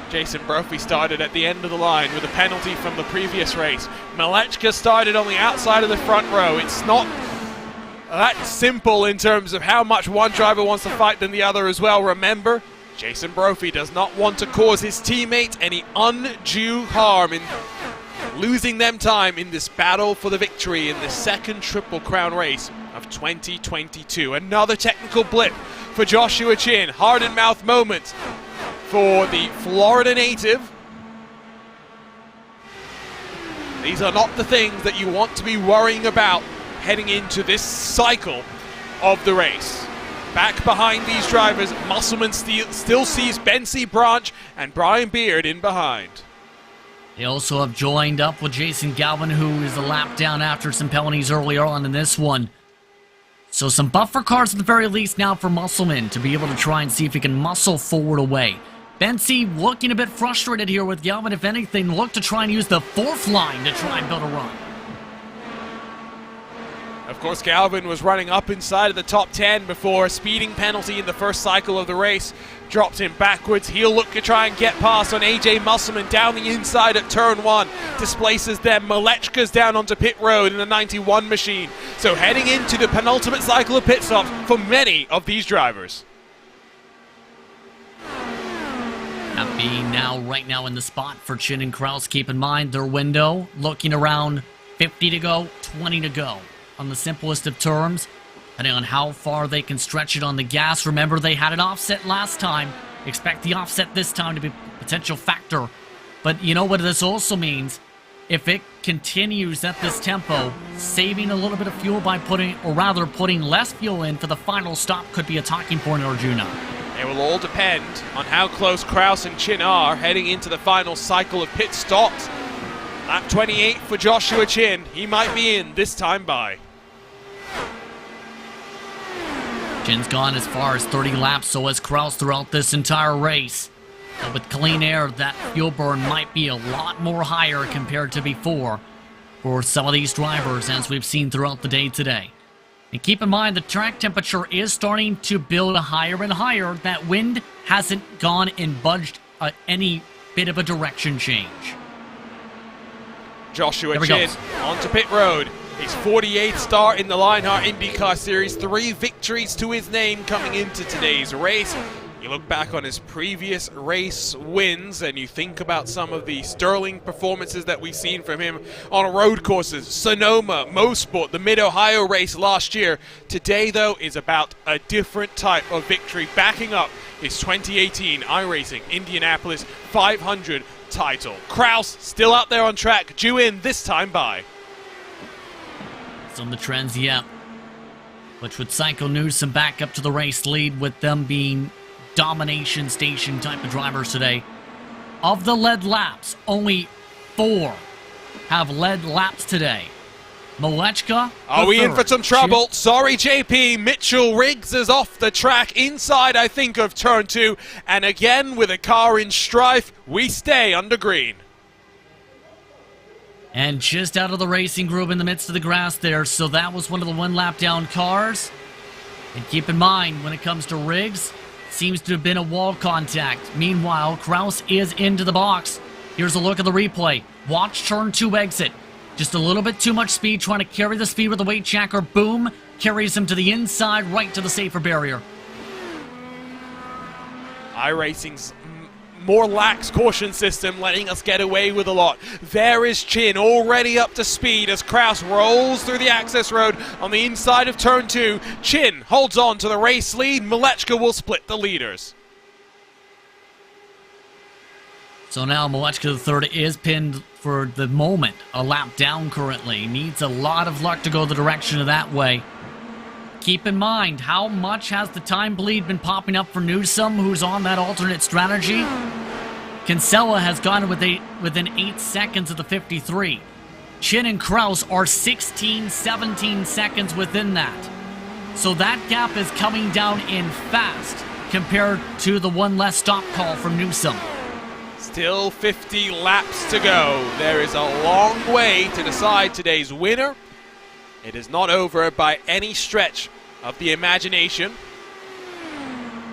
Jason Brophy started at the end of the line with a penalty from the previous race. Malechka started on the outside of the front row. It's not that simple in terms of how much one driver wants to fight than the other as well. Remember, Jason Brophy does not want to cause his teammates any undue harm in losing them time in this battle for the victory in the second Triple Crown race of 2022. Another technical blip for Joshua Chin. Hard and mouth moment for the Florida native. These are not the things that you want to be worrying about heading into this cycle of the race. Back behind these drivers, Musselman still sees Bency Branch and Brian Beard in behind. They also have joined up with Jason Galvin, who is a lap down after some penalties earlier on in this one. So some buffer cars at the very least now for Musselman to be able to try and see if he can muscle forward away. Bency looking a bit frustrated here with Galvin. If anything, look to try and use the 4th line to try and build a run. Of course, Galvin was running up inside of the top 10 before a speeding penalty in the first cycle of the race dropped him backwards. He'll look to try and get past on AJ Musselman down the inside at turn 1. Displaces them. Malechka's down onto pit road in the 91 machine. So heading into the penultimate cycle of pit stops for many of these drivers. That being now, right now in the spot for Chin and Kraus. Keep in mind their window, looking around 50 to go, 20 to go. On the simplest of terms, depending on how far they can stretch it on the gas. Remember, they had an offset last time. Expect the offset this time to be a potential factor. But you know what this also means? If it continues at this tempo, saving a little bit of fuel by putting less fuel in for the final stop could be a talking point, Arjuna. It will all depend on how close Kraus and Chin are heading into the final cycle of pit stops. Lap 28 for Joshua Chin. He might be in this time by. Chin's gone as far as 30 laps, so has Kraus throughout this entire race. But with clean air, that fuel burn might be a lot more higher compared to before for some of these drivers, as we've seen throughout the day today. And keep in mind, the track temperature is starting to build higher and higher. That wind hasn't gone and budged any bit of a direction change. Joshua Chin onto pit road. His 48th start in the Lionheart IndyCar Series. 3 victories to his name coming into today's race. You look back on his previous race wins and you think about some of the sterling performances that we've seen from him on road courses. Sonoma, Mosport, the Mid-Ohio race last year. Today, though, is about a different type of victory, backing up his 2018 iRacing Indianapolis 500 title. Kraus still out there on track, due in this time by. On the trends, yeah, which would cycle Newsom back up to the race lead, with them being domination station type of drivers today. Of the led laps, only 4 have led laps today. Malechka. Are we in for some trouble? Sorry, JP. Mitchell Riggs is off the track inside, I think, of turn 2. And again, with a car in strife, we stay under green. And just out of the racing group in the midst of the grass there, so that was one of the 1 lap down cars. And keep in mind, when it comes to Riggs, seems to have been a wall contact. Meanwhile, Kraus is into the box. Here's a look at the replay. Watch turn 2 exit. Just a little bit too much speed, trying to carry the speed with the weight checker. Boom, carries him to the inside, right to the safer barrier. iRacing's more lax caution system, letting us get away with a lot. There is Chin already up to speed as Kraus rolls through the access road on the inside of turn 2. Chin holds on to the race lead. Malechka will split the leaders. So now Malechka the third is pinned for the moment, a lap down currently. Needs a lot of luck to go the direction of that way. Keep in mind, how much has the time bleed been popping up for Newsom, who's on that alternate strategy? Kinsella has gone within 8 seconds of the 53. Chin and Kraus are 16, 17 seconds within that. So that gap is coming down in fast compared to the 1 less stop call from Newsom. Still 50 laps to go. There is a long way to decide today's winner. It is not over by any stretch of the imagination.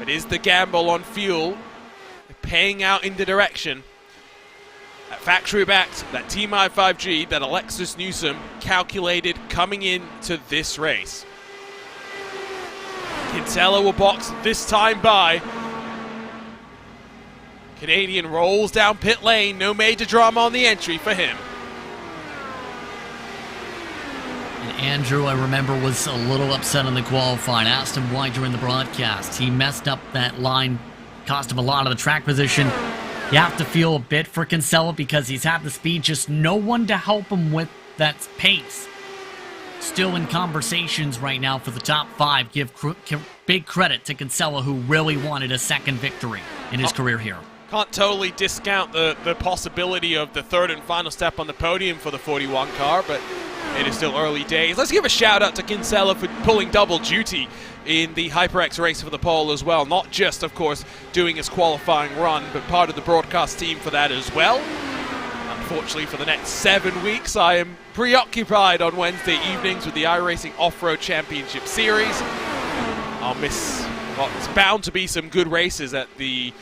It is the gamble on fuel paying out in the direction. That factory backed, that Team i5G, that Alexis Newsom calculated coming into this race. Kinsella will box this time by. Canadian rolls down pit lane, no major drama on the entry for him. Andrew, I remember, was a little upset on the qualifying. Asked him why during the broadcast. He messed up that line, cost him a lot of the track position. You have to feel a bit for Kinsella because he's had the speed, just no one to help him with that pace. Still in conversations right now for the top 5. Give big credit to Kinsella, who really wanted a second victory in his career here. Can't totally discount the possibility of the 3rd and final step on the podium for the 41 car, but it is still early days. Let's give a shout out to Kinsella for pulling double duty in the HyperX race for the pole as well. Not just, of course, doing his qualifying run, but part of the broadcast team for that as well. Unfortunately, for the next 7 weeks, I am preoccupied on Wednesday evenings with the iRacing Off-Road Championship Series. I'll miss what's bound to be some good races at the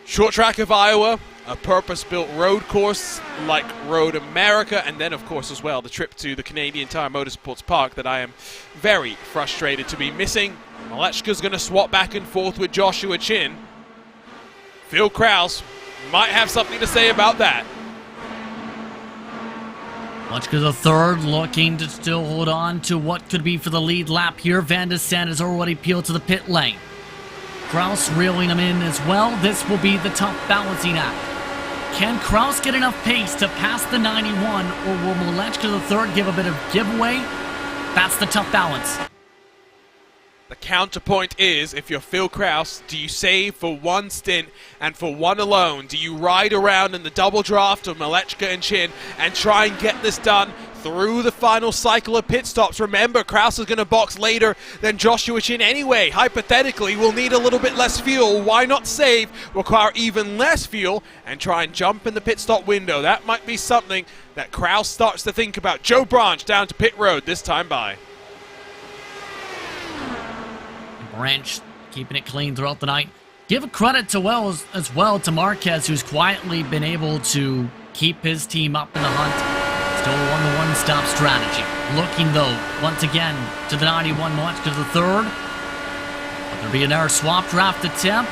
Short Track of Iowa, a purpose-built road course like Road America, and then, of course, as well, the trip to the Canadian Tire Motorsports Park that I am very frustrated to be missing. Malechka's going to swap back and forth with Joshua Chin. Phil Kraus might have something to say about that. Malechka the third, looking to still hold on to what could be for the lead lap here. Van de Sande has already peeled to the pit lane. Kraus reeling him in as well. This will be the tough balancing act. Can Kraus get enough pace to pass the 91, or will Malechka the third give a bit of giveaway? That's the tough balance. The counterpoint is, if you're Phil Kraus, do you save for 1 stint and for 1 alone? Do you ride around in the double draft of Malechka and Chin and try and get this done through the final cycle of pit stops. Remember, Kraus is going to box later than Joshua Chin anyway. Hypothetically, we'll need a little bit less fuel. Why not save, require even less fuel, and try and jump in the pit stop window? That might be something that Kraus starts to think about. Joe Branch down to pit road, this time by. Branch keeping it clean throughout the night. Give credit to as well to Marquez, who's quietly been able to keep his team up in the hunt. Still on the one-stop strategy. Looking, though, once again to the 91 launch to the third. Will there be another swap draft attempt?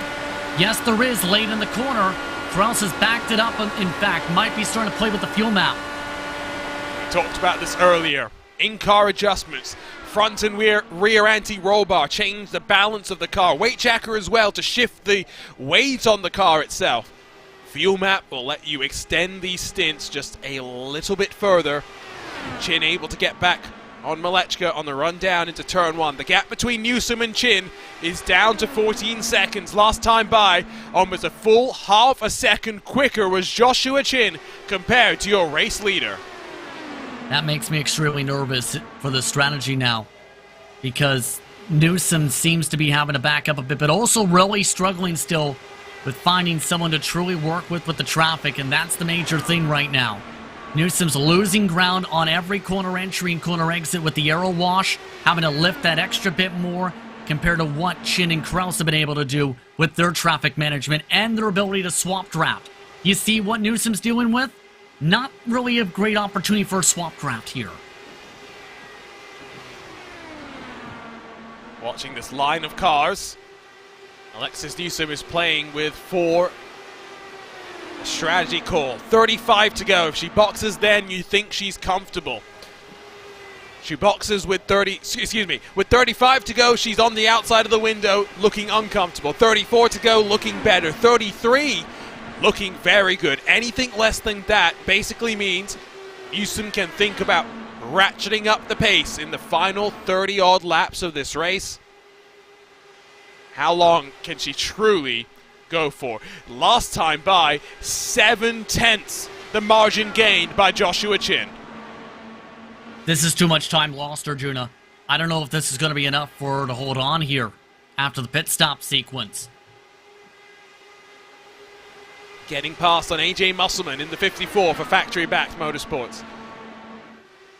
Yes, there is late in the corner. Kraus has backed it up, in fact, might be starting to play with the fuel map. We talked about this earlier. In-car adjustments. Front and rear anti-roll bar. Change the balance of the car. Weight jacker as well to shift the weight on the car itself. Fuel map will let you extend these stints just a little bit further. Chin able to get back on Malechka on the run down into turn one. The gap between Newsom and Chin is down to 14 seconds. Last time by, almost a full half a second quicker was Joshua Chin compared to your race leader. That makes me extremely nervous for the strategy now, because Newsom seems to be having to back up a bit, but also really struggling still with finding someone to truly work with the traffic, and that's the major thing right now. Newsom's losing ground on every corner entry and corner exit with the aero wash, having to lift that extra bit more compared to what Chin and Kraus have been able to do with their traffic management and their ability to swap draft. You see what Newsom's dealing with? Not really a great opportunity for a swap draft here. Watching this line of cars, Alexis Newsom is playing with a strategy call. 35 to go. If she boxes, then you think she's comfortable. She boxes with 35 to go, she's on the outside of the window, looking uncomfortable. 34 to go, looking better. 33, looking very good. Anything less than that basically means Newsom can think about ratcheting up the pace in the final 30-odd laps of this race. How long can she truly go for? Last time by, 7/10 the margin gained by Joshua Chin. This is too much time lost, Arjuna. I don't know if this is going to be enough for her to hold on here after the pit stop sequence. Getting past on AJ Musselman in the 54 for factory-backed motorsports.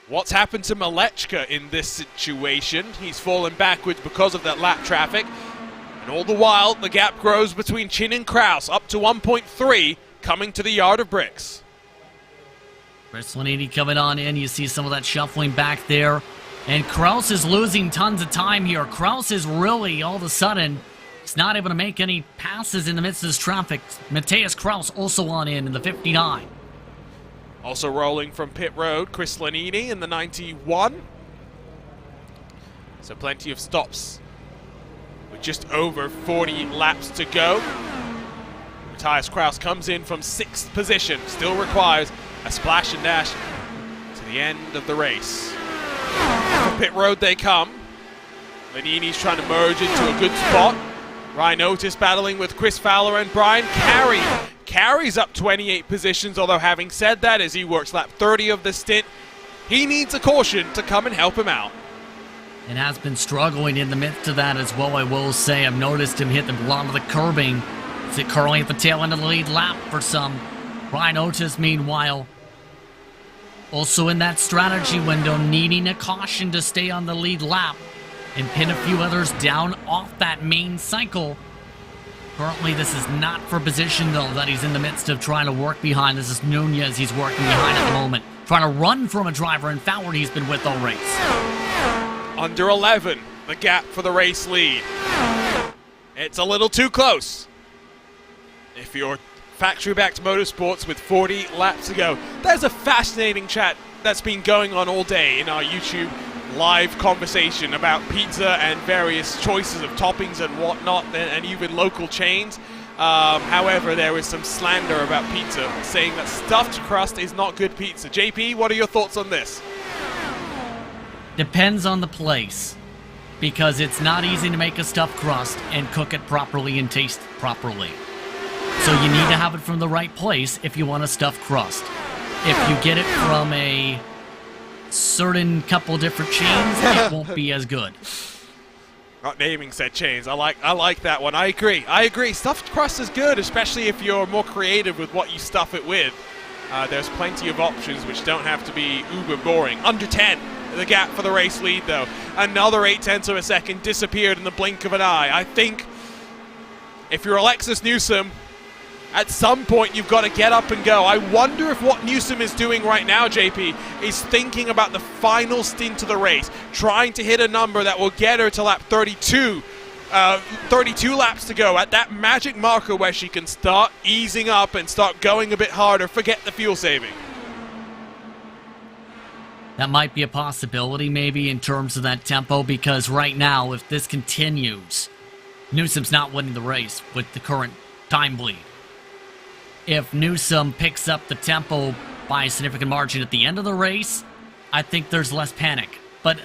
What's happened to Malechka in this situation? He's fallen backwards because of that lap traffic. And all the while, the gap grows between Chin and Kraus, up to 1.3, coming to the yard of bricks. Chris Lanini coming on in. You see some of that shuffling back there. And Kraus is losing tons of time here. Kraus is really, all of a sudden, he's not able to make any passes in the midst of this traffic. Mateus Kraus also on in the 59. Also rolling from pit road, Chris Lanini in the 91. So plenty of stops with just over 40 laps to go. Matthias Kraus comes in from 6th position, still requires a splash and dash to the end of the race. From pit road they come. Lanini's trying to merge into a good spot. Ryan Otis battling with Chris Fowler and Brian Carey. Carey's up 28 positions, although having said that, as he works lap 30 of the stint, he needs a caution to come and help him out. And has been struggling in the midst of that as well, I will say. I've noticed him hit the bottom of the curbing. Is it curling at the tail end of the lead lap for some? Ryan Otis, meanwhile, also in that strategy window, needing a caution to stay on the lead lap and pin a few others down off that main cycle. Currently, this is not for position, though, that he's in the midst of trying to work behind. This is Nunez he's working behind at the moment. Trying to run from a driver in Fowler he's been with all race. Under 11, the gap for the race lead. It's a little too close. If you're factory-backed motorsports with 40 laps to go. There's a fascinating chat that's been going on all day in our YouTube live conversation about pizza and various choices of toppings and whatnot, and even local chains. However, there is some slander about pizza, saying that stuffed crust is not good pizza. JP, what are your thoughts on this? Depends on the place, because it's not easy to make a stuffed crust and cook it properly and taste properly. So you need to have it from the right place if you want a stuffed crust. If you get it from a certain couple different chains, it won't be as good. Not naming said chains. I like that one. I agree. Stuffed crust is good, especially if you're more creative with what you stuff it with. There's plenty of options which don't have to be uber boring. Under 10, the gap for the race lead though. Another 0.8 of a second disappeared in the blink of an eye. I think if you're Alexis Newsom, at some point you've got to get up and go. I wonder if what Newsom is doing right now, JP, is thinking about the final stint of the race, trying to hit a number that will get her to lap 32. 32 laps to go at that magic marker where she can start easing up and start going a bit harder, forget the fuel saving. That might be a possibility maybe in terms of that tempo, because right now if this continues, Newsom's not winning the race with the current time bleed. If Newsom picks up the tempo by a significant margin at the end of the race, I think there's less panic. But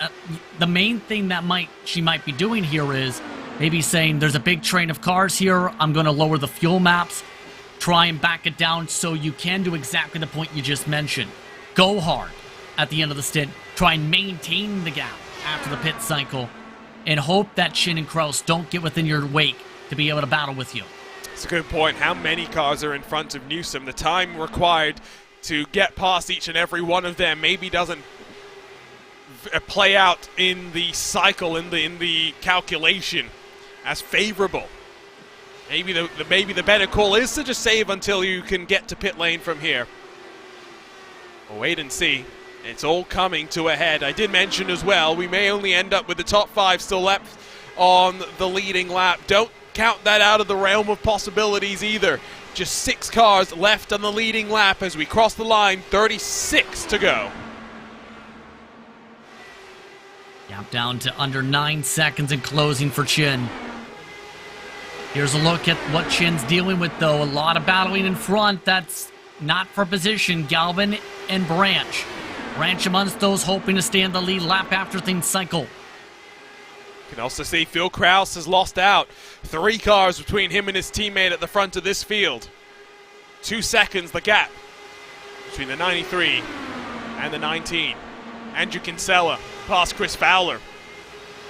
the main thing that she might be doing here is maybe saying there's a big train of cars here, I'm going to lower the fuel maps, try and back it down so you can do exactly the point you just mentioned. Go hard at the end of the stint, try and maintain the gap after the pit cycle, and hope that Chin and Kraus don't get within your wake to be able to battle with you. It's a good point. How many cars are in front of Newsom? The time required to get past each and every one of them maybe doesn't play out in the cycle, in the calculation as favorable. Maybe the better call is to just save until you can get to pit lane from here. We'll wait and see. It's all coming to a head. I did mention as well, we may only end up with the top 5 still left on the leading lap. Don't count that out of the realm of possibilities either. Just 6 cars left on the leading lap as we cross the line, 36 to go. Gap down to under 9 seconds and closing for Chin. Here's a look at what Chin's dealing with though. A lot of battling in front. That's not for position. Galvin and Branch. Branch amongst those hoping to stay in the lead lap after things cycle. You can also see Phil Kraus has lost out. 3 cars between him and his teammate at the front of this field. 2 seconds the gap between the 93 and the 19. Andrew Kinsella past Chris Fowler.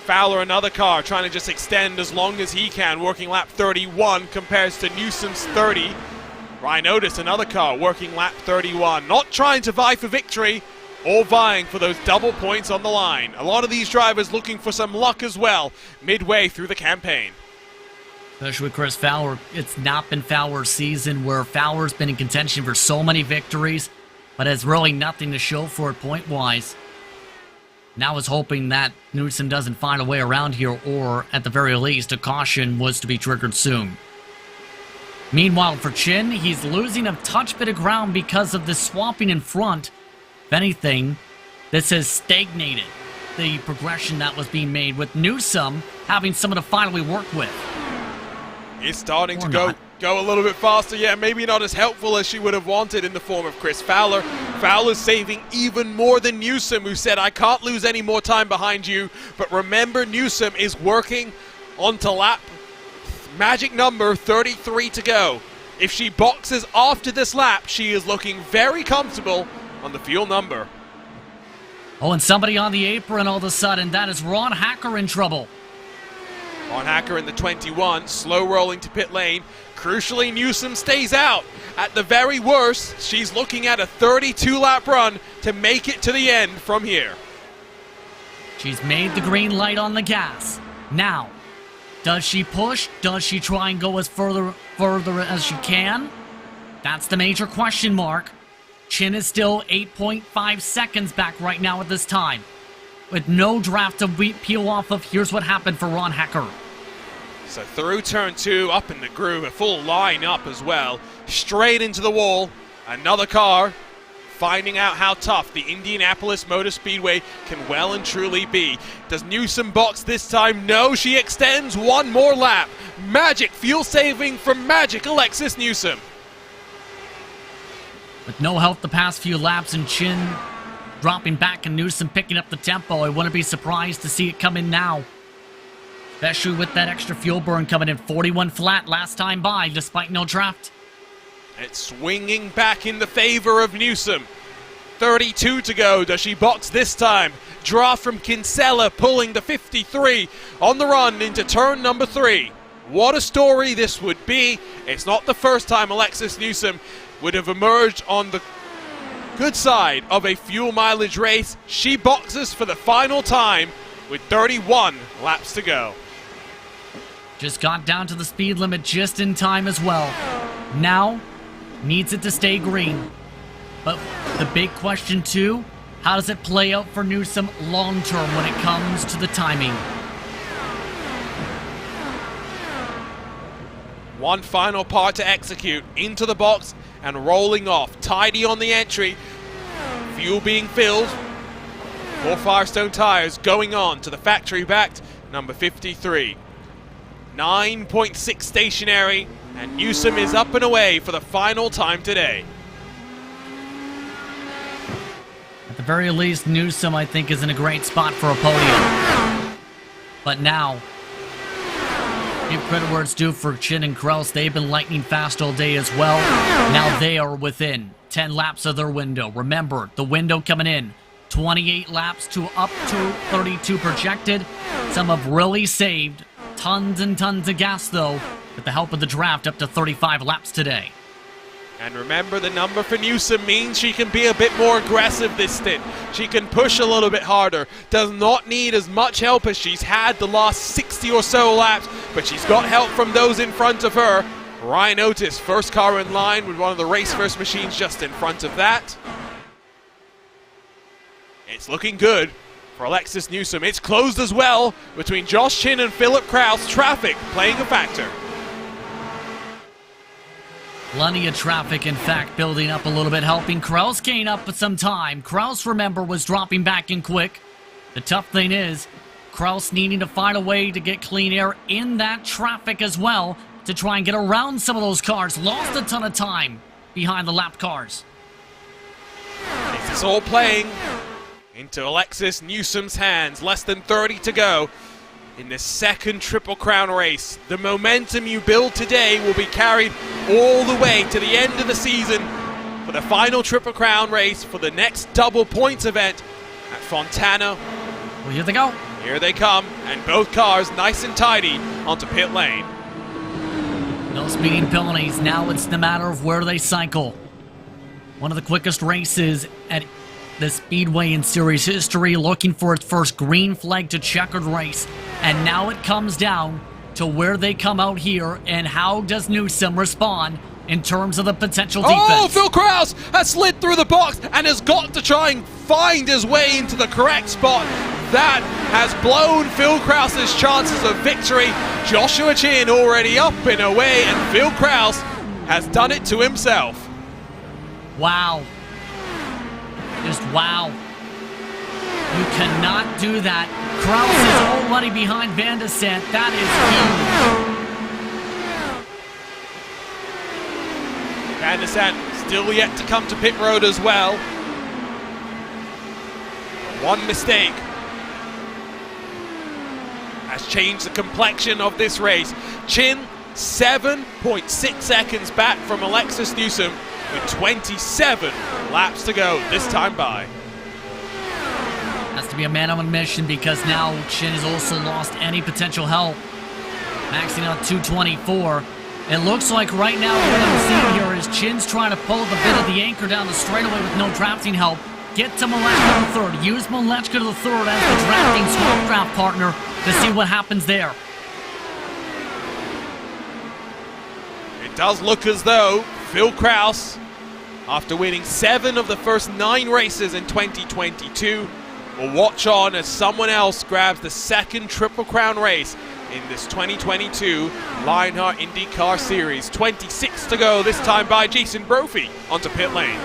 Fowler, another car, trying to just extend as long as he can, working lap 31 compares to Newsom's 30. Ryan Otis, another car, working lap 31. Not trying to vie for victory, or vying for those double points on the line. A lot of these drivers looking for some luck as well, midway through the campaign. Especially with Chris Fowler. It's not been Fowler's season, where Fowler's been in contention for so many victories, but has really nothing to show for it point-wise. Now is hoping that Newsom doesn't find a way around here, or at the very least, a caution was to be triggered soon. Meanwhile, for Chin, he's losing a touch bit of ground because of the swapping in front. If anything, this has stagnated the progression that was being made, with Newsom having someone to finally work with. He's starting to go a little bit faster. Yeah, maybe not as helpful as she would have wanted in the form of Chris Fowler. Fowler's saving even more than Newsom, who said, I can't lose any more time behind you. But remember, Newsom is working onto lap magic number 33 to go. If she boxes after this lap, she is looking very comfortable on the fuel number. Oh, and somebody on the apron all of a sudden. That is Ron Hacker in trouble. Ron Hacker in the 21, slow rolling to pit lane. Crucially, Newsom stays out. At the very worst, she's looking at a 32-lap run to make it to the end from here. She's made the green light on the gas. Now, does she push? Does she try and go as further as she can? That's the major question mark. Chin is still 8.5 seconds back right now at this time. With no draft to peel off of, here's what happened for Ron Hacker. So through turn 2, up in the groove, a full line up as well. Straight into the wall. Another car finding out how tough the Indianapolis Motor Speedway can well and truly be. Does Newsom box this time? No, she extends one more lap. Magic fuel saving from Magic Alexis Newsom. With no help the past few laps and Chin dropping back and Newsom picking up the tempo, I wouldn't be surprised to see it come in now. Especially with that extra fuel burn coming in 41 flat last time by, despite no draft. It's swinging back in the favor of Newsom. 32 to go. Does she box this time? Draft from Kinsella pulling the 53 on the run into turn number 3. What a story this would be. It's not the first time Alexis Newsom would have emerged on the good side of a fuel mileage race. She boxes for the final time with 31 laps to go. Just got down to the speed limit just in time as well. Now, needs it to stay green. But the big question too, how does it play out for Newsom long term when it comes to the timing? One final part to execute, into the box and rolling off. Tidy on the entry, fuel being filled. 4 Firestone tires going on to the factory-backed number 53. 9.6 stationary, and Newsom is up and away for the final time today. At the very least, Newsom, I think, is in a great spot for a podium. But now, give credit where it's due for Chin and Kraus. They've been lightning fast all day as well. Now they are within 10 laps of their window. Remember, the window coming in, 28 laps to up to 32 projected. Some have really saved tons and tons of gas, though, with the help of the draft, up to 35 laps today. And remember, the number for Newsom means she can be a bit more aggressive this stint. She can push a little bit harder. Does not need as much help as she's had the last 60 or so laps, but she's got help from those in front of her. Ryan Otis, first car in line with one of the race first machines just in front of that. It's looking good for Alexis Newsom. It's closed as well between Josh Chin and Philip Kraus. Traffic playing a factor. Plenty of traffic, in fact, building up a little bit, helping Kraus gain up some time. Kraus, remember, was dropping back in quick. The tough thing is, Kraus needing to find a way to get clean air in that traffic as well to try and get around some of those cars. Lost a ton of time behind the lap cars. This is all playing into Alexis Newsom's hands. Less than 30 to go in this second Triple Crown race. The momentum you build today will be carried all the way to the end of the season for the final Triple Crown race for the next double points event at Fontana. Well, here they go. Here they come, and both cars nice and tidy onto pit lane. No speeding penalties. Now it's the matter of where they cycle. One of the quickest races at the Speedway in series history, looking for its first green flag to checkered race. And now it comes down to where they come out here and how does Newsom respond in terms of the potential defense. Oh, Phil Kraus has slid through the box and has got to try and find his way into the correct spot. That has blown Phil Kraus's chances of victory. Joshua Chin already up and away, and Phil Kraus has done it to himself. Wow. Just wow. You cannot do that. Kraus is already behind Van de Sant. That is huge. Van de Sant still yet to come to pit road as well. One mistake has changed the complexion of this race. Chin, 7.6 seconds back from Alexis Newsom with 27 laps to go this time by. Has to be a man on a mission because now Chin has also lost any potential help. Maxing out 224. It looks like right now what I'm seeing here is Chin's trying to pull the bit of the anchor down the straightaway with no drafting help. Get to Malechka to the third. Use Malechka to the third as the drafting swap draft partner to see what happens there. It does look as though Phil Kraus, after winning 7 of the first 9 races in 2022, will watch on as someone else grabs the second Triple Crown race in this 2022 Lionheart IndyCar Series. 26 to go this time by Jason Brophy onto pit lane.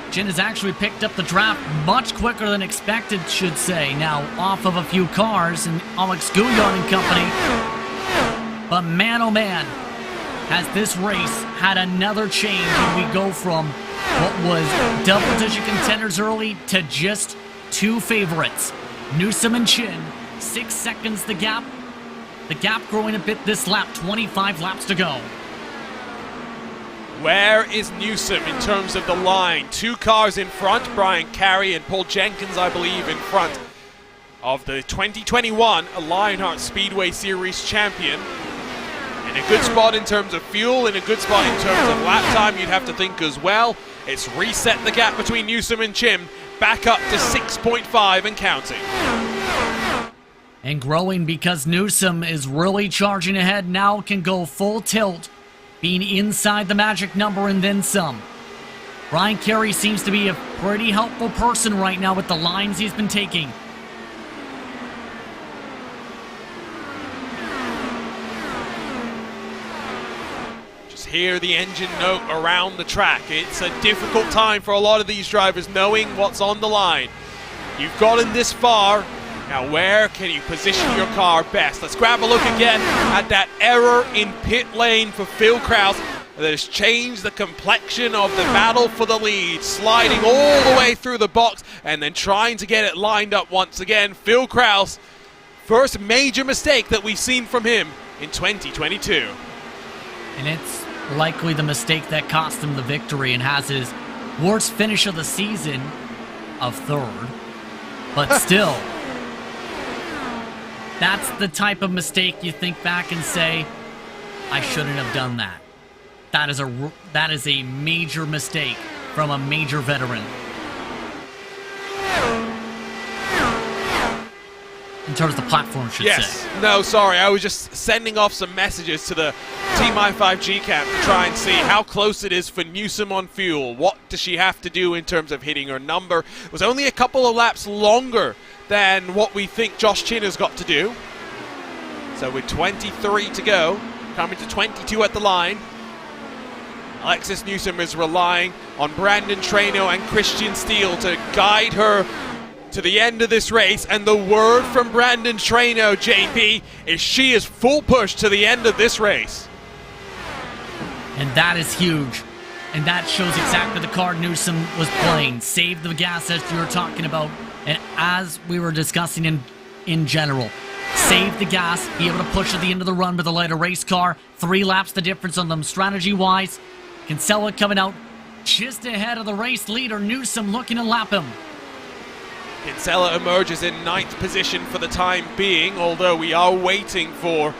Chin has actually picked up the draft much quicker than expected, should say. Now off of a few cars and Alex Gouillard and company. But man, oh man, has this race had another change, and we go from what was double-digit contenders early to just 2 favorites. Newsom and Chin, 6 seconds the gap. The gap growing a bit this lap, 25 laps to go. Where is Newsom in terms of the line? 2 cars in front, Brian Carey and Paul Jenkins, I believe, in front of the 2021 Lionheart Speedway Series champion. In a good spot in terms of fuel, in a good spot in terms of lap time, you'd have to think as well. It's reset the gap between Newsom and Chim back up to 6.5 and counting. And growing because Newsom is really charging ahead now, can go full tilt, being inside the magic number and then some. Brian Carey seems to be a pretty helpful person right now with the lines he's been taking. Just hear the engine note around the track. It's a difficult time for a lot of these drivers knowing what's on the line. You've gotten this far. Now where can you position your car best? Let's grab a look again at that error in pit lane for Phil Kraus that has changed the complexion of the battle for the lead. Sliding all the way through the box and then trying to get it lined up once again. Phil Kraus, first major mistake that we've seen from him in 2022. And it's likely the mistake that cost him the victory and has his worst finish of the season of 3rd. But still, that's the type of mistake you think back and say, I shouldn't have done that. That is a major mistake from a major veteran. In terms of the platform, should say. No, sorry. I was just sending off some messages to the Team i5G camp to try and see how close it is for Newsom on fuel. What does she have to do in terms of hitting her number? It was only a couple of laps longer than what we think Josh Chin has got to do. So with 23 to go, coming to 22 at the line, Alexis Newsom is relying on Brandon Traino and Christian Steele to guide her to the end of this race. And the word from Brandon Traino, JP, is she is full push to the end of this race. And that is huge. And that shows exactly the card Newsom was playing. Save the gas, as you were talking about. And as we were discussing in general, save the gas, be able to push at the end of the run with a lighter race car. 3 laps the difference on them strategy-wise. Kinsella coming out just ahead of the race leader. Newsom looking to lap him. Kinsella emerges in 9th position for the time being, although we are waiting for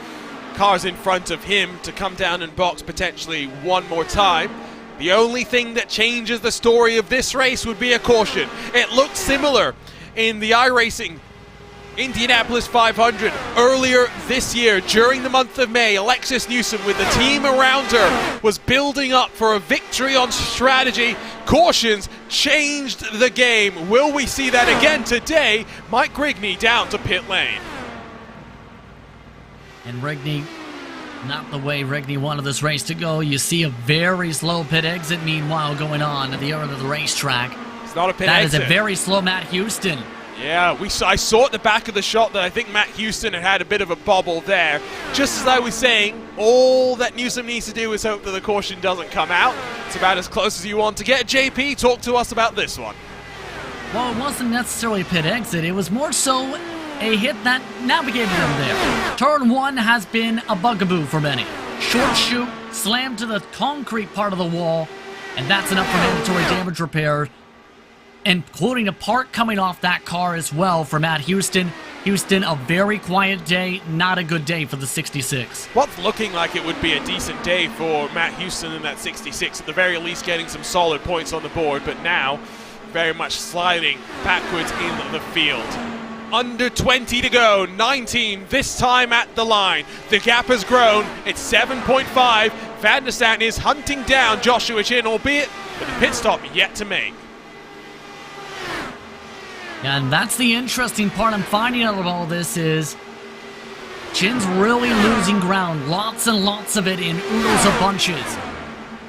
cars in front of him to come down and box potentially one more time. The only thing that changes the story of this race would be a caution. It looked similar in the iRacing Indianapolis 500 earlier this year. During the month of May, Alexis Newsom, with the team around her, was building up for a victory on strategy. Cautions changed the game. Will we see that again today? Mike Rigney down to pit lane. And Rigney, not the way Rigney wanted this race to go. You see a very slow pit exit, meanwhile, going on at the end of the racetrack. It's not a pit that exit. That is a very slow Matt Houston. Yeah, I saw at the back of the shot that I think Matt Houston had a bit of a bobble there. Just as I was saying, all that Newsom needs to do is hope that the caution doesn't come out. It's about as close as you want to get. JP, talk to us about this one. Well, it wasn't necessarily a pit exit. It was more so a hit that navigated him there. Turn 1 has been a bugaboo for many. Short chute, slammed to the concrete part of the wall, and that's enough for mandatory damage repair, including a part coming off that car as well for Matt Houston. Houston, a very quiet day, not a good day for the 66. What's looking like it would be a decent day for Matt Houston in that 66, at the very least getting some solid points on the board, but now very much sliding backwards in the field. Under 20 to go, 19 this time at the line. The gap has grown, it's 7.5. Van der Sande is hunting down Joshua Chin, albeit with a pit stop yet to make. And that's the interesting part I'm finding out of all this is Chin's really losing ground. Lots and lots of it in oodles of bunches.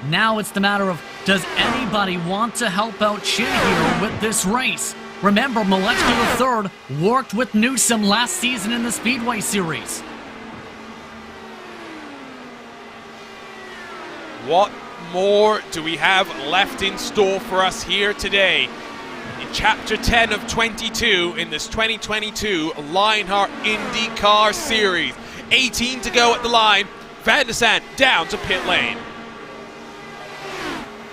Now it's the matter of, does anybody want to help out Chin here with this race? Remember, Molecular Third worked with Newsom last season in the Speedway Series. What more do we have left in store for us here today? In Chapter 10 of 22 in this 2022 Lionheart IndyCar Series. 18 to go at the line. Van der Sande down to pit lane.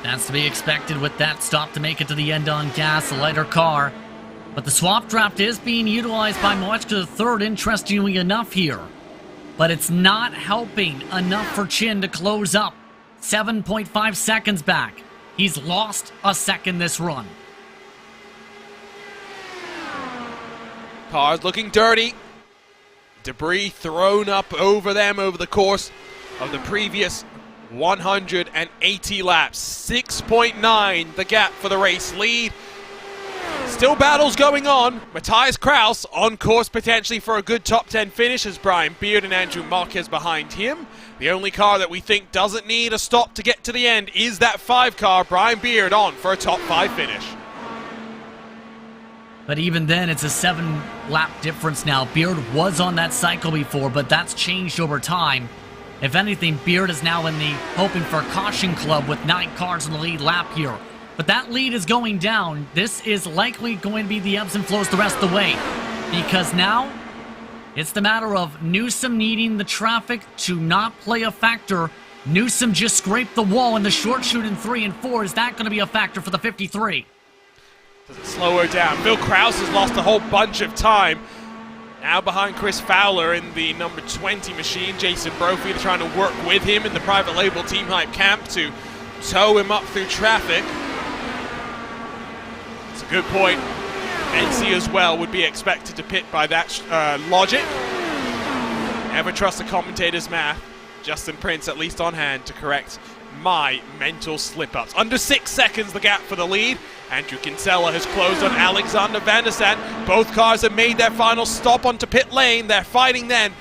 That's to be expected with that stop to make it to the end on gas, a lighter car. But the swap draft is being utilized by Moechka III, interestingly enough here. But it's not helping enough for Chin to close up. 7.5 seconds back. He's lost a second this run. Cars looking dirty. Debris thrown up over them over the course of the previous 180 laps. 6.9 the gap for the race lead. Still battles going on. Matthias Kraus on course potentially for a good top 10 finish as Brian Beard and Andrew Marquez behind him. The only car that we think doesn't need a stop to get to the end is that 5 car. Brian Beard on for a top 5 finish. But even then, it's a 7-lap difference now. Beard was on that cycle before, but that's changed over time. If anything, Beard is now in the hoping for a caution club with 9 cars in the lead lap here. But that lead is going down. This is likely going to be the ebbs and flows the rest of the way. Because now, it's the matter of Newsom needing the traffic to not play a factor. Newsom just scraped the wall in the short shoot in 3 and 4. Is that going to be a factor for the 53? Does it slow her down? Phil Krause has lost a whole bunch of time. Now behind Chris Fowler in the number 20 machine. Jason Brophy trying to work with him in the private label Team Hype camp to tow him up through traffic. It's a good point. NC as well would be expected to pit by that logic. Never trust the commentator's math. Justin Prince at least on hand to correct my mental slip-ups. Under 6 seconds the gap for the lead. Andrew Kinsella has closed on Alexander Van der Sant. Both cars have made their final stop onto pit lane. They're fighting then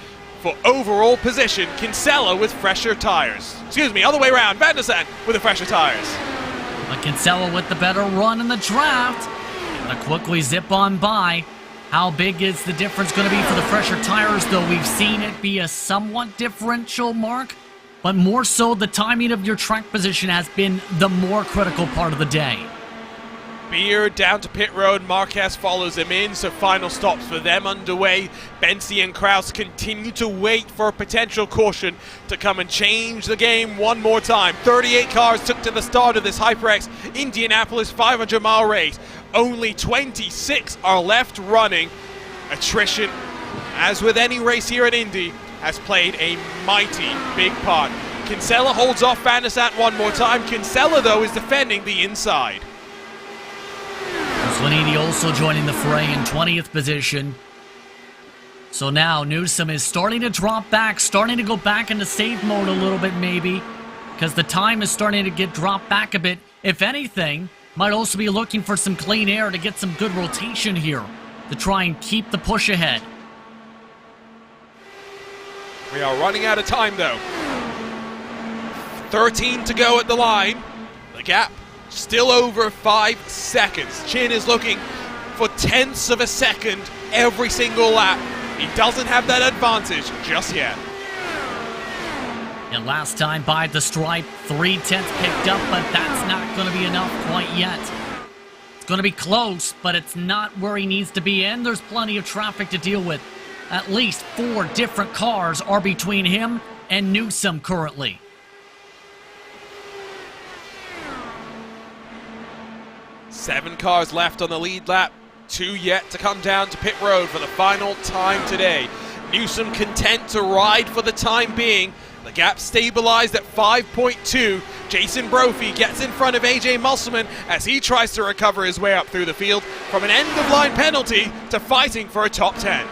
for overall position. Kinsella with fresher tires. Excuse me, other way around. Van der Sant with the fresher tires. But Kinsella with the better run in the draft. Gonna quickly zip on by. How big is the difference going to be for the fresher tires, though? We've seen it be a somewhat differential mark, but more so the timing of your track position has been the more critical part of the day. Beard down to pit road. Marquez follows him in, so final stops for them underway. Bensi and Kraus continue to wait for a potential caution to come and change the game one more time. 38 cars took to the start of this HyperX Indianapolis 500-mile race. Only 26 are left running. Attrition, as with any race here at Indy, has played a mighty big part. Kinsella holds off Van der Sant one more time. Kinsella, though, is defending the inside. Swanini also joining the fray in 20th position. So now Newsom is starting to drop back, starting to go back into save mode a little bit maybe, because the time is starting to get dropped back a bit. If anything, might also be looking for some clean air to get some good rotation here to try and keep the push ahead. We are running out of time though. 13 to go at the line. The gap still over 5 seconds. Chin is looking for tenths of a second every single lap. He doesn't have that advantage just yet. And last time by the stripe, 3/10 picked up, but that's not going to be enough quite yet. It's going to be close, but it's not where he needs to be, and there's plenty of traffic to deal with. At least 4 different cars are between him and Newsom currently. Seven cars left on the lead lap. 2 yet to come down to pit road for the final time today. Newsom content to ride for the time being. The gap stabilized at 5.2. Jason Brophy gets in front of AJ Musselman as he tries to recover his way up through the field from an end-of-line penalty to fighting for a top 10.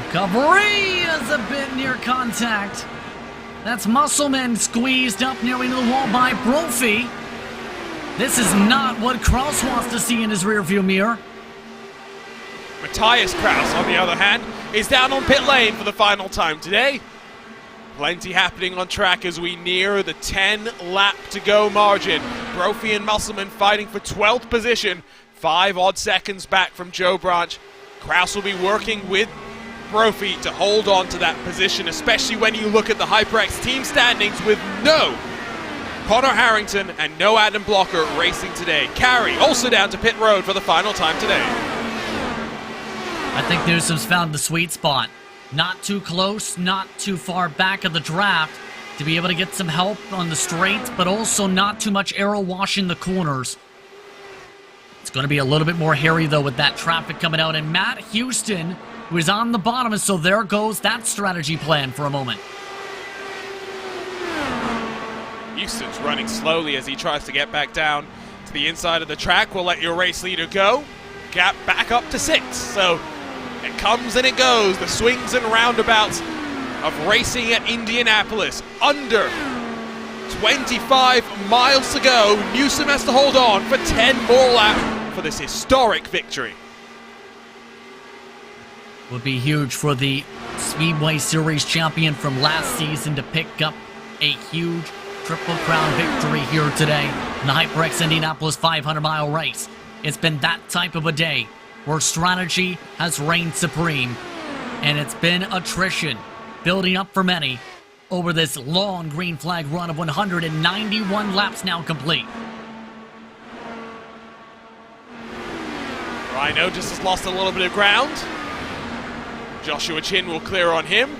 Recovery is a bit near contact. That's Musselman squeezed up nearly to the wall by Brophy. This is not what Kraus wants to see in his rearview mirror. Matthias Kraus, on the other hand, is down on pit lane for the final time today. Plenty happening on track as we near the 10-lap to go margin. Brophy and Musselman fighting for 12th position, 5 odd seconds back from Joe Branch. Kraus will be working with Brophy to hold on to that position, especially when you look at the HyperX team standings with no Connor Harrington and no Adam Blocker racing today. Carey also down to pit road for the final time today. I think Newsom's found the sweet spot. Not too close, not too far back of the draft to be able to get some help on the straights, but also not too much aero washing the corners. It's going to be a little bit more hairy, though, with that traffic coming out. And Matt Houston, who is on the bottom, and so there goes that strategy plan for a moment. Houston's running slowly as he tries to get back down to the inside of the track. We'll let your race leader go. Gap back up to 6. So it comes and it goes. The swings and roundabouts of racing at Indianapolis. Under 25 miles to go. Newsom has to hold on for 10 more laps for this historic victory. Would be huge for the Speedway Series champion from last season to pick up a huge Triple Crown victory here today in the HyperX Indianapolis 500-mile race. It's been that type of a day where strategy has reigned supreme, and it's been attrition building up for many over this long green flag run of 191 laps now complete. Rhino just has lost a little bit of ground. Joshua Chin will clear on him.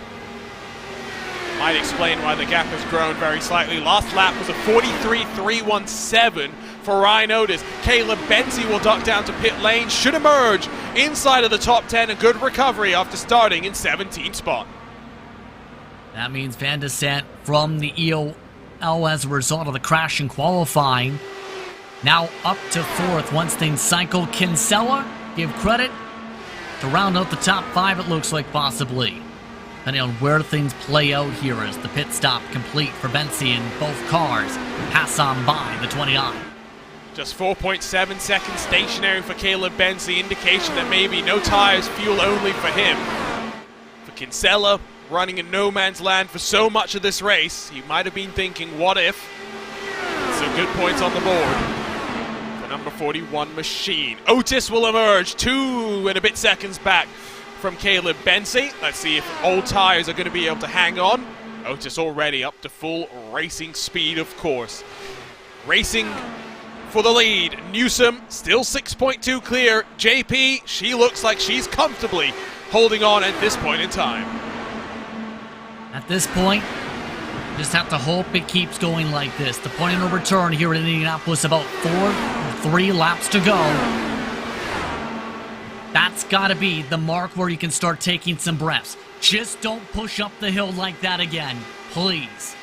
Might explain why the gap has grown very slightly. Last lap was a 43.317 for Ryan Otis. Caleb Benzie will duck down to pit lane, should emerge inside of the top 10. A good recovery after starting in 17th spot. That means Van de Sant from the EOL as a result of the crash in qualifying. Now up to 4th once things cycle. Kinsella, give credit to round out the top 5, it looks like, possibly. Depending on where things play out here as the pit stop complete for Benzie and both cars pass on by the 29. Just 4.7 seconds stationary for Caleb Benzie, indication that maybe no tires, fuel only for him. For Kinsella, running in no man's land for so much of this race, he might have been thinking, what if? Some good points on the board for number 41 Machine. Otis will emerge 2 and a bit seconds back from Caleb Benzie. Let's see if old tires are going to be able to hang on. Otis already up to full racing speed, of course. Racing for the lead. Newsom still 6.2 clear. JP, she looks like she's comfortably holding on at this point in time. At this point, just have to hope it keeps going like this. The point of no return here in Indianapolis, about 3 laps to go. That's got to be the mark where you can start taking some breaths. Just don't push up the hill like that again, please.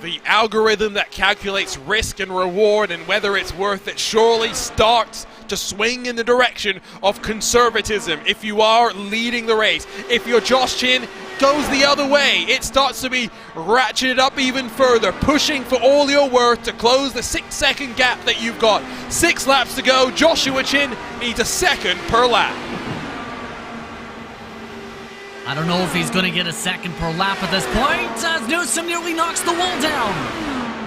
The algorithm that calculates risk and reward and whether it's worth it surely starts to swing in the direction of conservatism if you are leading the race. If you're Josh Chin, goes the other way. It starts to be ratcheted up even further, pushing for all your worth to close the 6-second gap that you've got. 6 laps to go. Joshua Chin needs a second per lap. I don't know if he's going to get a second per lap at this point, as Newsom nearly knocks the wall down.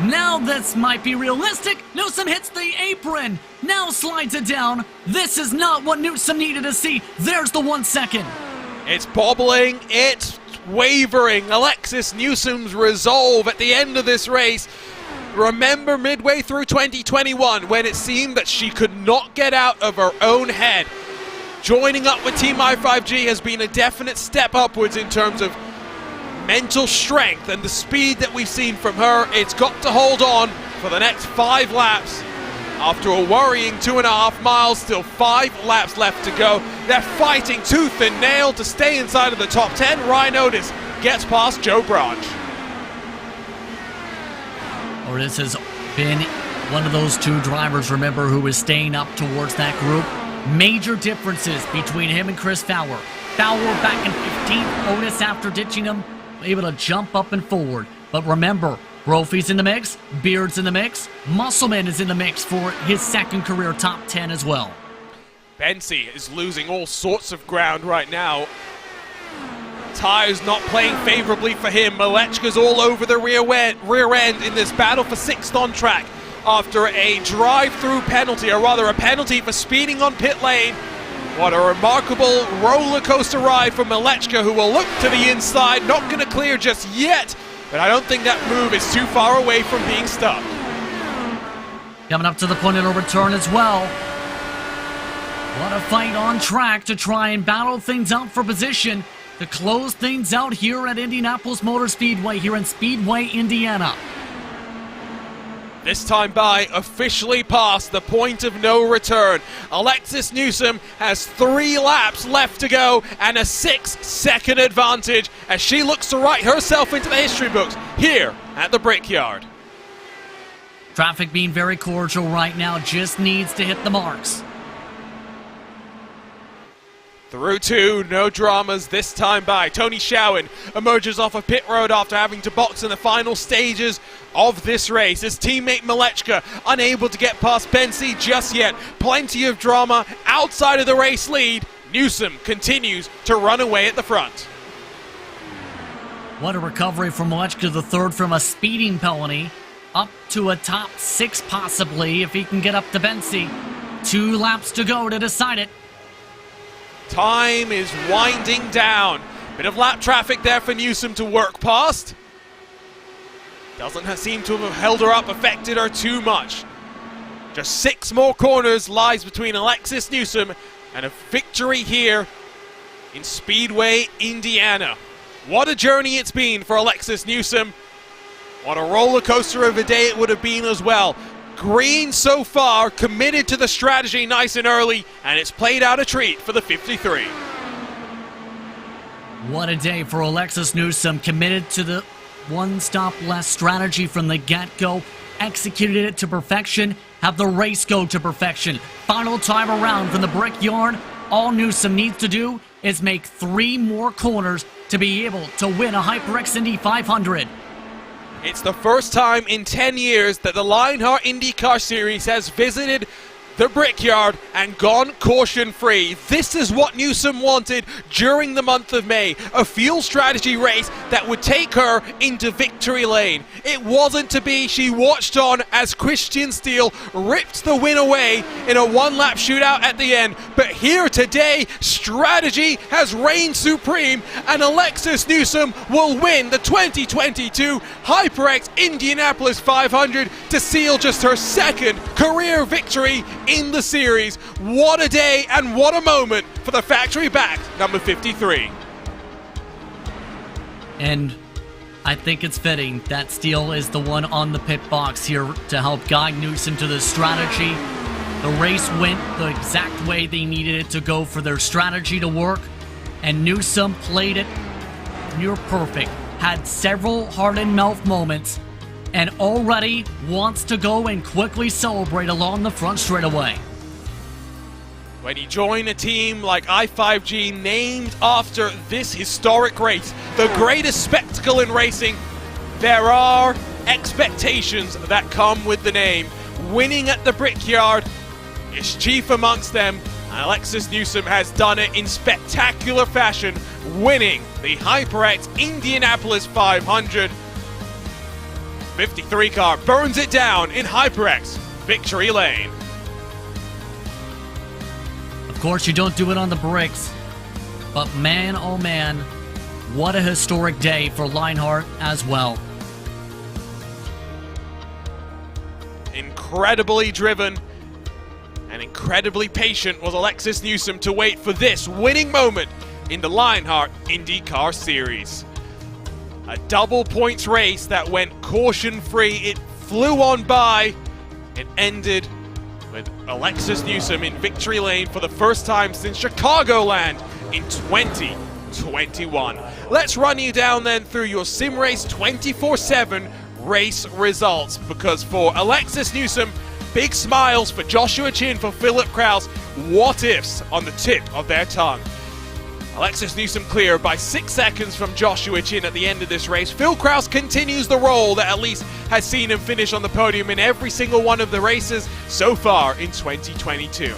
Now this might be realistic. Newsom hits the apron. Now slides it down. This is not what Newsom needed to see. There's the 1 second. It's bobbling. It's wavering. Alexis Newsom's resolve at the end of this race. Remember midway through 2021 when it seemed that she could not get out of her own head. Joining up with Team i5G has been a definite step upwards in terms of mental strength and the speed that we've seen from her. It's got to hold on for the next 5 laps. After a worrying 2.5 miles, still 5 laps left to go. They're fighting tooth and nail to stay inside of the top 10. Ryan Otis gets past Joe Branch. Otis has been one of those 2 drivers, remember, who is staying up towards that group. Major differences between him and Chris Fowler. Fowler back in 15th, Otis after ditching him, able to jump up and forward. But remember, Brophy's in the mix, Beard's in the mix, Musselman is in the mix for his second career top 10 as well. Benzie is losing all sorts of ground right now. Tires not playing favorably for him. Malechka's all over the rear end in this battle for 6th on track after a drive-through penalty, or rather a penalty for speeding on pit lane. What a remarkable roller coaster ride for Malechka, who will look to the inside. Not going to clear just yet, but I don't think that move is too far away from being stuck. Coming up to the point of no return as well. What a fight on track to try and battle things out for position. to close things out here at Indianapolis Motor Speedway here in Speedway, Indiana. This time by officially past the point of no return. Alexis Newsom has 3 laps left to go and a 6-second advantage as she looks to write herself into the history books here at the Brickyard. Traffic being very cordial right now, just needs to hit the marks. Through 2, no dramas this time by. Tony Schowen emerges off of pit road after having to box in the final stages of this race. His teammate Malechka unable to get past Bensi just yet. Plenty of drama outside of the race lead. Newsom continues to run away at the front. What a recovery from Malechka, the third from a speeding penalty. Up to a top 6 possibly if he can get up to Bensi. 2 laps to go to decide it. Time is winding down. Bit of lap traffic there for Newsom to work past. Doesn't seem to have held her up, affected her too much. Just 6 more corners lies between Alexis Newsom and a victory here in Speedway, Indiana. What a journey it's been for Alexis Newsom. What a roller coaster of a day it would have been as well. Green so far, committed to the strategy nice and early, and it's played out a treat for the 53. What a day for Alexis Newsom, committed to the one stop less strategy from the get-go, executed it to perfection, have the race go to perfection. Final time around from the Brickyard, all Newsom needs to do is make 3 more corners to be able to win a HyperX Indy 500. It's the first time in 10 years that the Lionheart IndyCar Series has visited the Brickyard and gone caution-free. This is what Newsom wanted during the month of May. A fuel strategy race that would take her into victory lane. It wasn't to be. She watched on as Christian Steele ripped the win away in a 1-lap shootout at the end. But here today, strategy has reigned supreme, and Alexis Newsom will win the 2022 HyperX Indianapolis 500 to seal just her 2nd career victory in the series. What a day and what a moment for the factory-backed number 53. And I think it's fitting that Steele is the one on the pit box here to help guide Newsom to the strategy. The race went the exact way they needed it to go for their strategy to work, and Newsom played it near perfect. Had several heart-and-mouth moments, and already wants to go and quickly celebrate along the front straightaway. When you join a team like i5G named after this historic race, the greatest spectacle in racing, there are expectations that come with the name. Winning at the Brickyard is chief amongst them, and Alexis Newsom has done it in spectacular fashion, winning the HyperX Indianapolis 500. 53 car burns it down in HyperX victory lane. Of course, you don't do it on the bricks, but man, oh man, what a historic day for Lionheart as well. Incredibly driven and incredibly patient was Alexis Newsom to wait for this winning moment in the Lionheart IndyCar Series. A double points race that went caution-free. It flew on by. It ended with Alexis Newsom in victory lane for the first time since Chicagoland in 2021. Let's run you down then through your Sim Race 24/7 race results, because for Alexis Newsom, big smiles for Joshua Chin, for Philip Kraus, what ifs on the tip of their tongue. Alexis Newsom clear by 6 seconds from Joshua Chin at the end of this race. Phil Kraus continues the role that at least has seen him finish on the podium in every single one of the races so far in 2022.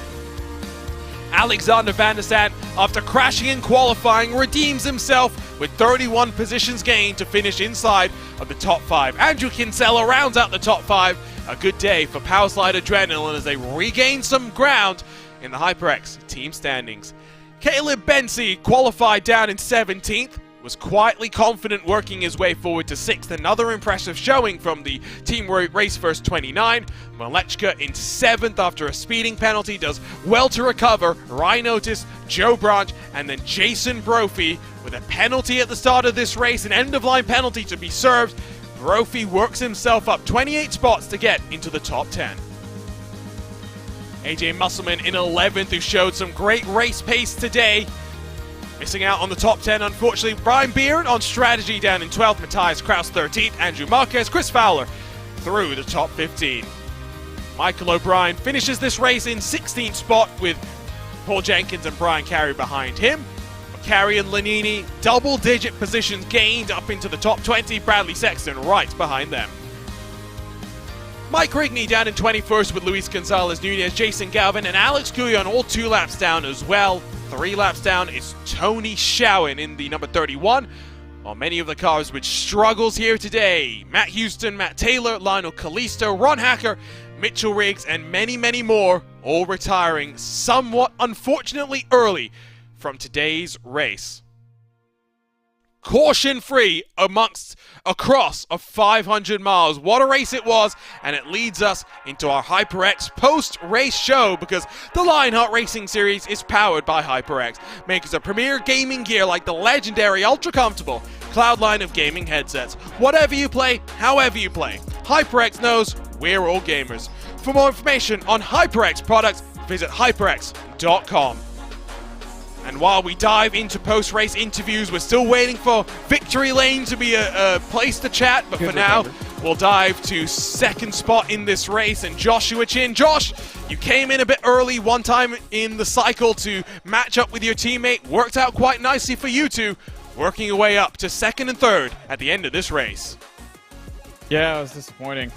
Alexander Van der Sant, after crashing in qualifying, redeems himself with 31 positions gained to finish inside of the top 5. Andrew Kinsella rounds out the top 5. A good day for Powerslide Adrenaline as they regain some ground in the HyperX team standings. Caleb Bensi qualified down in 17th, was quietly confident working his way forward to 6th. Another impressive showing from the Team Race First 29. Malechka in 7th after a speeding penalty, does well to recover. Ryan Otis, Joe Branch, and then Jason Brophy With a penalty at the start of this race, an end-of-line penalty to be served, Brophy works himself up 28 spots to get into the top 10. AJ Musselman in 11th, who showed some great race pace today. Missing out on the top 10, unfortunately. Brian Beard on strategy down in 12th. Matthias Kraus 13th. Andrew Marquez, Chris Fowler through the top 15. Michael O'Brien finishes this race in 16th spot with Paul Jenkins and Brian Carey behind him. Carey and Lanini, double-digit positions gained up into the top 20. Bradley Sexton right behind them. Mike Rigney down in 21st with Luis Gonzalez Nunez, Jason Galvin, and Alex Guyon all 2 laps down as well. 3 laps down is Tony Schowen in the number 31. While many of the cars with struggles here today, Matt Houston, Matt Taylor, Lionel Kalisto, Ron Hacker, Mitchell Riggs, and many, many more all retiring somewhat unfortunately early from today's race. Caution free across of 500 miles. What a race it was, and it leads us into our HyperX post-race show because the Lionheart Racing Series is powered by HyperX, makers of premier gaming gear like the legendary ultra-comfortable cloud line of gaming headsets. Whatever you play, however you play, HyperX knows we're all gamers. For more information on HyperX products, visit hyperx.com. And while we dive into post-race interviews, we're still waiting for Victory Lane to be a place to chat. But for now, we'll dive to second spot in this race. And Joshua Chin. Josh, you came in a bit early one time in the cycle to match up with your teammate. Worked out quite nicely for you two, working your way up to second and third at the end of this race. Yeah, it was disappointing.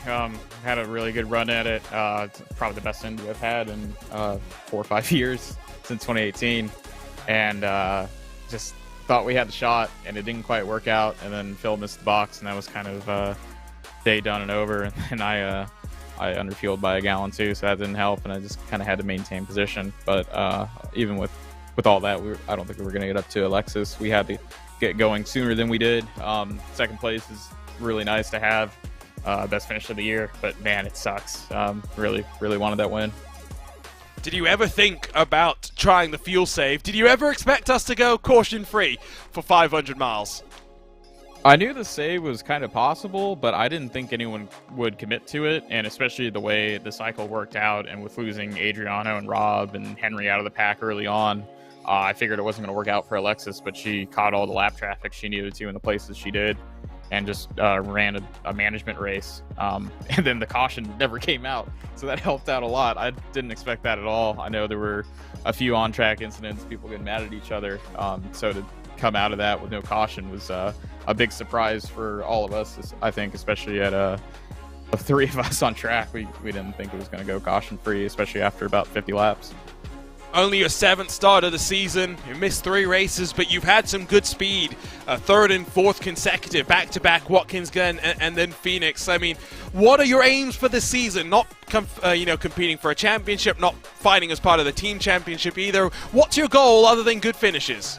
Had a really good run at it. It's probably the best Indy I've had in 4 or 5 years since 2018. And just thought we had the shot, and it didn't quite work out. And then Phil missed the box, and that was kind of day done and over. And I underfueled by a gallon too, so that didn't help. And I just kind of had to maintain position. But even with all that, I don't think we were going to get up to Alexis. We had to get going sooner than we did. Second place is really nice to have. Best finish of the year, but man, it sucks. Really wanted that win. Did you ever think about trying the fuel save? Did you ever expect us to go caution-free for 500 miles? I knew the save was kind of possible, but I didn't think anyone would commit to it, and especially the way the cycle worked out, and with losing Adriano and Rob and Henry out of the pack early on, I figured it wasn't going to work out for Alexis, but she caught all the lap traffic she needed to in the places she did, and just ran a management race. And then the caution never came out, so that helped out a lot. I didn't expect that at all. I know there were a few on-track incidents, people getting mad at each other, so to come out of that with no caution was a big surprise for all of us, I think, especially at the 3 of us on track. We didn't think it was going to go caution-free, especially after about 50 laps. Only your 7th start of the season. You missed 3 races, but you've had some good speed. 3rd and 4th consecutive, back-to-back Watkins Glen and then Phoenix. I mean, what are your aims for this season? Not competing for a championship, not fighting as part of the team championship either. What's your goal other than good finishes?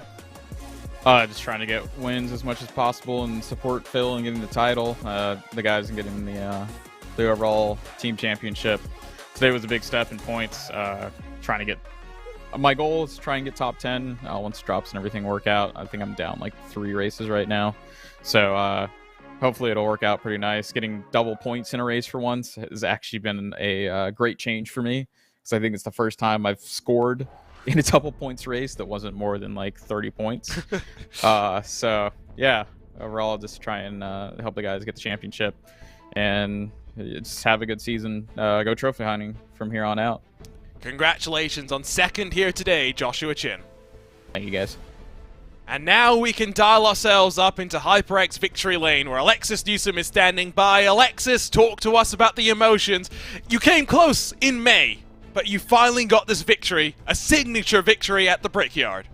Just trying to get wins as much as possible and support Phil and getting the title, the guys, and getting the overall team championship. Today was a big step in points. Trying to get. My goal is to try and get top 10 once drops and everything work out. I think I'm down like 3 races right now. So hopefully it'll work out pretty nice. Getting double points in a race for once has actually been a great change for me, because I think it's the first time I've scored in a double points race that wasn't more than like 30 points. So yeah, overall just try and help the guys get the championship and just have a good season. Go trophy hunting from here on out. Congratulations on 2nd here today, Joshua Chin. Thank you, guys. And now we can dial ourselves up into HyperX Victory Lane, where Alexis Newsom is standing by. Alexis, talk to us about the emotions. You came close in May, but you finally got this victory, a signature victory at the Brickyard.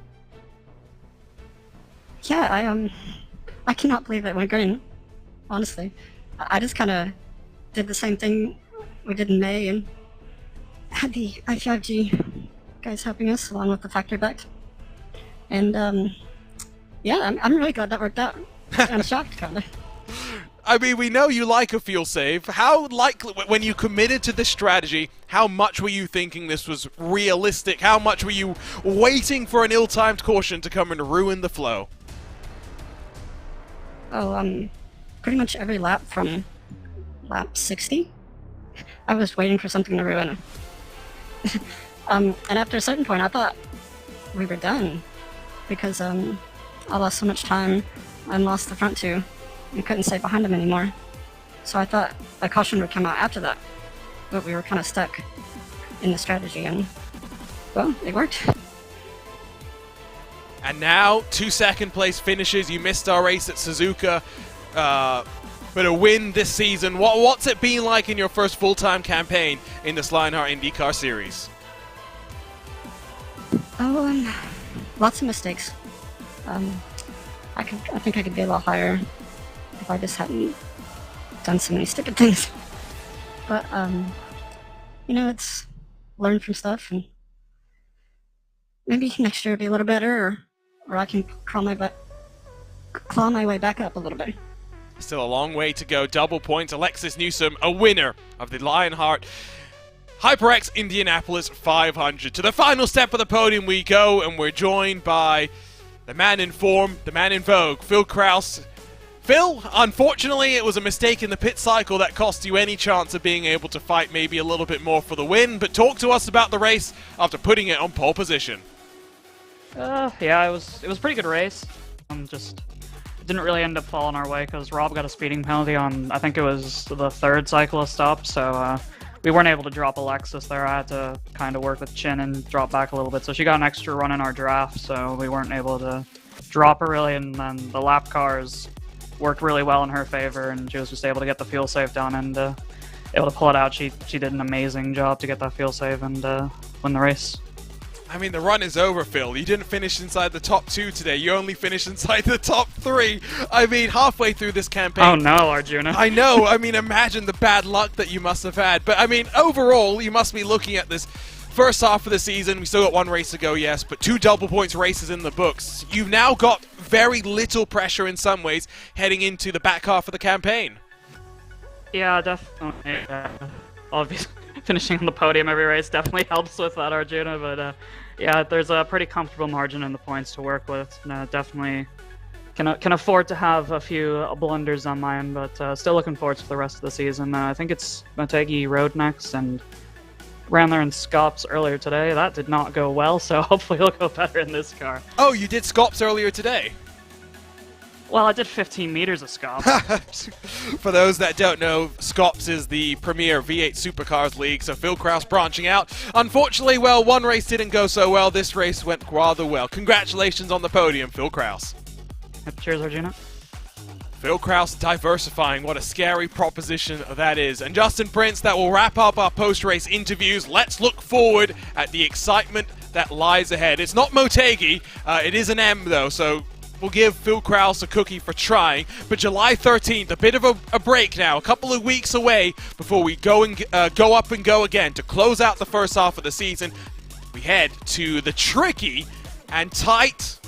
Yeah, I cannot believe it went green, honestly. I just kind of did the same thing we did in May and had the I5G guys helping us along with the factory back. And yeah, I'm really glad that worked out. I'm shocked, kind of. I mean, we know you like a fuel save. How likely, when you committed to this strategy, how much were you thinking this was realistic? How much were you waiting for an ill-timed caution to come and ruin the flow? Pretty much every lap from lap 60, I was waiting for something to ruin. And after a certain point, I thought we were done because I lost so much time and lost the front two and couldn't stay behind him anymore. So I thought a caution would come out after that, but we were kind of stuck in the strategy, and well, it worked. And now, 2 second-place finishes. You missed our race at Suzuka, but a win this season. What's it been like in your first full-time campaign in this Lionheart IndyCar series? Lots of mistakes. I think I could be a lot higher if I just hadn't done so many stupid things. But it's learn from stuff, and maybe next year will be a little better, or I can claw my way back up a little bit. Still a long way to go. Double points. Alexis Newsom, a winner of the Lionheart HyperX Indianapolis 500. To the final step of the podium we go, and we're joined by the man in form, the man in vogue, Phil Kraus. Phil, unfortunately, it was a mistake in the pit cycle that cost you any chance of being able to fight maybe a little bit more for the win, but talk to us about the race after putting it on pole position. Yeah, it was a pretty good race. Just didn't really end up falling our way because Rob got a speeding penalty on, I think it was the third cyclist stop, so we weren't able to drop Alexis there. I had to kind of work with Chin and drop back a little bit, so she got an extra run in our draft, so we weren't able to drop her really, and then the lap cars worked really well in her favor, and she was just able to get the fuel save done and able to pull it out. She did an amazing job to get that fuel save and win the race. I mean, the run is over, Phil. You didn't finish inside the top 2 today. You only finished inside the top 3. I mean, halfway through this campaign. Oh no, Arjuna. I know. I mean, imagine the bad luck that you must have had. But I mean, overall, you must be looking at this first half of the season. We still got 1 race to go, yes, but 2 double points races in the books. You've now got very little pressure in some ways heading into the back half of the campaign. Yeah, definitely. Obviously, finishing on the podium every race definitely helps with that, Arjuna, but yeah, there's a pretty comfortable margin in the points to work with. Definitely can afford to have a few blunders on mine, but still looking forward to the rest of the season. I think it's Motegi Road next, and ran there in Scops earlier today. That did not go well, so hopefully it'll go better in this car. Oh, you did Scops earlier today? Well, I did 15 meters of Scops. For those that don't know, Scops is the premier V8 Supercars League, so Phil Kraus branching out. Unfortunately, well, 1 race didn't go so well. This race went rather well. Congratulations on the podium, Phil Kraus. Cheers, Arjuna. Phil Kraus diversifying. What a scary proposition that is. And Justin Prince, that will wrap up our post-race interviews. Let's look forward at the excitement that lies ahead. It's not Motegi. It is an M, though, so we'll give Phil Kraus a cookie for trying. But July 13th, a bit of a break now, a couple of weeks away before we go up and go again to close out the first half of the season. We head to the tricky and tight,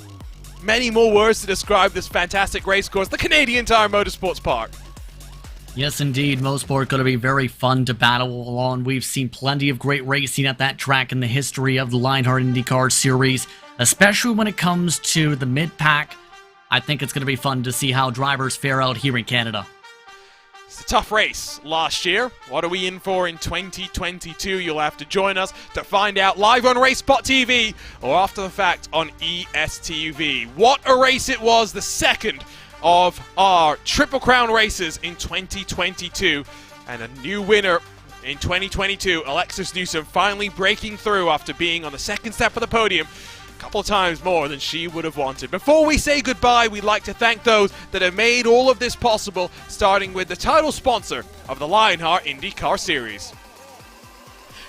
many more words to describe this fantastic race course, the Canadian Tire Motorsports Park. Yes, indeed. Motorsport going to be very fun to battle along. We've seen plenty of great racing at that track in the history of the Lionheart IndyCar Series, especially when it comes to the mid-pack. I think it's going to be fun to see how drivers fare out here in Canada. It's a tough race last year. What are we in for in 2022? You'll have to join us to find out live on RaceSpotTV or after the fact on ESTV. What a race it was, the second of our Triple Crown races in 2022, and a new winner in 2022, Alexis Newsom, finally breaking through after being on the second step of the podium a couple of times more than she would have wanted. Before we say goodbye, we'd like to thank those that have made all of this possible, starting with the title sponsor of the Lionheart IndyCar Series.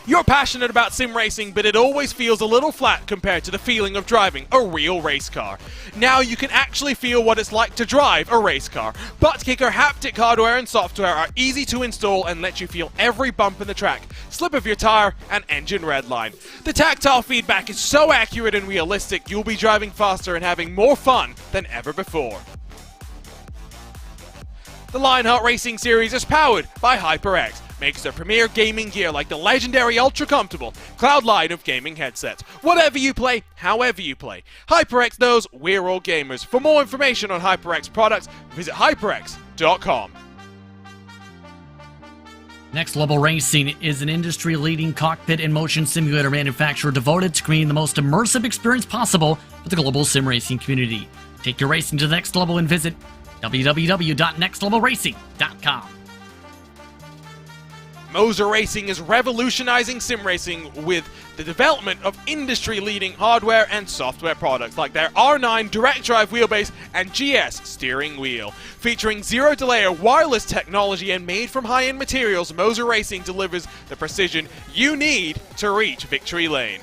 You're passionate about sim racing, but it always feels a little flat compared to the feeling of driving a real race car. Now you can actually feel what it's like to drive a race car. Butt Kicker haptic hardware and software are easy to install and let you feel every bump in the track, slip of your tire, and engine redline. The tactile feedback is so accurate and realistic, you'll be driving faster and having more fun than ever before. The Lionheart Racing Series is powered by HyperX. makes the premier gaming gear like the legendary ultra comfortable Cloud line of gaming headsets. Whatever you play, however you play, HyperX knows we're all gamers. For more information on HyperX products, visit hyperx.com. Next Level Racing is an industry-leading cockpit and motion simulator manufacturer devoted to creating the most immersive experience possible for the global sim racing community. Take your racing to the next level and visit www.nextlevelracing.com. Moser Racing is revolutionizing sim racing with the development of industry-leading hardware and software products like their R9 direct drive wheelbase and GS steering wheel. Featuring zero-delay wireless technology and made from high-end materials, Moser Racing delivers the precision you need to reach victory lane.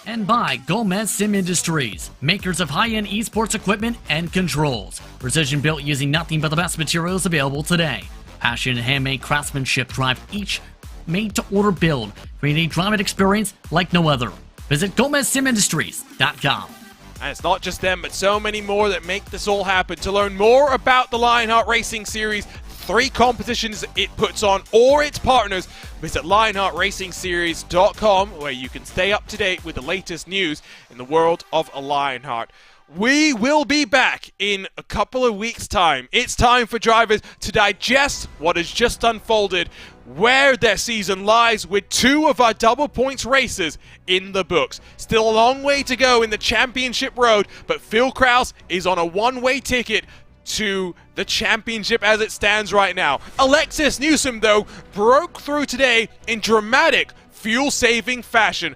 And by Gomez Sim Industries, makers of high-end esports equipment and controls. Precision built using nothing but the best materials available today. Passion and handmade craftsmanship drive each made-to-order build, creating a driving experience like no other. Visit GomezSimIndustries.com. And it's not just them, but so many more that make this all happen. To learn more about the Lionheart Racing Series, 3 competitions it puts on, or its partners, visit LionheartRacingSeries.com, where you can stay up to date with the latest news in the world of Lionheart. We will be back in a couple of weeks' time. It's time for drivers to digest what has just unfolded, where their season lies, with 2 of our double points races in the books. Still a long way to go in the championship road, but Phil Kraus is on a one-way ticket to the championship as it stands right now. Alexis Newsom, though, broke through today in dramatic fuel-saving fashion.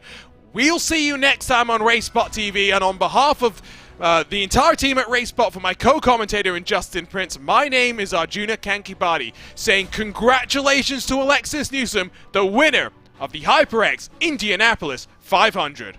We'll see you next time on RaceSpotTV, and on behalf of the entire team at RaceSpot, for my co-commentator and Justin Prince, my name is Arjuna Kankibadi, saying congratulations to Alexis Newsom, the winner of the HyperX Indianapolis 500.